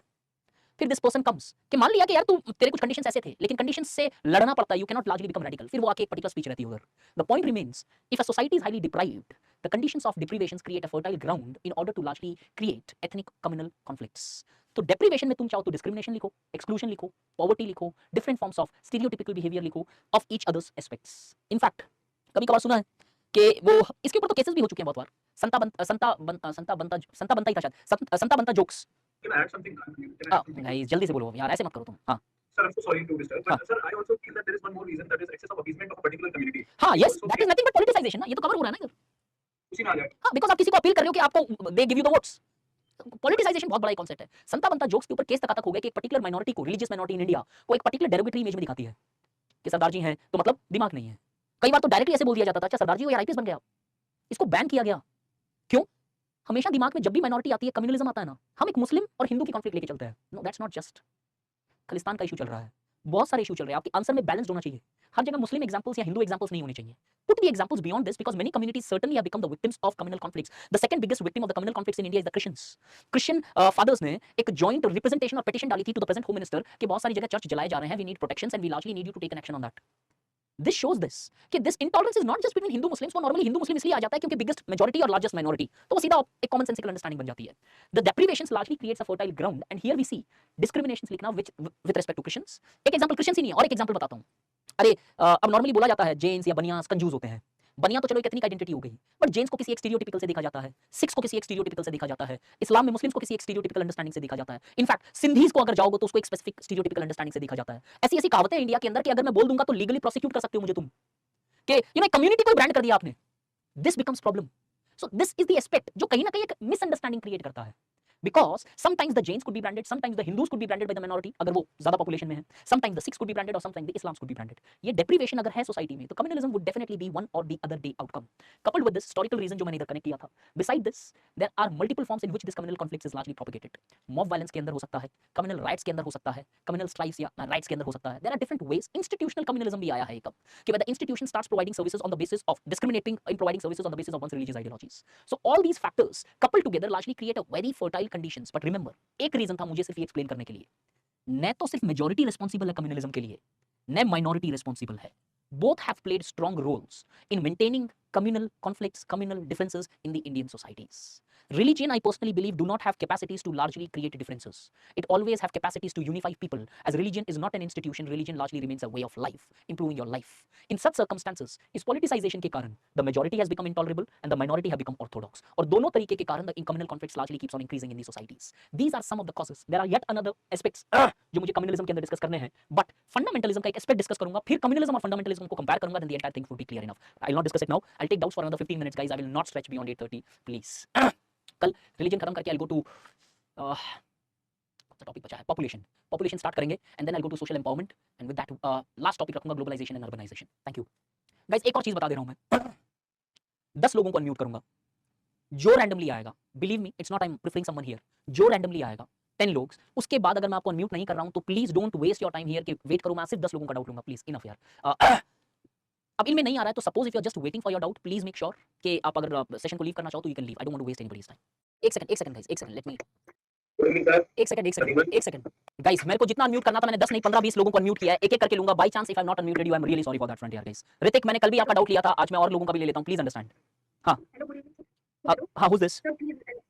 फिर दिस पर्सन कम्स कि मान लिया कि यार तू, तेरे कुछ कंडीशंस ऐसे थे, लेकिन कंडीशंस से लड़ना पड़ता है, you can not largely become radical, फिर वो आके एक पर्टिकुलर स्पीच रहती है उधर। The point remains, if a society is highly deprived, the conditions of deprivation create a fertile ground in order to largely create ethnic communal conflicts। तो deprivation में तुम चाहो तो discrimination लिखो, exclusion लिखो, poverty लिखो, different forms of stereotypical behavior लिखो of each other's aspects। in fact कभी कभार सुना है कि वो, इसके ऊपर तो केसेस भी हो चुके हैं बहुत बार, संता बनता ही था शायद, संता बनता jokes. Can I add something? Can I add something? Guys जल्दी से बोलो यार, ऐसे मत करो तुम। हाँ Sir, I'm so sorry to disturb, हाँ but sir, I also feel that there is one more reason, that is excess of appeasement of a particular community. हाँ, We yes, also that is feel nothing but politicisation ना, ये तो कवर हो रहा है ना इधर। उसी में आ जाए। हाँ, बिकॉज़ आप किसी को अपील कर रहे हो कि आपको they give you the votes. Politicisation बहुत बड़ा एक कॉन्सेप्ट है। संता बनता जोक्स के ऊपर केस तक हो गया कि एक पर्टिकुलर माइनॉरिटी को, रिलीजियस माइनॉरिटी इन इंडिया को एक पर्टिकुलर डेरिवेटरी इमेज में दिखाती है कि सरदार जी हैं तो मतलब दिमाग नहीं है। कई बार तो डायरेक्टली ऐसे बोल दिया जाता था, अच्छा सरदार जी वो यार आईपीएस बन गया, इसको बैन किया गया। क्यों? हमेशा दिमाग में जब भी माइनॉरिटी आती है, कम्युनलिज्म आता है ना, हम एक मुस्लिम और हिंदू की कॉन्फ्लिक्ट लेके चलते हैं। No, that's not just Khalistan का इशू चल रहा है, बहुत सारे इशू चल रहे हैं। आपके आंसर में बैलेंस होना चाहिए, हर जगह मुस्लिम एग्जांपल्स या हिंदू एग्जांपल्स नहीं होने चाहिए। Put the examples beyond this, because many communities certainly have become the victims of communal conflicts. The second biggest victim of the communal conflicts in India is the Christians. Christian fathers ने एक joint representation और petition डाली थी to the present home minister कि बहुत सारी जगह चर्च जलाए जा रहे हैं, we need protections and we largely need you to take an action on that. This shows this कि this intolerance is not just between Hindu Muslims, वो normally Hindu Muslim इसलिए आ जाता है क्योंकि biggest majority और largest minority, तो वो सीधा एक common sensical understanding बन जाती है। The deprivations largely creates a fertile ground, and here we see discriminations लिखना with respect to Christians। एक example Christians ही नहीं है, और एक example बताता हूँ। अरे अब नॉर्मली बोला जाता है जेन्स या बनियास कंजूस होते हैं। बनिया तो चलो एक एथनिक आइडेंटिटी हो गई, बट जेन्स को किसी एक स्टीरियोटिपिकल से देखा जाता है, सिख्स को किसी एक स्टीरियोटिपिकल से देखा जाता है, इस्लाम में मुस्लिम्स को किसी एक स्टीरियोटिपिकल अंडरस्टैंडिंग से देखा जाता है। इनफैक्ट सिंधीज को अगर जाओगे तो उसको एक स्पेसिफिक स्टीरियोटिपिकल अंडरस्टैंडिंग से देखा जाता है। ऐसी ऐसी कहावतें इंडिया के अंदर कि अगर मैं बोल दूंगा तो लीगली प्रोसिक्यूट कर सकते हो मुझे तुम, कि कम्युनिटी को ब्रांड कर दिया आपने। This becomes problem. So this is the aspect जो कहीं ना कहीं एक मिसअंडरस्टैंडिंग क्रिएट करता है। Because sometimes the Jains could be branded, sometimes the Hindus could be branded by the minority अगर वो ज्यादा population में है, sometimes the Sikhs could be branded और sometimes the Islams could be branded। ये deprivation अगर है society में तो communalism would definitely be one or the other day outcome। Coupled with this historical reason जो मैंने इधर connect किया था, beside this there are multiple forms in which this communal conflict is largely propagated। mob violence के अंदर हो सकता है, communal riots के अंदर हो सकता है, communal strikes या riots के अंदर हो सकता है। There are different ways। institutional communalism भी आया है एक, कि where the institution starts providing services on the basis of discriminating in providing services on the basis of one's religious ideologies। So all these factors coupled together largely create a very fertile conditions। But remember, एक रीजन था मुझे सिर्फ ये एक्सप्लेन करने के लिए, न तो सिर्फ मेजॉरिटी रिस्पॉन्सिबल है कम्युनलिज्म के लिए, न माइनॉरिटी रिस्पॉन्सिबल है। both have played strong roles in maintaining communal conflicts, communal differences in the Indian societies। religion, I personally believe, do not have capacities to largely create differences। it always have capacities to unify people, as religion is not an institution, religion largely remains a way of life, improving your life। in such circumstances, इस politicization के कारण the majority has become intolerable and the minority have become orthodox, और दोनों तरीके के कारण the communal conflicts largely keeps on increasing in these societies। these are some of the causes। there are yet another aspects जो मुझे communalism के अंदर डिस्कस करने हैं, but fundamentalism का एक एस्पेक्ट डिस्कस करूंगा, फिर communalism और fundamentalism को कंपेयर करूंगा, then the entire thing would be clear enough। I'll not discuss it now, I'll take doubts for another 15 minutes guys, I will not stretch beyond 8:30 please। कल रिलीजन खत्म करके I'll go to टॉपिक बचा है पॉपुलेशन स्टार्ट करेंगे, and then I'll go to social empowerment, and with that last topic रखूंगा globalisation and urbanisation. Thank you guys. एक और चीज बता दे रहा हूं मैं, 10 लोगों को अनम्यूट करूंगा, जो रैंडमली आएगा, believe me it's not I am preferring someone here, जो रैंडमली आएगा 10 लोग, उसके बाद अगर मैं आपको अनम्यूट नहीं कर रहा हूं तो please don't waste your time here कि वेट करो, मैं सिर्फ 10 लोगों का डाउट लूंगा, प्लीज इनफ यार। अब इनमें नहीं आ रहा है तो suppose if you are just waiting for your doubt, please make sure कि आप अगर सेशन को लीव करना चाहो तो you can leave, I don't want to waste anybody's time. एक सेकंड गाइस, एक second, let me good evening sir. एक सेकंड गाइस, मेरे को जितना अनम्यूट करना था मैंने 10 नहीं 15-20 लोगों को अनम्यूट किया है, एक एक करके लूंगा by chance if I am not unmuted you I am really sorry for that front यार गाइस। ऋतिक, मैंने कल भी आपका डाउट लिया था, आज मैं और लोगों का भी ले लेता हूं, प्लीज अंडरस्टैंड। हां हेलो, गुड इवनिंग हां सर। हां, who is this? Sir please, hello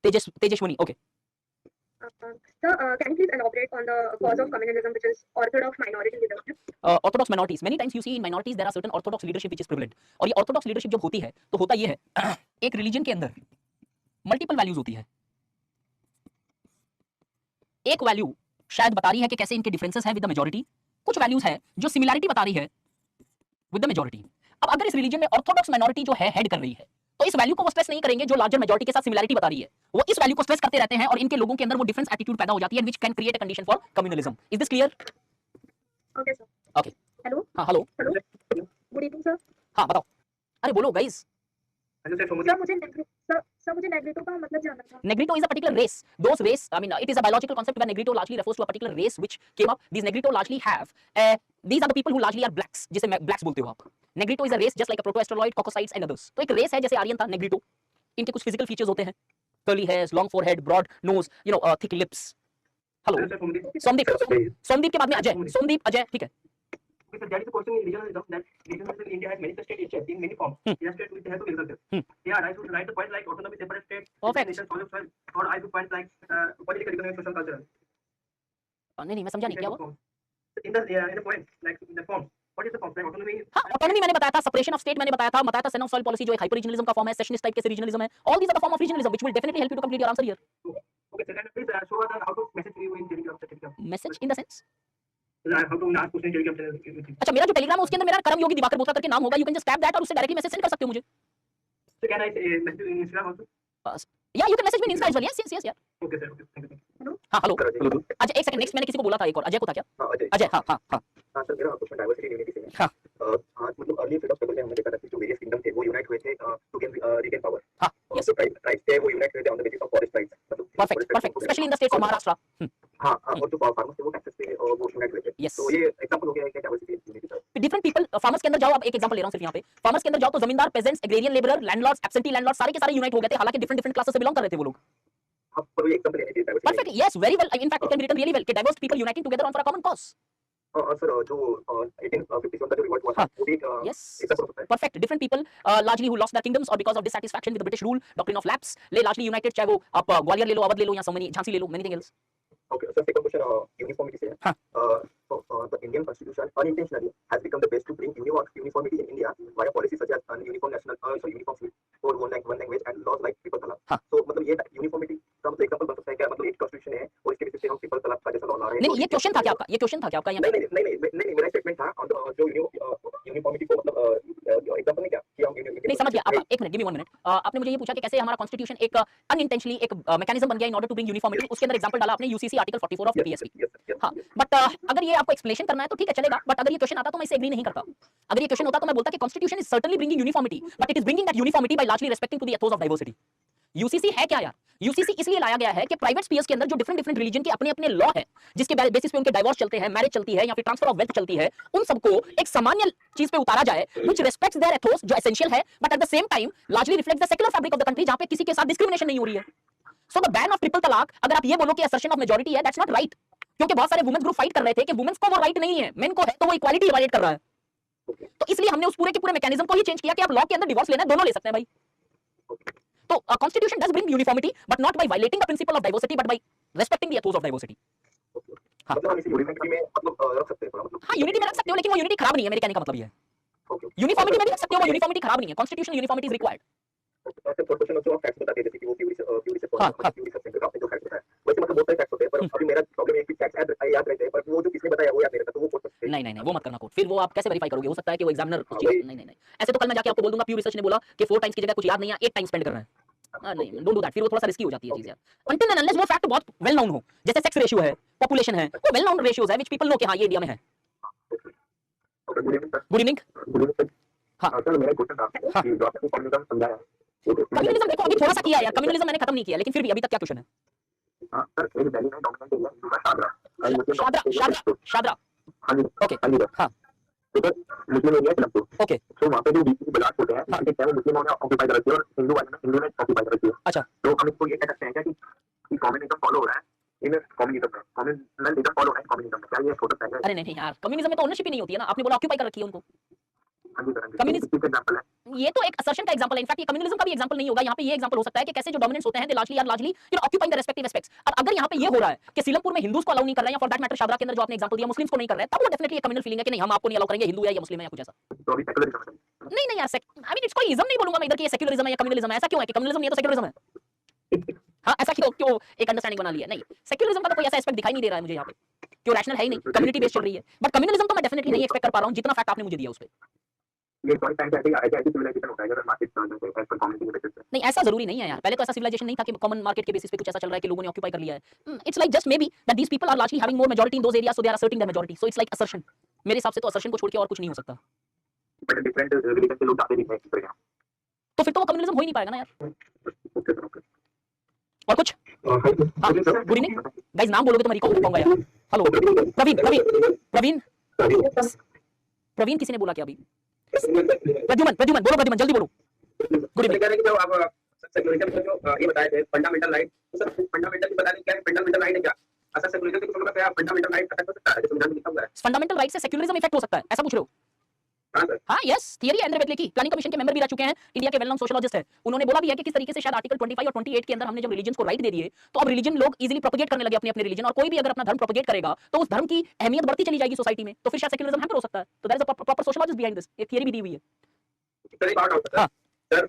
Tejashwi. Tejaswini, okay. Sir, can you please elaborate on the cause of communalism, which is orthodox minority leadership? Orthodox minorities, many times you see in minorities there are certain orthodox leadership which is privileged. और ये ऑर्थोडॉक्स लीडरशिप जब होती है तो होता ये है एक रिलीजन के अंदर मल्टीपल वैल्यूज होती है। एक वैल्यू शायद बता रही है कि कैसे इनके डिफरेंसेस हैं विद द मेजॉरिटी, कुछ वैल्यूज है जो सिमिलैरिटी बता रही है विद द मेजॉरिटी। अब अगर इस रिलीजन में ऑर्थोडॉक्स माइनॉरिटी जो है हेड कर रही है तो इस वैल्यू को वो स्ट्रेस नहीं करेंगे जो लार्जर मेजॉरिटी के साथ सिमिलैरिटी बता रही है, वो इस वैल्यू को स्ट्रेस करते रहते हैं और इनके लोगों के अंदर वो डिफरेंस एटीट्यूड पैदा हो जाती है which can create a condition for communalism. Is this clear? Okay, sir. Okay. Hello, हां hello, hello. Good evening, sir. हां बताओ, अरे बोलो गाइस। हेलो सर, Sir, मुझे नेग्रिटो का मतलब जानना था। Negrito is a particular race. Those race, I mean, it is a biological concept where Negrito largely refers to a particular race which came up. These Negrito largely have, these are the people who largely are blacks, जिसे blacks बोलते हो आप। Negrito is a race just like a proto-asteroid, coccocytes and others. तो एक race है जैसे आर्यन था Negrito। इनके कुछ physical features होते हैं, curly hairs, long forehead, broad nose, you know, thick lips. Hello, Somdeep, Somdeep के बाद में अजय, सोमदीप अजय, ठीक है। Okay, sir, that is the question in regionalism that regionalism in India has manifested itself in many forms. Illustrated with the help of agriculture. Yeah, I should write the point like autonomy, separate state, Perfect. nation, solid soil, or I should point like political, economic, social, cultural. नहीं मैं समझा नहीं क्या वो। In the point like in the forms. What is the form? Like autonomy. हाँ, ऑटोनॉमी मैंने बताया था, सेपरेशन ऑफ स्टेट मैंने बताया था सेन ऑफ सॉइल पॉलिसी जो एक हाइपर रीजनलिज्म का फॉर्म है, सेशनिस्ट टाइप के से रीजनलिज्म है। All these are the form of regionalism which will definitely help you to complete your answer here. Okay, sir, can you please show us how to message you in Telegram? Message in the sense, How to ask question in Telegram? अच्छा मेरा जो टेलीग्राम है उसके अंदर मेरा कर्म योगी दिवाकर बोथरा करके नाम होगा, you can just tap that और उससे डायरेक्टली मैसेज सेंड कर सकते हो मुझे। So can I message you in Instagram also? या you can message me in Insta as well. Yes यार। Okay, sir. Okay, thank you. हां हेलो, अच्छा एक सेकंड, नेक्स्ट मैंने किसी को बोला था एक और, अजय को था क्या? हाँ अजय। अजय, हां हां हां हाँ सर, मेरा क्वेश्चन डाइवर्सिटी यूनिटी से है। हाँ। आज मतलब अर्ली फेज ऑफ स्ट्रगल में हमने देखा था कि जो वेरियस किंगडम थे वो यूनाइट हुए थे टू गेन रिटेन पावर। हाँ, और yes. जो ट्राइब्स थे वो यूनाइट हुए थे on the basis of forest rights, मतलब perfect, specially in the states of Maharashtra. हाँ और जो फार्मर्स थे वो टैक्सेस पे और वो यूनाइट हुए थे। Yes. तो ये एग्जांपल हो गया है कि डाइवर्सिटी यूनिटी का। डिफरेंट पीपल, फार्मर्स के अंदर जाओ, अब एक एग्जांपल ले रहा हूं सिर्फ यहां पे, फार्मर्स के अंदर जाओ तो जमींदार, pageants, agrarian labourer, landlords, absentee landlords सारे के सारे यूनाइट हो गए थे, हालांकि डिफरेंट डिफरेंट क्लासेस से बिलोंग कर रहे थे वो लोग। हाँ, पर ये एग्जांपल है कि diversity. Perfect, yes, very well, in fact it can be written really well कि diverse people uniting together on for a common cause. और सर जो 1857 का जो रिवॉल्ट हुआ था वो भी एक Yes. एग्जांपल होता है। Perfect. Different people, largely who lost their kingdoms or because of dissatisfaction with the British rule, doctrine of lapse, they largely united. चाहे वो आप ग्वालियर ले लो, अवध ले लो, या so many, झांसी ले लो, anything else. Okay, so second question, uniformity से है। हाँ. The Indian Constitution unintentionally has become the base to bring uniformity in India via policies such as uniform for one language and laws like triple talaq. हाँ. So मतलब ये uniformity का मतलब एग्जांपल बन सकता है क्या? मतलब एक constitution है और इसके बेसिस पे हम triple talaq का जैसा लॉ ला रहे हैं। नहीं, ये क्वेश्चन था क्या आपका? ये क्वेश्चन था क्या आपका यहाँ पे? नहीं, मेरा स्टेटमेंट था जो uniformity को मतलब एग्जांपल नहीं क्या कि हम नहीं समझ गया। आप एक मिनट, गिव मी 1 मिनट। आपने मुझे ये पूछा कि कैसे हमारा कॉन्स्टिट्यूशन एक अनइंटेंशनली एक मैकेनिज्म बन गया in order to bring uniformity. उसके अंदर एग्जांपल डाला आपने यूसीसी आर्टिकल 44 ऑफ यूपीएसपी। हां, बट अगर ये आपको एक्सप्लेनेशन करना है तो ठीक है चलेगा, बट अगर ये क्वेश्चन आता तो मैं इसे एग्री नहीं करता। अगर ये क्वेश्चन होता तो मैं बोलता कि constitution is certainly bringing uniformity, but it is bringing that uniformity by largely respecting to the ethos of diversity. UCC है क्या यार? यूसीसी इसलिए लाया गया है कि प्राइवेट स्पीयर्स के अंदर जो डिफरेंट रिलीजन के अपने अपने लॉ है, जिसके बेसिस पे उनके डाइवोर्स चलते हैं, मैरिज चलती है या फिर ट्रांसफर ऑफ वेल्थ चलती है, उन सबको एक सामान्य चीज पे उतारा जाए व्हिच रिस्पेक्ट्स देयर एथोस, जो एसेंशियल है, but at the same time largely reflects the secular fabric of the country, जहां पे किसी के साथ डिस्क्रिमिनेशन नहीं हो रही है। So the ban of triple तलाक, अगर आप ये बोलो कि असर्शन ऑफ मेजॉरिटी है, दैट्स नॉट राइट, क्योंकि बहुत सारे वुमेन्स ग्रुप फाइट कर रहे थे कि वुमेन्स को वो राइट नहीं है, मेन को है, तो वो इक्वालिटी वायलेट कर रहा है। तो इसलिए हमने उस पूरे के पूरे मैकेनिज्म को ही चेंज किया कि आप लॉ के अंदर डिवोर्स लेना है, दोनों ले सकते हैं भाई। तो constitution does bring uniformity but not by violating the principle of diversity but by respecting the ethos of diversity. मतलब हम इसे यूनिफॉर्मिटी में मतलब रख सकते हैं थोड़ा मतलब। हाँ, यूनिटी में रख सकते हो, लेकिन वो यूनिटी खराब नहीं है, मेरे कहने का मतलब ये है। यूनिफॉर्मिटी में भी रख सकते हो, वो यूनिफॉर्मिटी खराब नहीं है, कॉन्स्टिट्यूशनल यूनिफॉर्मिटी इज रिक्वायर्ड। ऐसे थोड़ा क्वेश्चन जो आप फैक्ट्स बताते हैं जैसे कि वो प्यूरी से हाँ, हाँ। प्यूरी से आपने जो फैक्ट्स बताया वैसे मतलब बहुत सारे फैक्ट्स होते हैं, पर अभी मेरा प्रॉब्लम है कि फैक्ट्स याद रहते हैं पर वो जो किसने बताया वो याद नहीं रहता, तो वो कोट सकते हैं। नहीं, वो मत करना कोट, फिर वो आप कैसे वेरीफाई करोगे? हो सकता है कि वो एग्जामिनर हाँ, चीज नहीं। ऐसे तो कल मैं जाके आपको बोल दूंगा प्यू रिसर्च ने बोला कि 4 टाइम्स की जगह कुछ याद नहीं है, 8 टाइम स्पेंड कर रहे हैं। नहीं, डोंट डू दैट, फिर वो थोड़ा सा रिस्की हो जाती है चीज यार। अनटिल एंड अनलेस वो फैक्ट बहुत वेल नोन हो, जैसे सेक्स रेशियो है, पॉपुलेशन है, वो वेल नोन रेशियोज है व्हिच पीपल नो कि हां ये इंडिया में है। Good evening sir. Good evening. हाँ। सर मेरा क्वेश्चन था कि जो आपने कम्युनिज्म समझाया कम्युनिज्म देखो अभी थोड़ा सा किया यार, कम्युनिज्म मैंने खत्म नहीं किया, लेकिन फिर भी अभी तक क्या क्वेश्चन है? हाँ सर, एक दिल्ली में डोमिनेंट एरिया हिंदू का शादरा। हाँ जी ओके हाँ जी हाँ तो सर मुस्लिम एरिया कलमपुर। ओके तो वहाँ पे जो बीच ब्लास्ट होते हैं वो मुस्लिमों ने ऑक्यूपाई कर रखी है और हिंदू ने ऑक्यूपाई कर रखी है। अच्छा, तो हम इसको ये कह सकते हैं क्या कि कि कम्युनिज्म फॉलो हो रहा है इन कम्युनिज्म में, कम्युनलिज्म फॉलो हो रहा है कम्युनिज्म में, क्या ये हो सकता है? अरे नहीं यार, कम्युनिज्म में तो ओनरशिप ही नहीं होती है ना, आपने बोला ऑक्यूपाई कर रखी है उनको। हाँ जी सर, हाँ जी, कम्युनिज्म इसका एग्जांपल है। ये तो एक असर्शन का एग्जांपल है, इनफैक्ट ये कम्युनिज्म का भी एग्जांपल नहीं होगा। यहाँ पे ये एग्जांपल हो सकता है कि कैसे जो डोमिनेंट्स होते हैं they largely occupying the respective aspects. और अगर यहाँ पे ये हो रहा है कि सीलमपुर में हिंदूज को अलाउ नहीं कर रहे हैं, या फॉर दैट मैटर शादरा के अंदर जो आपने एग्जांपल दिया मुस्लिम्स को नहीं कर रहे हैं, तब वो डेफिनेटली एक कम्युनल फीलिंग है कि नहीं हम आपको नहीं अलाउ करेंगे, हिंदू है या मुस्लिम है या कुछ ऐसा। तो अभी सेकुलरिज्म है। नहीं नहीं यार, आई मीन इट्स कोई इज्म नहीं बोलूंगा मैं इधर कि ये सेक्युलरिज्म है या कम्युनलिज्म है। ऐसा क्यों है कि कम्युनलिज्म नहीं है तो सेक्युलरिज्म है? हाँ, ऐसा क्यों एक अंडरस्टैंडिंग बना लिया? नहीं, सेक्युलरिज्म का तो कोई ऐसा एस्पेक्ट दिखाई नहीं दे रहा है मुझे यहाँ पे, क्यों रैशनल है ही नहीं, कम्युनिटी बेस्ड चल रही है। बट कम्युनलिज्म तो मैं डेफिनेटली नहीं एक्सपेक्ट कर पा रहा हूँ जितना फैक्ट आपने मुझे दिया उस पे। ये पॉइंट टाइम पे ऐसे सिविलाइजेशन होता है अगर मार्केट से एज पर कम्युनिटी के बेसिस पे। नहीं, ऐसा जरूरी नहीं है यार, पहले तो ऐसा सिविलाइजेशन नहीं था कि कॉमन मार्केट के बेसिस पे कुछ ऐसा चल रहा है कि लोगों ने ऑक्यूपाई कर लिया है। It's like just maybe that these people are largely having more majority in those areas, so they are asserting the majority, so it's like assertion. मेरे हिसाब से तो असर्शन को छोड़ के और कुछ नहीं हो सकता। बट डिफरेंट रिलीजन के लोग जाते भी हैं इस तरह। तो फिर तो वो कम्युनलिज्म हो ही नहीं पाएगा ना यार। Okay sir, okay. और कुछ हाँ, गुड इवनिंग गाइस, नाम बोलोगे तो मैं रिकॉल कर पाऊंगा यार। हेलो प्रवीण, प्रवीण किसी ने बोला क्या अभी? प्रद्युमन बोलो, प्रद्युमन जल्दी बोलो। Good evening. कह रहे हैं कि जो आप सेक्युलरिज्म का जो ये बताए थे फंडामेंटल राइट, तो सर फंडामेंटल बता दें क्या है फंडामेंटल राइट है क्या? ऐसा सेक्युलरिज्म के मतलब क्या फंडामेंटल राइट अफेक्ट हो सकता है? संविधान में लिखा हुआ है। फंडामेंटल राइट से सेक्युलरिज्म इफेक्ट हो सकता है, ऐसा पूछ रहे हो? हां सर। हाँ यस, थियरी एंड्रे बेतले की प्लानिंग कमीशन के मेंबर भी रह चुके हैं, इंडिया के वेल नोन सोशियोलॉजिस्ट है। उन्होंने बोला भी है कि किस तरीके से शायद आर्टिकल 25 और 28 के अंदर हमने जब रिलीजन को राइट दे दिए तो अब रिलीजन लोग इजीली प्रोपेगेट करने लगे अपने अपने रिलीजन, और कोई भी अगर अपना धर्म प्रोपेगेट करेगा तो उस धर्म की अहमियत बढ़ती चली जाएगी सोसाइटी में, तो फिर शायद सेक्युलरिज्म हैम्पर हो सकता है। तो there is a proper sociologist behind this, एक थियरी भी दी हुई है। सर एक और डाउट है हाँ। सर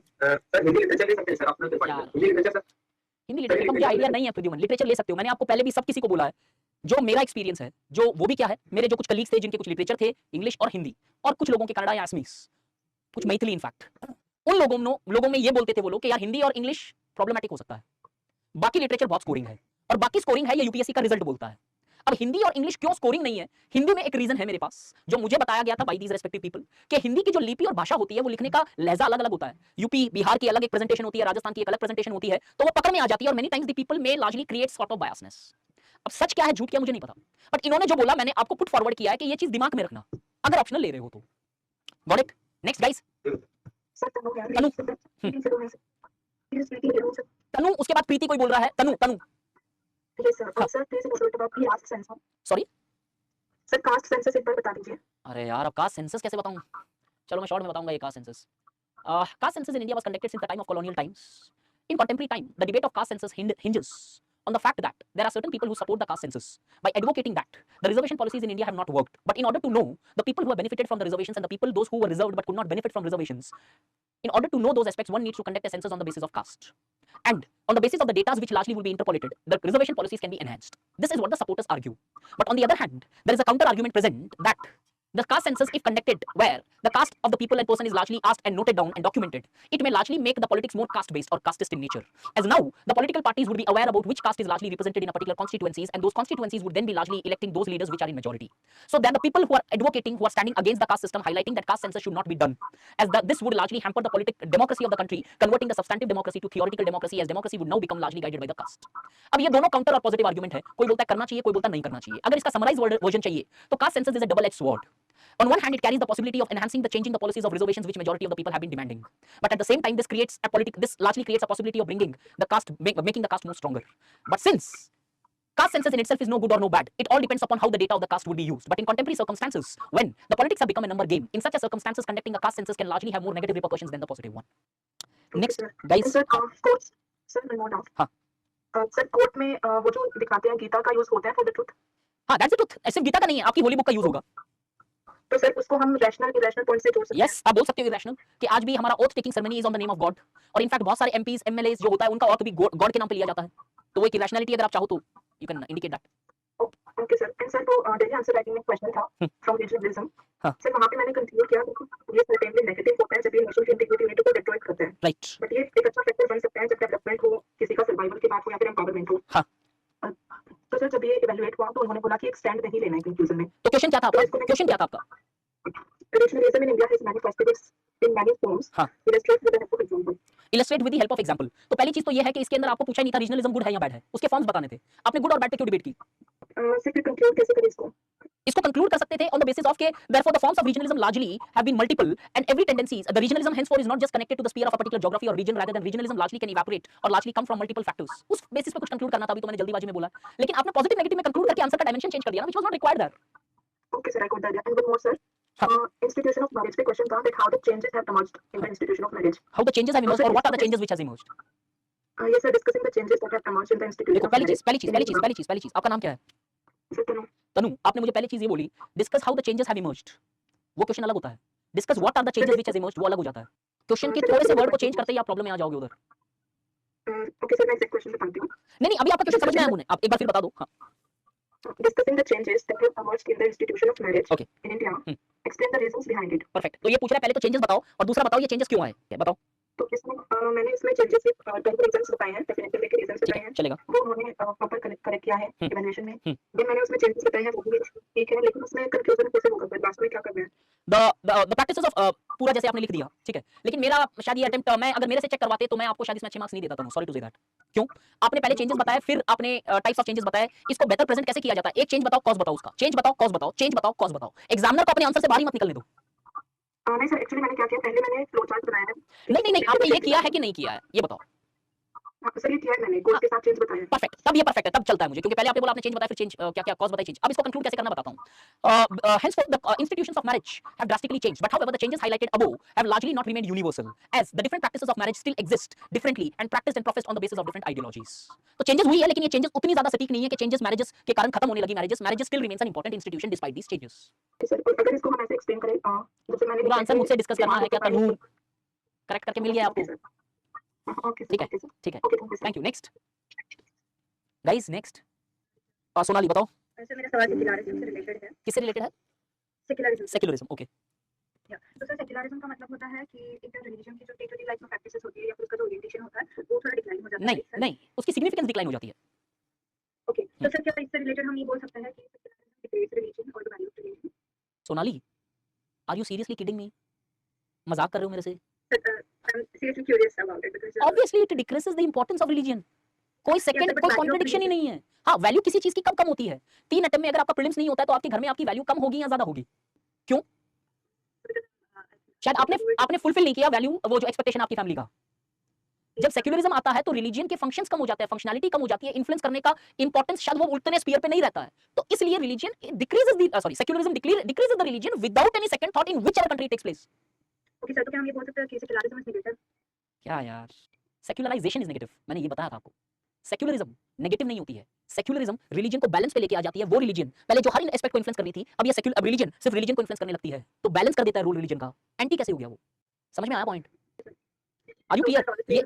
हिंदी लिटरेचर ले सकते हैं सर अपने से यार। Hindi literature sir? Hindi literature का मुझे आइडिया नहीं है प्रद्युमन, लिटरेचर ले सकते हो, मैंने आपको पहले भी सब किसी को बोला है। जो मेरा एक्सपीरियंस है, जो वो भी क्या है, मेरे जो कुछ कलीग्स थे जिनके कुछ लिटरेचर थे इंग्लिश और हिंदी, और कुछ लोगों के कन्नड़ा या असमीज, कुछ मैथिली इनफैक्ट, उन लोगों में ये बोलते थे वो लोग कि यार हिंदी और इंग्लिश प्रॉब्लमेटिक हो सकता है, बाकी लिटरेचर बहुत स्कोरिंग है, और बाकी स्कोरिंग है ये यूपीएससी का रिजल्ट बोलता है। अब हिंदी और इंग्लिश क्यों स्कोरिंग नहीं है? हिंदी में एक रीजन है मेरे पास जो मुझे बताया गया था बाय दीज रेस्पेक्टिव पीपल कि हिंदी की जो लिपि और भाषा होती है वो लिखने का लहजा अलग अलग होता है। यूपी बिहार की अलग एक प्रेजेंटेशन होती है, राजस्थान की एक अलग प्रेजेंटेशन होती है, तो वो पकड़ में आ जाती है, और many times the people may largely create sort of biasness. अब सच क्या है झूठ क्या मुझे नहीं पता, बट इन्होंने जो बोला मैंने आपको पुट फॉरवर्ड किया है कि ये चीज दिमाग में रखना अगर ऑप्शनल ले रहे हो तो। Got it? नेक्स्ट गाइस, तनु, उसके बाद प्रीति कोई बोल रहा है, तनु सॉरी सर कास्ट सेंसस एक बार बता दीजिए। अरे यार अब कास्ट सेंसस कैसे बताऊं? चलो मैं शॉर्ट में बताऊंगा ये caste census. Caste census in India was conducted since the time of colonial times. In contemporary time, the debate of caste census hinges on the fact that there are certain people who support the caste census by advocating that the reservation policies in India have not worked. But in order to know the people who have benefited from the reservations and the people those who were reserved but could not benefit from reservations, in order to know those aspects, one needs to conduct a census on the basis of caste. And on the basis of the data which largely will be interpolated, the reservation policies can be enhanced. This is what the supporters argue. But on the other hand, there is a counter argument present that the caste census, if conducted where the caste of the people and person is largely asked and noted down and documented, it may largely make the politics more caste-based or casteist in nature. As now, the political parties would be aware about which caste is largely represented in a particular constituencies, and those constituencies would then be largely electing those leaders which are in majority. So then the people who are advocating, who are standing against the caste system, highlighting that caste census should not be done, as this would largely hamper the democracy of the country, converting the substantive democracy to theoretical democracy, as democracy would now become largely guided by the caste. अब ये दोनों काउंटर और पॉजिटिव आर्गुमेंट है, कोई बोलता है करना चाहिए, कोई बोलता है नहीं करना चाहिए। अगर इसका समराइज वर्जन चाहिए तो caste census is a double edge sword. On one hand, it carries the possibility of enhancing the changing the policies of reservations which majority of the people have been demanding. But at the same time, this largely creates a possibility of bringing the caste, making the caste more stronger. But since caste census in itself is no good or no bad, it all depends upon how the data of the caste would be used. But in contemporary circumstances, when the politics have become a number game, in such a circumstances, conducting a caste census can largely have more negative repercussions than the positive one. Next, guys. Sir courts sir मैं नोट हाँ. सर कोर्ट में वो जो दिखाते हैं गीता का यूज होता है फॉर द ट्रुथ. हाँ, दैट्स द ट्रुथ. सिर्फ गीता का नहीं है, आपकी होली बुक का यूज होगा. तो सर उसको हम रैशनल पॉइंट से जोड़ सकते हैं. यस, आप बोल सकते हो रैशनल कि आज भी हमारा oath taking ceremony is on the name of God, और इनफैक्ट बहुत सारे एमपीज एमएलएस जो होता है उनका ओथ भी गॉड के नाम पे लिया जाता है. तो वो एक रैशनैलिटी अगर आप चाहो तो you can indicate that. Okay sir. And sir तो डेली आंसर राइटिंग में क्वेश्चन था फ्रॉम रिलीजन. हाँ. सर वहां पे मैंने कंक्लूड किया कि ये सर्टेनली नेगेटिव होता है जब ये नेशन की इंटीग्रिटी यूनिटी को डिस्ट्रॉय करता है. राइट. बट ये एक अच्छा फैक्टर बन सकता है जब डेवलपमेंट हो, किसी का सर्वाइवल की बात हो या फिर एम्पावरमेंट हो. हाँ. तो सर जब ये इवैल्यूएट हुआ तो उन्होंने बोला कि एक स्टैंड नहीं लेना है कंक्लूजन में. तो क्वेश्चन क्या था आपका? क्वेश्चन क्या था आपका? Regionalism in India has manifested in many forms. हाँ. Illustrate with the help of example. Illustrate with the help of example. तो पहली चीज तो ये है कि इसके अंदर आपको पूछा नहीं था रीजनलिज्म गुड है या बैड है, उसके फॉर्म्स बताने थे. आपने गुड और बैड पे क्यों डिबेट की? सिर्फ कंक्लूड कैसे करें इसको? इसको कंक्लूड कर सकते थे ऑन द बेसिस ऑफ के therefore the forms of regionalism largely have been multiple and every tendencies the regionalism henceforth is not just connected to the sphere of a particular geography or region rather than regionalism largely can evaporate or largely come from multiple factors उस बेसिस पे कुछ कंक्लूड करना था अभी तो मैंने जल्दीबाजी में बोला लेकिन आपने पॉजिटिव नेगेटिव में कंक्लूड करके आंसर का डायमेंशन चेंज कर दिया ना which was not required there Okay, sir, I got that. And one more, sir. Institution of marriage. The question था that how the changes have emerged in the institution of marriage. how the changes have emerged or what are the changes which has emerged Yes, sir. Discussing the changes that have emerged in the institution देखो of पहली चीज आपका नाम क्या है Sir, Tanu. तनु आपने मुझे पहले चीज ये बोली discuss how the changes have emerged वो क्वेश्चन अलग होता है discuss what are the changes which has emerged वो अलग हो जाता है क्वेश्चन के थोड़े से वर्ड को चेंज करते ही आप प्रॉब्लम में आ जाओगे उधर Okay, sir. Next question बताती हूँ. नहीं अभी आपका क्वेश्चन समझ में आया मुझे आप एक बार फिर बता दो हाँ Discussing the changes that have emerged in the institution of marriage Okay. in India. Explain the reasons behind it. Perfect तो ये पूछ रहा है पहले तो चेंजेस बताओ और दूसरा बताओ ये चेंजेस क्यों आए क्या बताओ तो इसमें मैंने इसमें चेंजेस सिर्फ 10 रीजंस बताए हैं, डेफिनेटली के रीजंस ठीक बताए है हैं. चलेगा वो उन्होंने प्रॉपर करेक्ट किया है इवैल्यूएशन में. हम्म. देन मैंने उसमें चेंजेस बताए हैं वो भी ठीक है, लेकिन उसमें कंफ्यूजन कैसे होगा फिर लास्ट में क्या करना है. द प्रैक्टिसेस ऑफ पूरा जैसे आपने लिख दिया ठीक है लेकिन मेरा शायद ये अटेम्प्ट मैं अगर मेरे से चेक करवाते तो मैं आपको शायद इसमें अच्छे मार्क्स नहीं देता था सॉरी टू से दैट क्यों आपने पहले चेंजेस बताए फिर आपने टाइप्स ऑफ चेंजेस बताए इसको बेटर प्रेजेंट कैसे किया जाता है एक चेंज बताओ कॉज बताओ उसका चेंज बताओ कॉज बताओ चेंज बताओ कॉज बताओ एग्जामिनर को अपने आंसर से बाहर ही मत निकलने दो नहीं सर, एक्चुअली मैंने क्या किया, पहले मैंने फ्लो चार्ट बनाया है. नहीं आपने ये किया है कि नहीं किया है ये बताओ सर ये किया है मैंने, कोर्स के साथ चेंज बताया है. परफेक्ट तब ये परफेक्ट है तब चलता है मुझे क्योंकि पहले आपने बोला आपने चेंज बताया फिर चेंज क्या क्या कॉज बताई चेंज अब इसको कंक्लूड कैसे करना बताता हूं henceforth the institutions of marriage have drastically changed but however the changes highlighted above have largely not remained universal as the different practices of marriage still exist differently and practiced and professed on the basis of different ideologies तो चेंजेस हुई है लेकिन ये चेंजेस उतनी ज्यादा सटीक नहीं है कि चेंजेस मैरिजेस के कारण खत्म होने लगी marriages still remains an important institution despite these changes sir अगर इसको हम ऐसे एक्सप्लेन करें जैसे मैंने पूरा आंसर मुझसे डिस्कस करना है क्या तनु करेक्ट करके मिल गया आपको ओके ठीक है सर. ठीक है okay thank you sir. Thank you next guys next Sonali बताओ सर मेरा सवाल सेक्युलरिज्म से रिलेटेड है. किससे रिलेटेड है सेक्युलरिज्म. सेक्युलरिज्म ओके तो सर सेक्युलरिज्म का मतलब होता है कि एक रिलीजन की जो डे टू डे लाइफ में प्रैक्टिसेस होती है या फिर उसका जो ओरिएंटेशन होता है वो थोड़ा डिक्लाइन हो जाता है. नहीं उसकी सिग्निफिकेंस डिक्लाइन हो जाती है ओके तो सर क्या इससे रिलेटेड हम ये बोल सकते हैं कि सेक्युलरिज्म डिक्रीज रिलीजन और the value of religion. Sonali are you seriously kidding me मजाक कर रहे हो मेरे से I'm seriously curious about it because obviously it decreases the importance of religion कोई सेकंड but कोई value of कॉन्ट्रडिक्शन ही नहीं है हाँ वैल्यू किसी चीज की कब कम होती है 3 अटेम्प्ट में अगर आपका प्रीलिम्स नहीं होता है तो आपके घर में आपकी वैल्यू कम होगी या ज्यादा होगी क्यों शायद आपने फुलफिल नहीं किया वैल्यू वो जो एक्सपेक्टेशन आपकी फैमिली का जब सेक्युलरिज्म आता है तो रिलीजन के फंक्शंस कम हो जाते हैं फंक्शनैलिटी कम हो जाती है इन्फ्लुएंस करने का इंपॉर्टेंस शायद वो उतने स्फीयर पे नहीं रहता है तो इसलिए religion decreases the secularism decreases the religion without any second thought in which ever country takes place okay sir तो क्या हम ये बोल सकते हैं कि सेक्युलरिज्म इज नेगेटिव. क्या यार सेक्युलराइजेशन इज नेगेटिव मैंने ये बताया था आपको सेक्युलरिज्म नेगेटिव नहीं होती है सेक्युलरिज्म रिलीजन को बैलेंस पे लेके आ जाती है वो रिलीजन पहले जो हर एस्पेक्ट को इन्फ्लुएंस कर रही थी अब ये सेक्युलर रिलीजन सिर्फ रिलीजन को इन्फ्लुएंस करने लगती है तो बैलेंस कर देता है रूल रिलीजन का एंटी कैसे हो गया वो समझ में आया पॉइंट आर यू क्लियर ये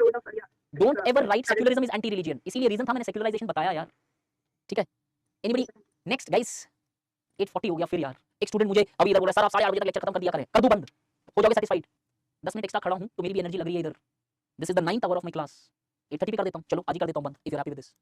don't ever right secularism is anti religion इसीलिए रीजन था मैंने सेक्युलराइजेशन बताया यार ठीक है एनीबॉडी नेक्स्ट गाइस 8:40 हो गया फिर यार एक स्टूडेंट मुझे अभी इधर बोला सर आप 8:30 बजे तक लेक्चर खत्म कर दिया करें कर दूं बंद हो जाओगे सेटिस्फाइड 10 मिनट एक्स्ट्रा खड़ा हूं तो मेरी भी एनर्जी लग रही है इधर this is the 9th hour of my class 8:30 भी कर देता हूं चलो आज ही कर देता हूं बंद if you are happy with this